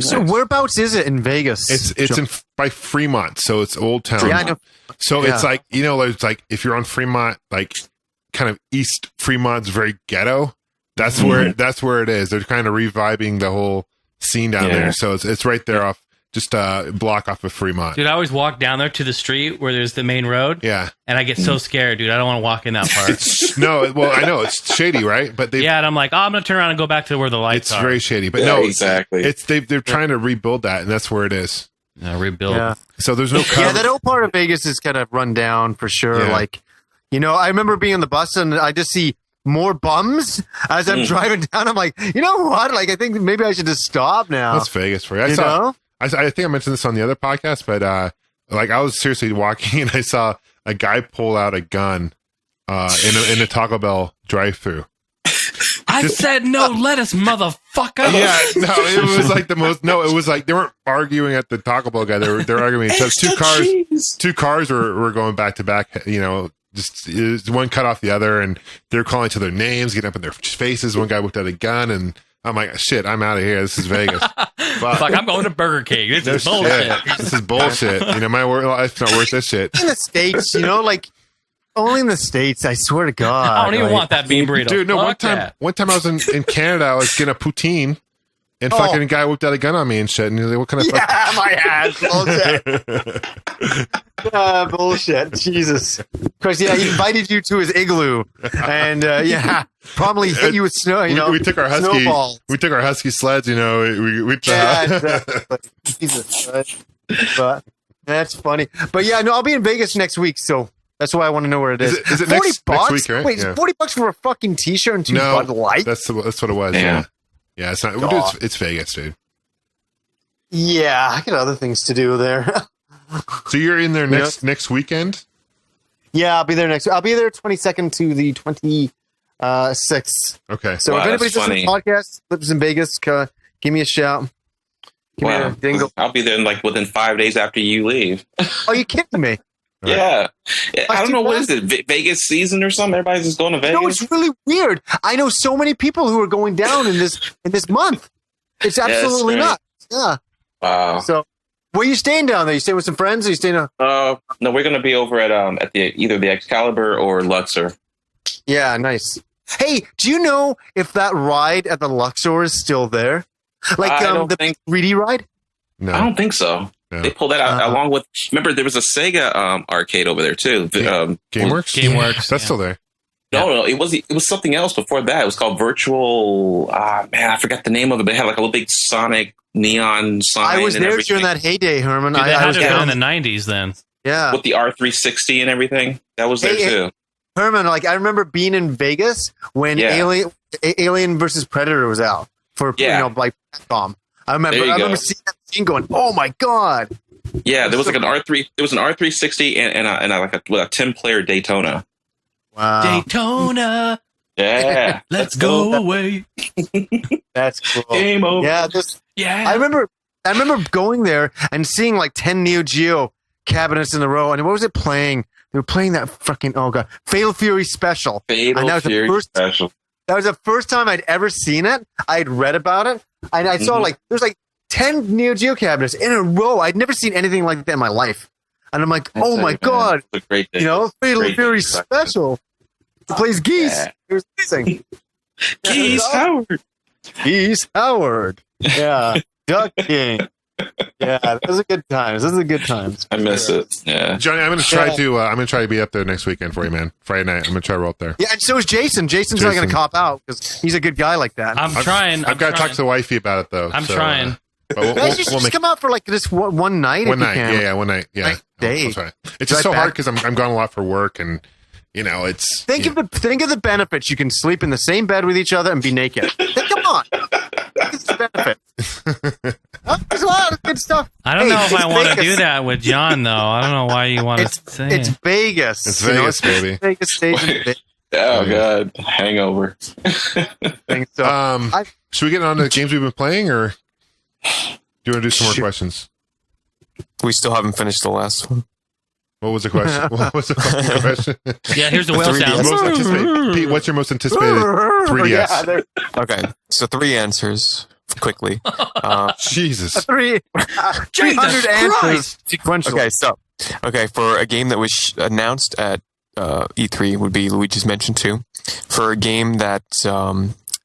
So whereabouts is it in Vegas? It's by Fremont, so it's Old Town. Yeah, I know. So it's Yeah. like it's like if you're on Fremont, like kind of East Fremont's very ghetto. That's where it is. They're kind of reviving the whole scene down there. So it's right there off just a block off of Fremont. Dude, I always walk down there to the street where there's the main road. Yeah. And I get so scared, dude. I don't want to walk in that part. No, well, I know it's shady, right? But Yeah, and I'm like, I'm gonna turn around and go back to where the lights it's are. very shady. But Yeah, no, exactly. they're trying to rebuild that, and that's where it is. Rebuild. Yeah. So there's no cover. Yeah, that old part of Vegas is kind of run down for sure. Yeah. Like, I remember being on the bus and I just see more bums as I'm driving down. I'm like, you know what? Like, I think maybe I should just stop now. That's Vegas for you. I think I mentioned this on the other podcast, but like I was seriously walking and I saw a guy pull out a gun in a Taco Bell drive-through. I said no lettuce, motherfucker. Yeah, no, it was like the most. No, it was like they weren't arguing at the Taco Bell guy. They're arguing. So two cars were going back to back. Just one cut off the other, and they're calling each other names, getting up in their faces. One guy whipped out a gun, and I'm like, shit, I'm out of here. This is Vegas. Fuck, I'm going to Burger King. This is bullshit. Yeah, this is bullshit. My life's not worth this shit. In the States, like, only in the States, I swear to God. I don't even like, want that bean burrito. Dude, no, Fuck that. one time I was in Canada, I was getting a poutine, and fucking guy whipped out a gun on me and shit. And he's like, what kind of Yeah, my ass. Bullshit. Bullshit. Jesus. Of course, yeah, he invited you to his igloo. And, probably hit you with snow, we took our husky. snowballs. We took our husky sleds. We Yeah, exactly. Jesus Christ. But that's funny. But yeah, no, I'll be in Vegas next week, so that's why I want to know where it is. Is it 40 next bucks? week, right? Wait, Yeah. it's $40 for a fucking t-shirt and 2 No, Bud Light? that's what it was. Yeah. Yeah, it's not. God. It's Vegas, dude. Yeah, I got other things to do there. So you're in there next weekend? Yeah, I'll be there I'll be there 22nd to the 26th. Okay. So Wow, if anybody's that's listening to the podcast, lives in Vegas, give me a shout. Give me a dingle. I'll be there within 5 days after you leave. Oh, you kidding me? Right. Yeah. I don't know, what is it? Vegas season or something? Everybody's just going to Vegas? No, it's really weird. I know so many people who are going down in this month. It's absolutely great. nuts. Yeah. Wow. So, where are you staying down there? You staying with some friends? Or you staying? No, we're going to be over at either the Excalibur or Luxor. Yeah, nice. Hey, do you know if that ride at the Luxor is still there? Like I don't the think- 3D ride? No. I don't think so. Yeah. They pulled that out along with. Remember, there was a Sega arcade over there too. GameWorks. GameWorks, That's still there. No, it was something else before that. It was called Virtual. Man, I forgot the name of it. But it had like a little big Sonic neon sign. I was and there everything. during that heyday, Herman. Dude, they I had was it down in the 90s then. Yeah, with the R360 and everything. That was there too. Herman. Like I remember being in Vegas when Alien versus Predator was out for like Capcom. I remember seeing that scene going, "Oh my god!" Yeah, there was like an R3. There was an R360 and a 10-player Daytona. Wow, Daytona. Yeah, Let's go away. that's cool. Game over. Yeah. I remember going there and seeing like 10 Neo Geo cabinets in a row. And what was it playing? They were playing that fucking Fatal Fury Special. Fatal Fury Special. That was the first time I'd ever seen it. I'd read about it, and I saw there's 10 Neo Geo cabinets in a row. I'd never seen anything like that in my life. And I'm like, oh my god, it's a great day. Fatal Fury Special. It plays Geese. Yeah. It was amazing. Geese Howard. Geese Howard. Yeah. Duck King. Yeah, those are good times. I miss it. Yeah, Johnny, I'm gonna try to be up there next weekend for you, man. Friday night, I'm gonna try to roll up there. Yeah, and so is Jason. Jason's not gonna cop out because he's a good guy like that. I'm trying. I've got to talk to the wifey about it though. I'm trying. But Guys, you should just come out for like this one night. One night, yeah, one night, yeah. Day. I'll try. It's just so hard because I'm gone a lot for work, and it's. Think of the benefits. You can sleep in the same bed with each other and be naked. Come on. It's the benefits. There's a lot of good stuff. I don't know if I want to do that with John, though. I don't know why you want to say it's Vegas. It's Vegas, baby. Vegas stage. Oh god, hangover. So. Should we get on to the games we've been playing, or do you want to do some more questions? We still haven't finished the last one. What was the question? What was the fucking question? Yeah, here's the whale sound. Pete, what's your most anticipated 3DS? Yeah, Okay, so 3 answers quickly. Jesus. 300 answers sequentially. Okay, for a game that was announced at E3 would be Luigi's Mansion 2. For a game that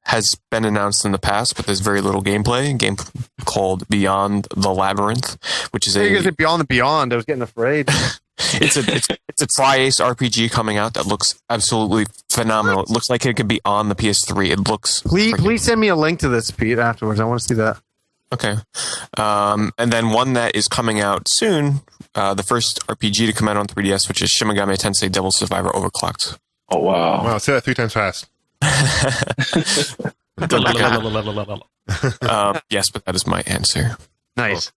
has been announced in the past, but there's very little gameplay, a game called Beyond the Labyrinth, which is Beyond the Beyond. I was getting afraid. It's a Tri-Ace RPG coming out that looks absolutely phenomenal. It looks like it could be on the PS3. It looks. Please send me a link to this, Pete, afterwards. I want to see that. Okay. And then one that is coming out soon, the first RPG to come out on 3DS, which is Shin Megami Tensei Devil Survivor Overclocked. Oh wow! Wow, say that 3 times fast. Yes, but that is my answer. Nice.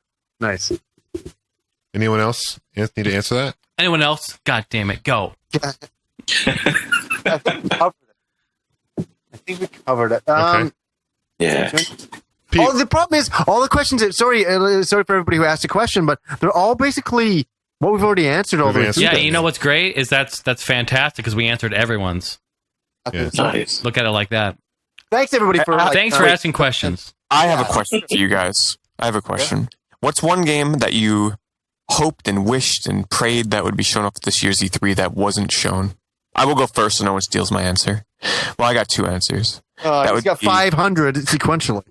Anyone else need to answer that? Anyone else? God damn it, go. I think we covered it. Okay. Yeah. Pete, The problem is, all the questions. Sorry for everybody who asked a question, but they're all basically what we've already answered. All the way through. Yeah, you know what's great is that's fantastic because we answered everyone's. Yeah. Nice. Look at it like that. Thanks everybody for. Thanks for asking questions. I have a question for you guys. What's one game that you hoped and wished and prayed that would be shown up at this year's E3 that wasn't shown? I will go first so no one steals my answer. Well, I got 2 answers. He's got 500 sequentially.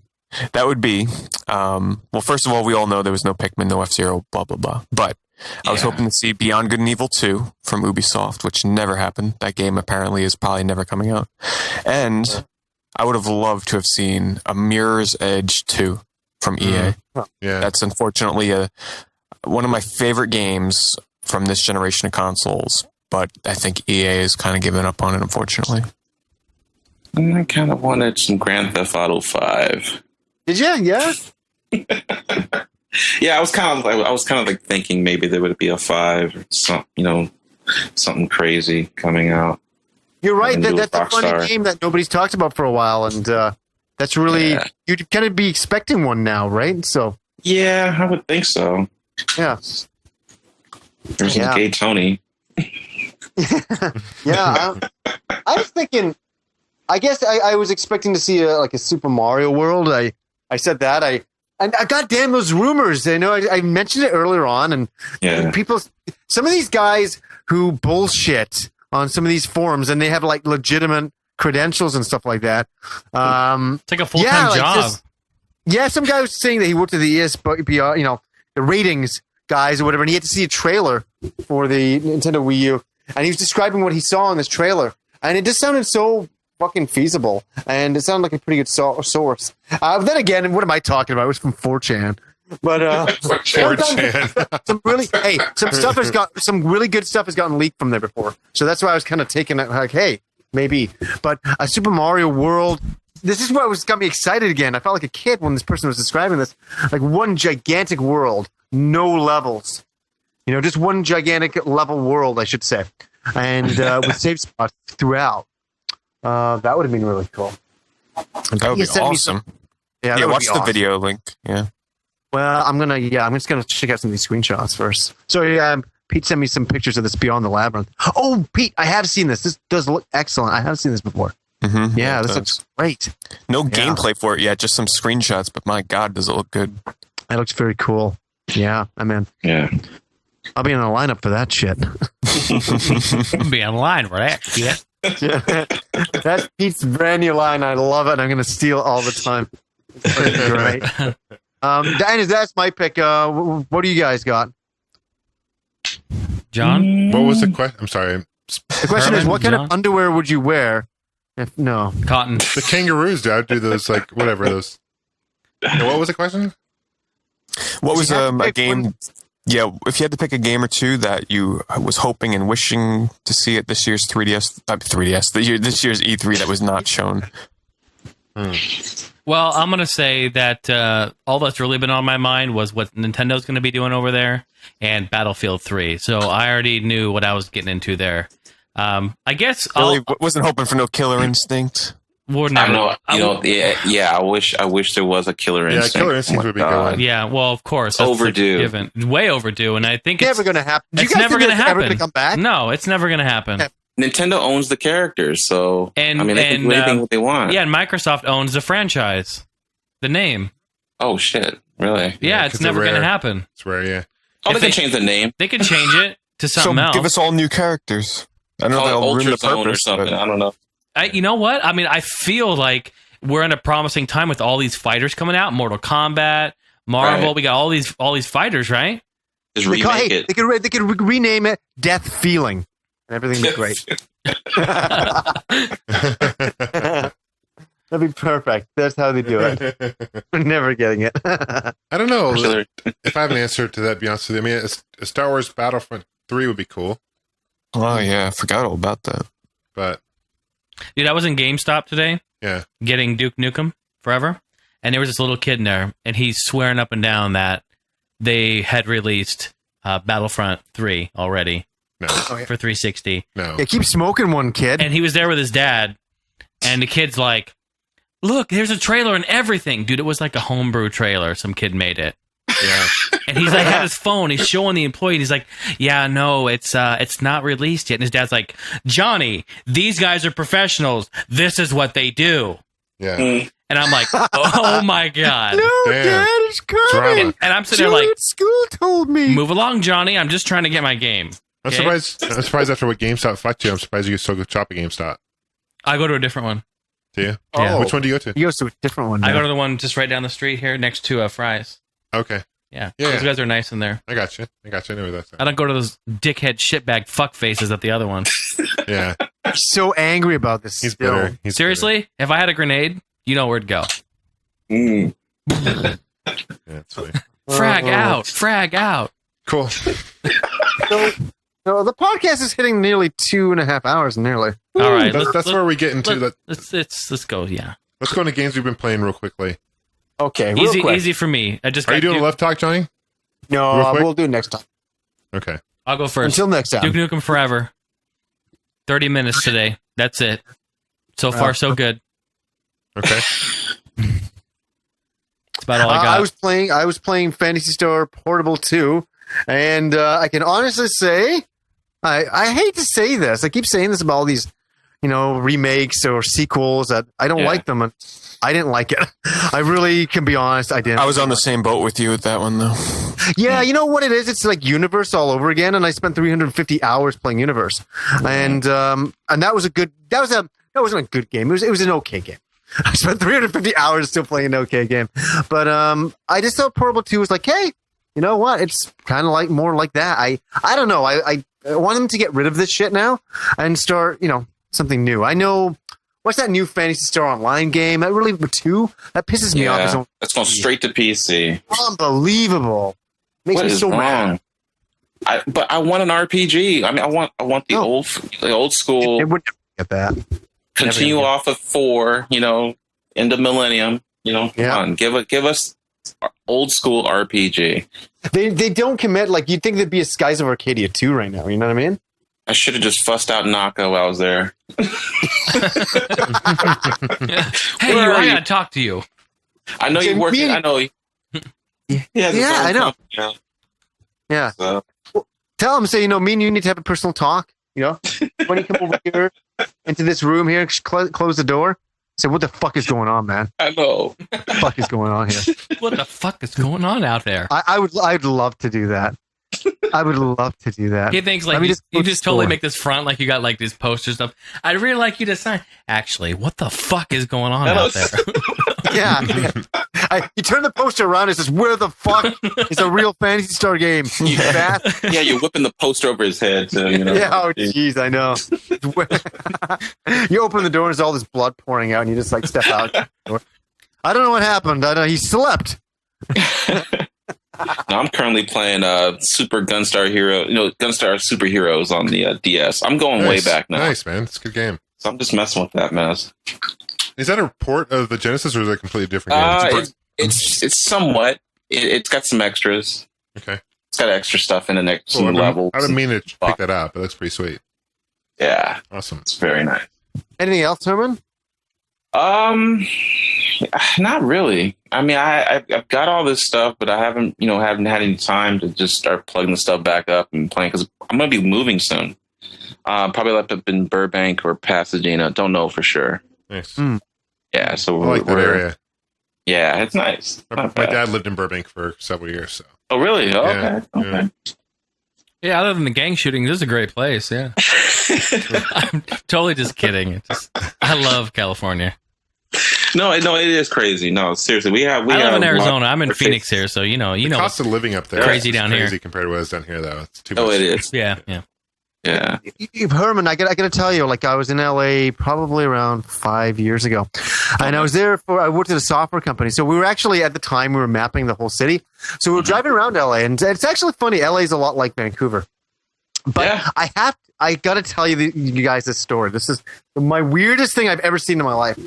That would be, well, first of all, we all know there was no Pikmin, no F-Zero, blah, blah, blah. But I was hoping to see Beyond Good and Evil 2 from Ubisoft, which never happened. That game apparently is probably never coming out. And I would have loved to have seen a Mirror's Edge 2 from EA. Yeah. That's unfortunately one of my favorite games from this generation of consoles, but I think EA has kind of given up on it, unfortunately. I kind of wanted some Grand Theft Auto 5. Did you? Yeah. Yeah, I was kind of like thinking maybe there would be a 5 or something crazy coming out. You're right. That's That's a funny game that nobody's talked about for a while, and that's really you'd kind of be expecting one now, right? So yeah, I would think so. Yeah. There's some gay Tony. Yeah, I was thinking. I guess I was expecting to see a Super Mario World. I said that and goddamn those rumors. I mentioned it earlier on, and people. Some of these guys who bullshit on some of these forums, and they have legitimate credentials and stuff like that. It's like a full-time job. Some guy was saying that he worked at the ESPN, the ratings guys or whatever, and he had to see a trailer for the Nintendo Wii U, and he was describing what he saw in this trailer, and it just sounded so fucking feasible, and it sounded like a pretty good source. Then again, what am I talking about? It was from 4chan. But 4chan. some really good stuff has gotten leaked from there before. So that's why I was kind of taking it like, hey, maybe. But a Super Mario World, this is what got me excited again. I felt like a kid when this person was describing this. Like one gigantic world, no levels. Just one gigantic level world, I should say. And with save spots throughout. That would have been really cool. That would be awesome. Yeah, watch the video link. Yeah. Well, I'm just gonna check out some of these screenshots first. So Pete sent me some pictures of this Beyond the Labyrinth. Oh, Pete, I have seen this. This does look excellent. I haven't seen this before. Mm-hmm. Yeah, this looks great. No gameplay for it yet, just some screenshots. But my God, does it look good? That looks very cool. Yeah, I'm in. Yeah. I'll be in the lineup for that shit. I'll be online for that shit. That's Pete's brand new line. I love it. I'm going to steal all the time. Great. Dan, that's my pick. What do you guys got? John? What was the question? I'm sorry. The question is, what kind of underwear would you wear? Cotton. The kangaroos, dude, do those, like, whatever, those. What was the question? What was a game... Yeah, if you had to pick a game or two that you was hoping and wishing to see at this year's 3DS, this year's E3 that was not shown. Well, I'm going to say that all that's really been on my mind was what Nintendo's going to be doing over there and Battlefield 3. So I already knew what I was getting into there. I guess really wasn't hoping for no Killer Instinct. I wish there was a Killer Instinct. Yeah, Killer Instinct would be good. Yeah, well, of course. That's overdue. Way overdue, and I think it's never going to happen. It's never going to happen. Ever going to come back? No, it's never going to happen. Yeah. Nintendo owns the characters, so they can do anything what they want. Yeah, and Microsoft owns the franchise, the name. Oh shit! Really? Yeah, it's never going to happen. It's rare, yeah. Oh, they can change the name. They can change it to something else. Give us all new characters. I don't know if they'll ruin the purpose or something. I don't know. You know what? I mean, I feel like we're in a promising time with all these fighters coming out. Mortal Kombat, Marvel. Right. We got all these fighters, right? Just remake it. They could rename it Death Feeling, and everything would be great. That'd be perfect. That's how they do it. We're never getting it. I don't know if I have an answer to that. To be honest with you, I mean, a Star Wars Battlefront 3 would be cool. Oh yeah, I forgot all about that. But dude, I was in GameStop today. Yeah, getting Duke Nukem Forever, and there was this little kid in there, and he's swearing up and down that they had released Battlefront 3 already for 360. No, yeah, keep smoking one, kid. And he was there with his dad, and the kid's like, "Look, there's a trailer and everything, dude. It was like a homebrew trailer. Some kid made it." Yeah, and he's like, had his phone. He's showing the employee. And he's like, "Yeah, no, it's not released yet." And his dad's like, "Johnny, these guys are professionals. This is what they do." Yeah. And I'm like, "Oh my god!" No, Dad, it's coming. And I'm sitting there like, at school told me. "Move along, Johnny. I'm just trying to get my game." I'm surprised after what GameStop fucked you. I'm surprised you still go shop at GameStop. I go to a different one. Do you? Yeah. Which one do you go to? He goes to a different one. I go to the one just right down the street here, next to Fry's. Okay. Yeah. Those guys are nice in there. I got you. I know where that's at. I don't go to those dickhead shitbag fuck faces at the other one. Yeah. I'm so angry about this. He's bitter. Seriously? If I had a grenade, you know where to go. Yeah, that's funny. Frag out. Cool. So the podcast is hitting nearly 2.5 hours, nearly. All right. That's where we get into that. Let's go, yeah. Let's go into games we've been playing real quickly. Okay, real quick. Easy for me. Are you doing a love talk, Johnny? No, we'll do it next time. Okay. I'll go first. Until next time. Duke Nukem Forever. 30 minutes today. That's it. So far, so good. Okay. That's about all I got. I was playing Phantasy Star Portable 2, and I can honestly say, I hate to say this. I keep saying this about all these, remakes or sequels that I don't like them. I didn't like it. I really can be honest. I didn't. I was on the same boat with you with that one, though. Yeah, you know what it is? It's like Universe all over again, and I spent 350 hours playing Universe, and that was that wasn't a good game. It was an okay game. I spent 350 hours still playing an okay game, but I just thought Portable 2 was like, hey, you know what? It's kind of like more like that. I don't know. I want them to get rid of this shit now and start, something new. I know. What's that new Fantasy Star Online game? That really 2? That pisses me off. It's going straight to PC. Unbelievable. Makes me so mad. But I want an RPG. I mean, I want the old school. It wouldn't get that. Continue off of 4. Into Millennium. Come on, give us old school RPG. They don't commit. Like, you'd think there'd be a Skies of Arcadia 2 right now. You know what I mean? I should have just fussed out Naka while I was there. Hey, I gotta talk to you. I know you work. I know. I know. Yeah. So. Well, tell him, say, me and you need to have a personal talk. When you come over here into this room here, close the door. Say, what the fuck is going on, man? I know. What the fuck is going on here? What the fuck is going on out there? I'd love to do that. I would love to do that. He thinks like you just totally make this front like you got like these posters stuff. I'd really like you to sign. Actually, what the fuck is going on out there? Yeah. You turn the poster around and says, "Where the fuck is a real Fantasy Star game?" You fat. Yeah, you're whipping the poster over his head. So, Yeah. Oh, jeez, I know. You open the door and there's all this blood pouring out, and you just like step out. I don't know what happened. I know he slept. Now, I'm currently playing Super Gunstar Hero, Gunstar Superheroes on the DS. I'm going way back now. Nice, man. It's a good game. So I'm just messing with that mess. Is that a port of the Genesis, or is it a completely different game? It's somewhat. It's got some extras. Okay. It's got extra stuff in the next level. I didn't mean to pick that up, but that's pretty sweet. Yeah. Awesome. It's very nice. Anything else, Herman? Not really. I mean, I've got all this stuff, but I haven't had any time to just start plugging the stuff back up and playing because I'm going to be moving soon. Probably left up in Burbank or Pasadena. Don't know for sure. Nice. Yeah, so I like that area. Yeah, it's nice. My dad lived in Burbank for several years. So. Oh, really? Oh, Yeah, okay. Yeah, other than the gang shooting, this is a great place. Yeah. I'm totally just kidding. I love California. No, it is crazy. No, seriously, I live in Arizona. I'm in Phoenix here, so you know. The cost of living up there crazy is down crazy here compared to what it's down here, though. It's too much. Oh, it is. Yeah. Herman, I got to tell you, like, I was in LA probably around 5 years ago, and I was there I worked at a software company. So we were actually, at the time, we were mapping the whole city. So we were driving around LA, and it's actually funny. LA is a lot like Vancouver, but I got to tell you guys this story. This is my weirdest thing I've ever seen in my life.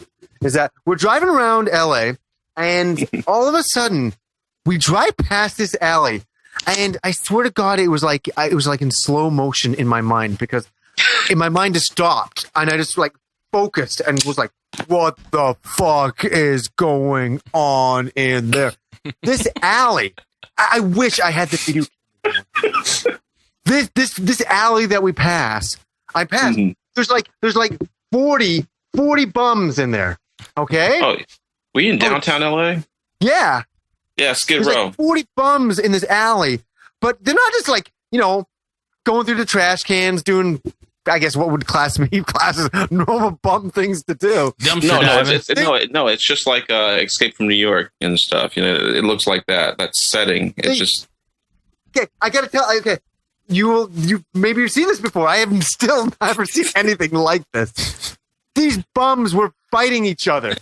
Is that we're driving around LA, and all of a sudden we drive past this alley, and I swear to God, it was like in slow motion in my mind, because in my mind it stopped, and I just like focused and was like, "What the fuck is going on in there?" This alley, I wish I had the video. This alley that we passed. Mm-hmm. There's like 40 bums in there. Okay. Oh, were you in downtown LA? Yeah. Yeah, Skid There's Row. like 40 bums in this alley, but they're not just like, going through the trash cans doing, I guess, what would classes normal bum things to do. It's just like Escape from New York and stuff. It looks like that setting. It's just. Okay, I gotta tell. Okay, you maybe you've seen this before. I have still never seen anything like this. These bums were fighting each other.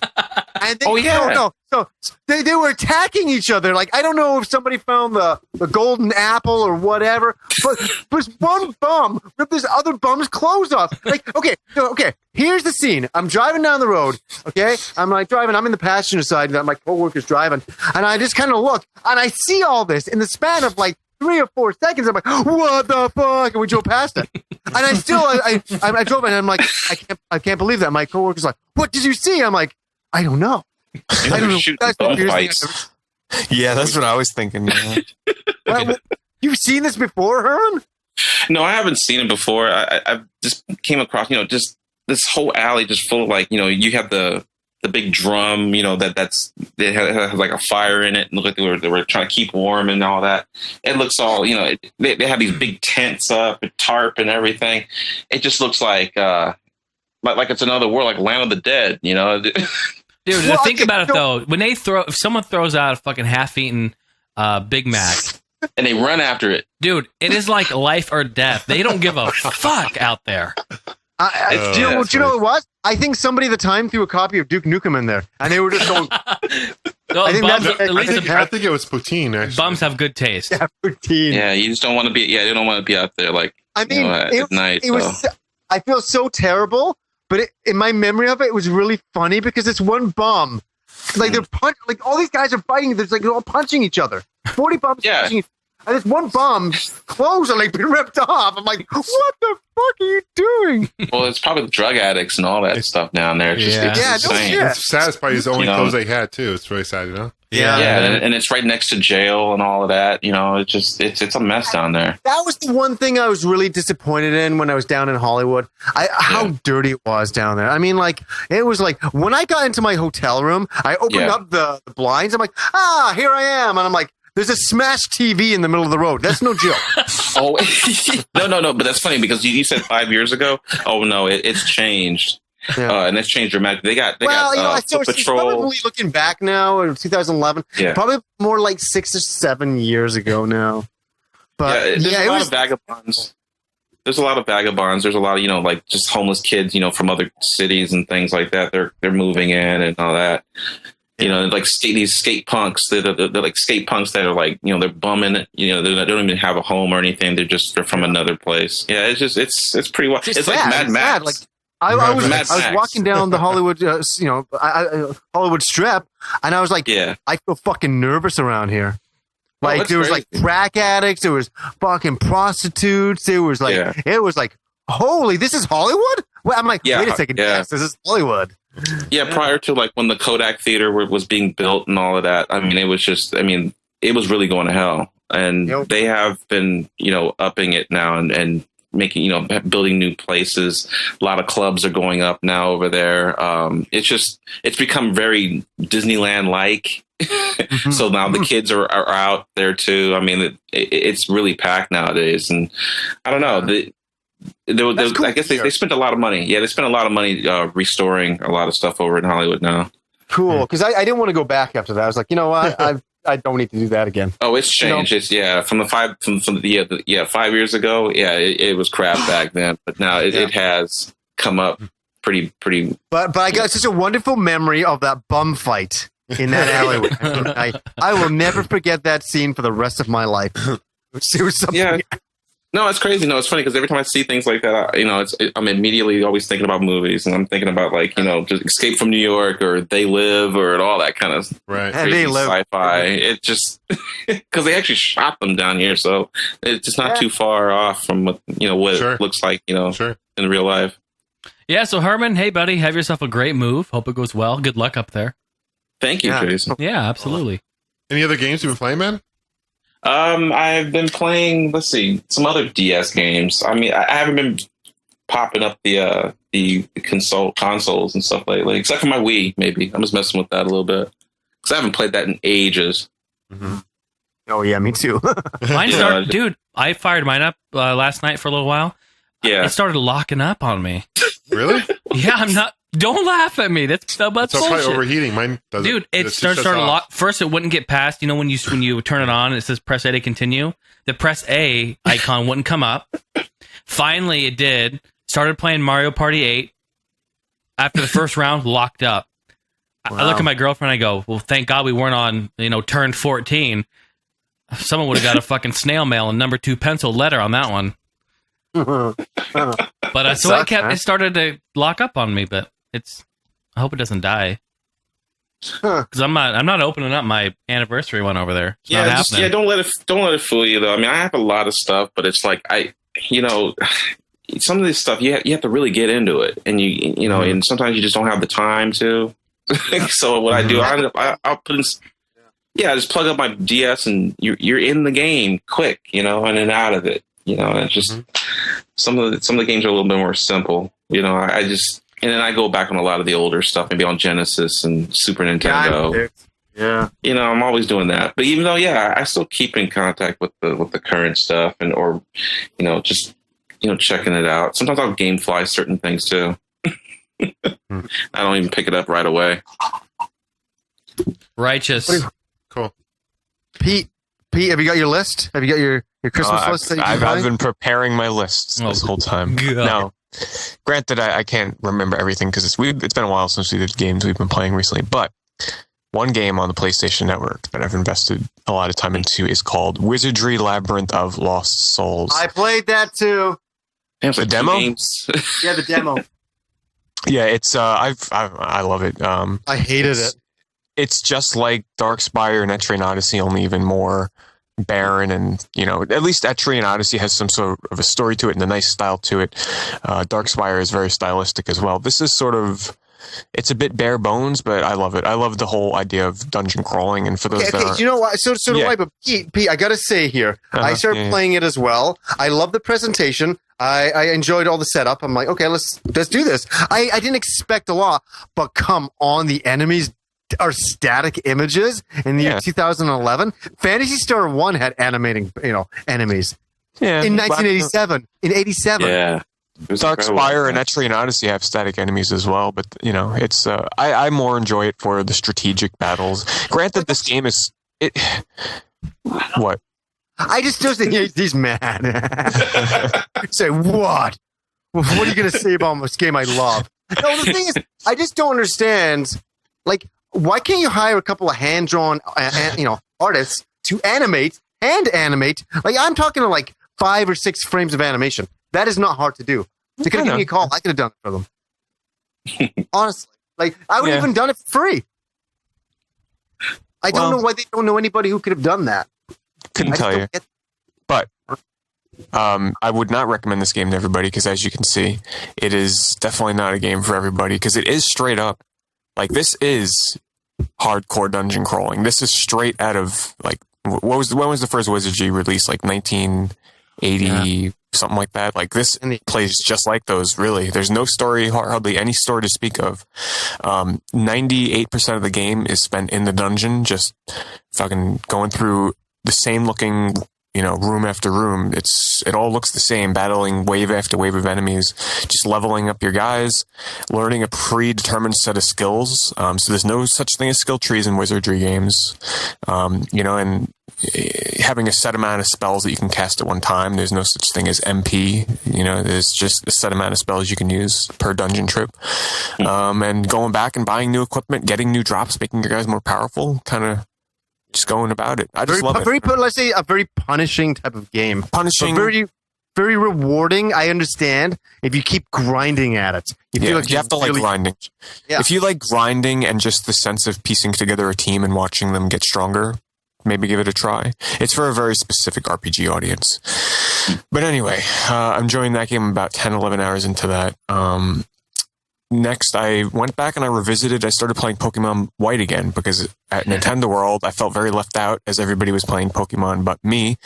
And So they were attacking each other. Like, I don't know if somebody found the golden apple or whatever, but this one bum ripped this other bum's clothes off. Like, okay, here's the scene. I'm driving down the road, okay? I'm like driving. I'm in the passenger side. My coworker's driving. And I just kind of look, and I see all this in the span of like 3 or 4 seconds. I'm like, what the fuck? And we drove past it. And I still, I drove and I'm like, I can't believe that. My coworker's like, what did you see? I'm like, I don't know. I don't know. That's the weirdest thing. Yeah, that's what I was thinking. Yeah. You've seen this before, Herman? No, I haven't seen it before. I just came across, just this whole alley just full of like, you have the big drum, that's they have like a fire in it, and look like they were trying to keep warm and all that. It looks all, they have these big tents up, a tarp and everything. It just looks like it's another world, like Land of the Dead, Dude, think about it though. When if someone throws out a fucking half-eaten Big Mac, and they run after it. Dude, it is like life or death. They don't give a fuck out there. Do you know what it was? I think somebody at the time threw a copy of Duke Nukem in there, and they were just going. No, I think bums, that's- at least I think it was poutine. Actually, bums have good taste. Yeah, routine. Yeah, you just don't want to be. Yeah, they don't want to be out there like. I mean, at night. It was. I feel so terrible, but in my memory of it, it was really funny because it's one bum. Like they're like all these guys are fighting. There's like they're all punching each other. 40 bums punching each other. And this one bum's clothes are like being ripped off. I'm like, what the fuck are you doing? Well, it's probably the drug addicts and all that stuff down there. It's just it's no insane. shit. it's sad. It's probably his only clothes they had too. It's really sad, you know. Yeah, and it's right next to jail and all of that. You know, it's just it's a mess down there. That was the one thing I was really disappointed in when I was down in Hollywood. How dirty it was down there. I mean, like it was like when I got into my hotel room, I opened up the blinds. I'm like, here I am, and I'm like, there's a smashed TV in the middle of the road. That's no joke. Oh no, but that's funny because you said 5 years ago. Oh no, it's changed. Yeah. And it's changed dramatically. They got Foot Patrol. Probably looking back now, in 2011, probably more like 6 or 7 years ago now. But there's a lot of vagabonds. There's a lot of vagabonds. There's a lot of like just homeless kids, from other cities and things like that. They're moving in and all that. Like these skate punks. They're like skate punks that are like they're bumming. They don't even have a home or anything. They're from another place. Yeah, it's pretty wild. It's like Mad Max. Like, I was walking down the Hollywood, Hollywood Strip, and I was like, I feel fucking nervous around here. Like there was like crack addicts, there was fucking prostitutes, there was like it was like, holy, this is Hollywood? Well, I'm like, wait a second, yes, this is Hollywood. Yeah, prior to like when the Kodak Theater was being built and all of that, I mean, it was really going to hell, and they have been upping it now and making building new places. A lot of clubs are going up now over there. It's become very Disneyland like. So now the kids are out there too. I mean, it's really packed nowadays, and I don't know. Cool. I guess they spent a lot of money. Yeah, they spent a lot of money restoring a lot of stuff over in Hollywood now. Cool, because I didn't want to go back after that. I was like, you know what, I don't need to do that again. Oh, it's changed. It's from 5 years ago. Yeah, it was crap back then, but now it has come up pretty. But I got such a wonderful memory of that bum fight in that alleyway. I will never forget that scene for the rest of my life. It was something. Yeah. No, it's crazy. No, it's funny because every time I see things like that, I'm immediately always thinking about movies, and I'm thinking about like just Escape from New York or They Live or all that kind of crazy sci-fi. It just because they actually shot them down here, so it's just not too far off from what it looks like in real life. Yeah. So Herman, hey buddy, have yourself a great move. Hope it goes well. Good luck up there. Thank you, Jason. Yeah, absolutely. Any other games you've been playing, man? I've been playing, some other DS games. I mean, I haven't been popping up the consoles and stuff lately, except for my Wii, maybe. I'm just messing with that a little bit. Because I haven't played that in ages. Mm-hmm. Oh, yeah, me too. Mine started, dude, I fired mine up last night for a little while. Yeah. It started locking up on me. Really? Yeah, don't laugh at me. That's bullshit. Probably overheating. Mine doesn't. Dude, it started to lock. First, it wouldn't get past. When you turn it on, it says press A to continue. The press A icon wouldn't come up. Finally, it did. Started playing Mario Party 8. After the first round, locked up. Wow. I look at my girlfriend. I go, "Well, thank God we weren't on turn 14. Someone would have got a fucking snail mail and number 2 pencil letter on that one." But so it started to lock up on me, but I hope it doesn't die. Because I'm not opening up my anniversary one over there. It's not happening. Don't let it fool you though. I mean, I have a lot of stuff, but it's like some of this stuff you have to really get into it, and and sometimes you just don't have the time to. So what I do, I'll put in. Yeah, just plug up my DS and you're in the game quick, and then out of it, and it's just some of the games are a little bit more simple, and then I go back on a lot of the older stuff, maybe on Genesis and Super Nintendo. Yeah. I'm always doing that. But even though, I still keep in contact with the current stuff or just, checking it out. Sometimes I'll gamefly certain things too. I don't even pick it up right away. Righteous. Cool. Pete, Pete, have you got your list? Have you got your Christmas list? That I've been preparing my lists this whole time. God. Now, granted, I can't remember everything because it's been a while since we did games we've been playing recently. But one game on the PlayStation Network that I've invested a lot of time into is called Wizardry Labyrinth of Lost Souls. I played that too. The demo? Yeah, the demo. Yeah, it's I love it. I hated it. It's just like Darkspire and Etrian Odyssey, only even more barren, and at least Etrian Odyssey has some sort of a story to it and a nice style to it. Darkspire is very stylistic as well. This is sort of, it's a bit bare bones, but I love it. I love the whole idea of dungeon crawling, and for those you know what? So do I. But Pete, I gotta say here, I started playing it as well. I love the presentation. I enjoyed all the setup. I'm like, okay, let's do this. I didn't expect a lot, but come on, the enemies are static images in the year 2011. Phantasy Star 1 had animating, enemies. Yeah. In 1987. In 87. Yeah. Darkspire and Etrian Odyssey have static enemies as well, but it's I more enjoy it for the strategic battles. Granted, this game is what? I just think he's mad. Say what? What are you going to say about this game I love? No, the thing is, I just don't understand. Like, why can't you hire a couple of hand-drawn, artists to hand animate? Like, I'm talking to 5 or 6 frames of animation. That is not hard to do. They could have given me a call. I could have done it for them. Honestly, I would have even done it for free. I don't know why they don't know anybody who could have done that. Couldn't tell you. But I would not recommend this game to everybody because, as you can see, it is definitely not a game for everybody because it is straight up. This is hardcore dungeon crawling. This is straight out of, when was the first Wizardry release? 1980, something like that. This plays just like those, really. There's no story, hardly any story to speak of. 98% of the game is spent in the dungeon, just fucking going through the same looking, room after room. It all looks the same, battling wave after wave of enemies, just leveling up your guys, learning a predetermined set of skills. So there's no such thing as skill trees in wizardry games. And having a set amount of spells that you can cast at one time. There's no such thing as MP. There's just a set amount of spells you can use per dungeon trip. And going back and buying new equipment, getting new drops, making your guys more powerful, kind of just going about it. I just love it. Let's say a very punishing type of game. Punishing. But very, very rewarding. I understand if you keep grinding at it. You feel you have to like grinding. Yeah. If you like grinding and just the sense of piecing together a team and watching them get stronger, maybe give it a try. It's for a very specific RPG audience. But anyway, I'm enjoying that game. About 10, 11 hours into that. Next, I went back and I revisited. I started playing Pokemon White again because at Nintendo World, I felt very left out as everybody was playing Pokemon but me.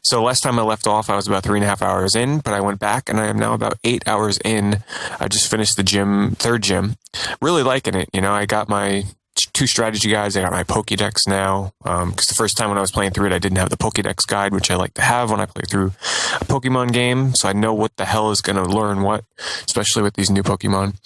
So last time I left off, I was about 3.5 hours in, but I went back and I am now about 8 hours in. I just finished the third gym. Really liking it. I got my 2 strategy guides. I got my Pokédex now. Because the first time when I was playing through it, I didn't have the Pokédex guide, which I like to have when I play through a Pokemon game. So I know what the hell is going to learn what, especially with these new Pokemon.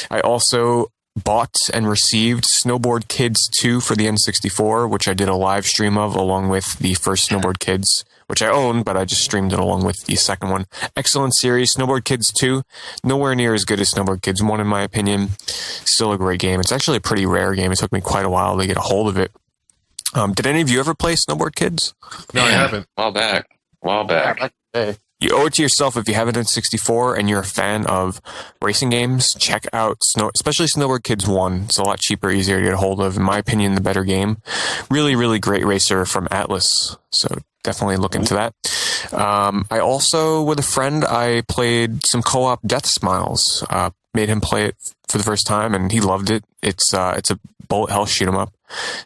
I also bought and received Snowboard Kids 2 for the N64, which I did a live stream of along with the first Snowboard Kids, which I own, but I just streamed it along with the second one. Excellent series. Snowboard Kids 2, nowhere near as good as Snowboard Kids 1 in my opinion. Still a great game. It's actually a pretty rare game. It took me quite a while to get a hold of it. Did any of you ever play Snowboard Kids? No, I haven't. A while back. You owe it to yourself if you have an N64 and you're a fan of racing games. Check out especially Snowboard Kids 1. It's a lot cheaper, easier to get a hold of. In my opinion, the better game. Really, really great racer from Atlas. So definitely look into that. I also, with a friend, I played some co-op Death Smiles. Made him play it for the first time, and he loved it. It's a bullet hell shoot 'em up.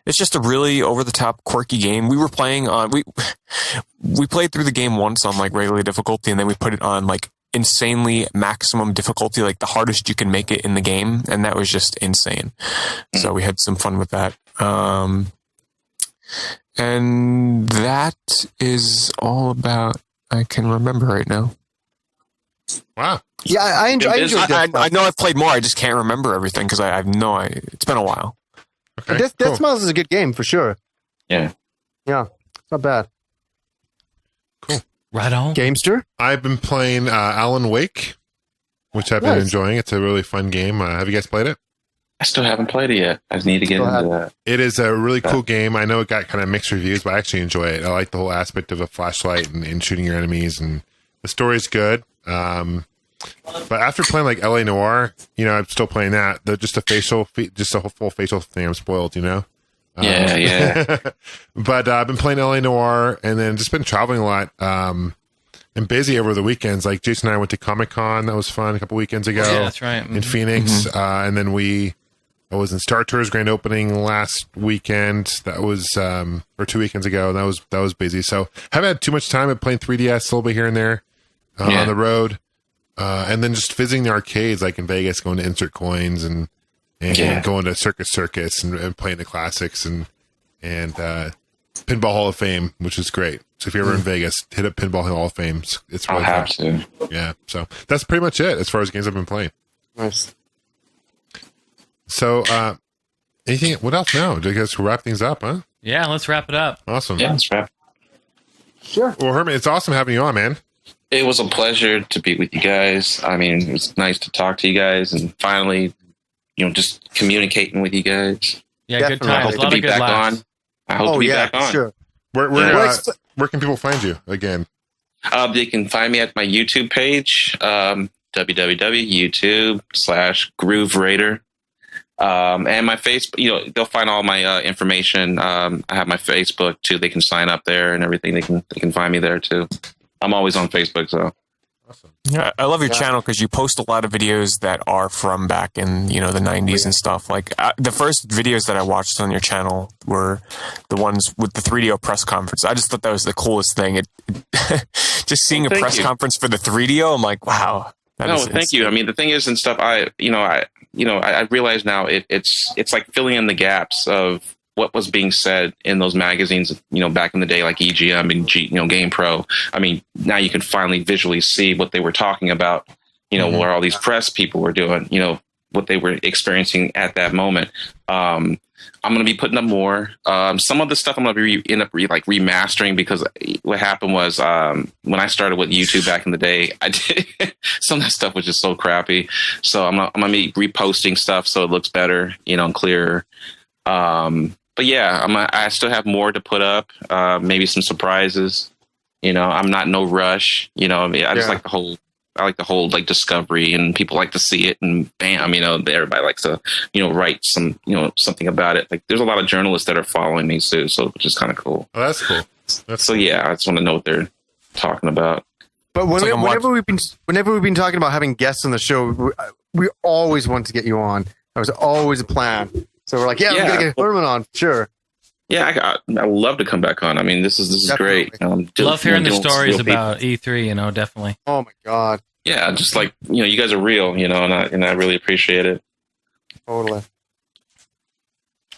It's just a really over-the-top, quirky game. We were playing on we played through the game once on regular difficulty, and then we put it on insanely maximum difficulty, the hardest you can make it in the game, and that was just insane. So we had some fun with that. And that is all about I can remember right now. Wow. Yeah, I enjoyed I know I've played more. I just can't remember everything because it's been a while. Okay, Death Smiles is a good game for sure. Yeah. Yeah, it's not bad. Right on. Gamester? I've been playing Alan Wake, which I've been enjoying. It's a really fun game. Have you guys played it? I still haven't played it yet. I need to get into that. It is a really cool game. I know it got kind of mixed reviews, but I actually enjoy it. I like the whole aspect of a flashlight and shooting your enemies, and the story's good. But after playing like LA Noire, I'm still playing that. Just a full facial thing. I'm spoiled, Yeah. But I've been playing LA Noire, and then just been traveling a lot. And busy over the weekends. Like Jason and I went to Comic-Con. That was fun a couple weekends ago. Yeah, that's right. In Phoenix. And then I was in Star Tours grand opening last weekend. That was, or 2 weekends ago. And that was busy. So haven't had too much time. I've playing 3DS a little bit here and there on the road. And then just visiting the arcades, like in Vegas, going to insert coins and going to Circus and playing the classics and Pinball Hall of Fame, which is great. So if you're ever in Vegas, hit up Pinball Hall of Fame. It's really I'll fun. have to. Yeah. So that's pretty much it as far as games I've been playing. Nice. So, anything? What else now? Do you guys wrap things up? Huh? Yeah, let's wrap it up. Awesome. Yeah, that's right. Sure. Well, Herman, it's awesome having you on, man. It was a pleasure to be with you guys. I mean, it was nice to talk to you guys and finally, just communicating with you guys. Yeah, good Definitely. I times. hope A to lot be of good back laughs. on. I hope to be back on. Sure. Where can people find you again? They can find me at my YouTube page, www.youtube.com/Grooveraider. And my Facebook, they'll find all my information. I have my Facebook too. They can sign up there and everything. They can find me there too. I'm always on Facebook, so. Awesome. Yeah, I love your channel because you post a lot of videos that are from back in the 90s and stuff. Like the first videos that I watched on your channel were the ones with the 3DO press conference. I just thought that was the coolest thing. Just seeing a press conference for the 3DO, I'm like, wow. Thank you. I mean, the thing is and stuff. I realize now it's like filling in the gaps of what was being said in those magazines, back in the day, like EGM and Game Pro. I mean, now you can finally visually see what they were talking about, where all these press people were doing, what they were experiencing at that moment. I'm going to be putting up more. Some of the stuff I'm going to end up remastering because what happened was when I started with YouTube back in the day, some of that stuff was just so crappy. So I'm going to be reposting stuff so it looks better, and clearer. But yeah, I still have more to put up. Maybe some surprises. I'm not in no rush. I just like the whole. I like the whole discovery, and people like to see it, and bam, everybody likes to write some something about it. Like there's a lot of journalists that are following me too, so which is kind of cool. Oh, that's cool. Yeah, I just want to know what they're talking about. But whenever we've been talking about having guests on the show, we always want to get you on. That was always a plan. So we're like, we're gonna get Herman on, sure. Yeah, I love to come back on. I mean, this is great. Love hearing the stories about E3. Definitely. Oh my god. Yeah, just like you guys are real. And I really appreciate it. Totally.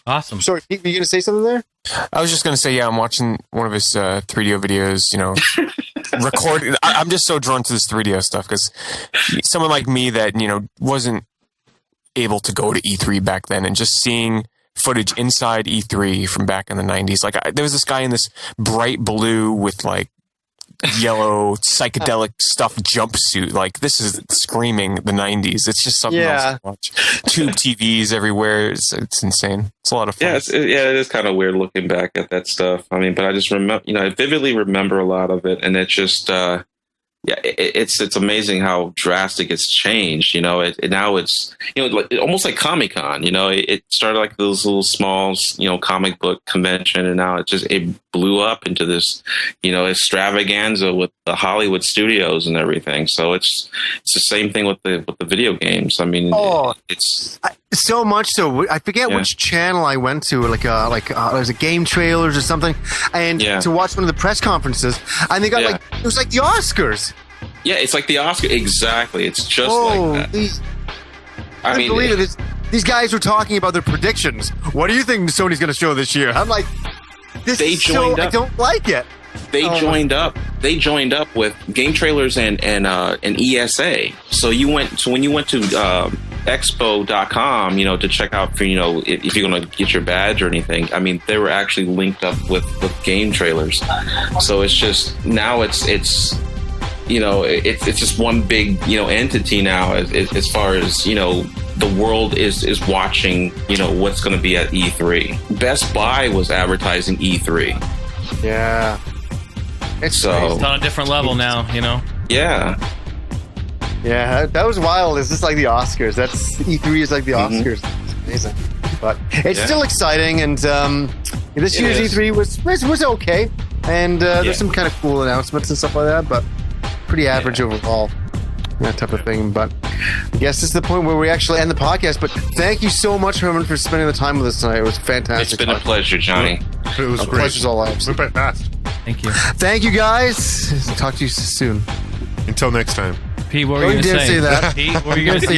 Awesome. Sorry, were you gonna say something there? I was just going to say, I'm watching one of his 3DO videos, recorded. I'm just so drawn to this 3DO stuff because someone like me that, wasn't able to go to E3 back then and just seeing footage inside E3 from back in the 90s. Like there was this guy in this bright blue with yellow psychedelic stuff jumpsuit. Like this is screaming the 90s. It's just something else to watch. Tube TVs everywhere. It's insane. It's a lot of fun. Yeah, it is kind of weird looking back at that stuff. I mean, but I just remember, I vividly remember a lot of it, and it's just, it's amazing how drastic it's changed. Now it's almost like Comic-Con. It started like those little small comic book convention, and now it blew up into this extravaganza with the Hollywood studios and everything. So it's the same thing with the video games. I mean, it's so much so. I forget which channel I went to, there's a game trailers or something, and to watch one of the press conferences, and they got it was like the Oscars. Yeah, it's like the Oscar. Exactly. It's just like that. I mean, believe it. These guys were talking about their predictions. What do you think Sony's going to show this year? I'm like, I don't like it. They joined up. They joined up with game trailers and ESA. So when you went to expo.com, to check out for, if you're going to get your badge or anything. I mean, they were actually linked up with game trailers. So it's just, now it's just one big, entity now as far as, the world is watching, what's going to be at E3. Best Buy was advertising E3. Yeah. It's on a different level now, Yeah. Yeah, that was wild. It's just like the Oscars. E3 is like the Oscars. It's amazing. But it's still exciting, and this year's E3 was okay. And there's some kind of cool announcements and stuff like that, but pretty average overall. That type of thing. But I guess this is the point where we actually end the podcast. But thank you so much, Herman, for spending the time with us tonight. It was fantastic. It's been a pleasure, Johnny. It was great. Pleasure's all ours. Went by fast. Thank you. Thank you, guys. Talk to you soon. Until next time. Pete, what were you going to say? Say that. Pete, what were you going to say?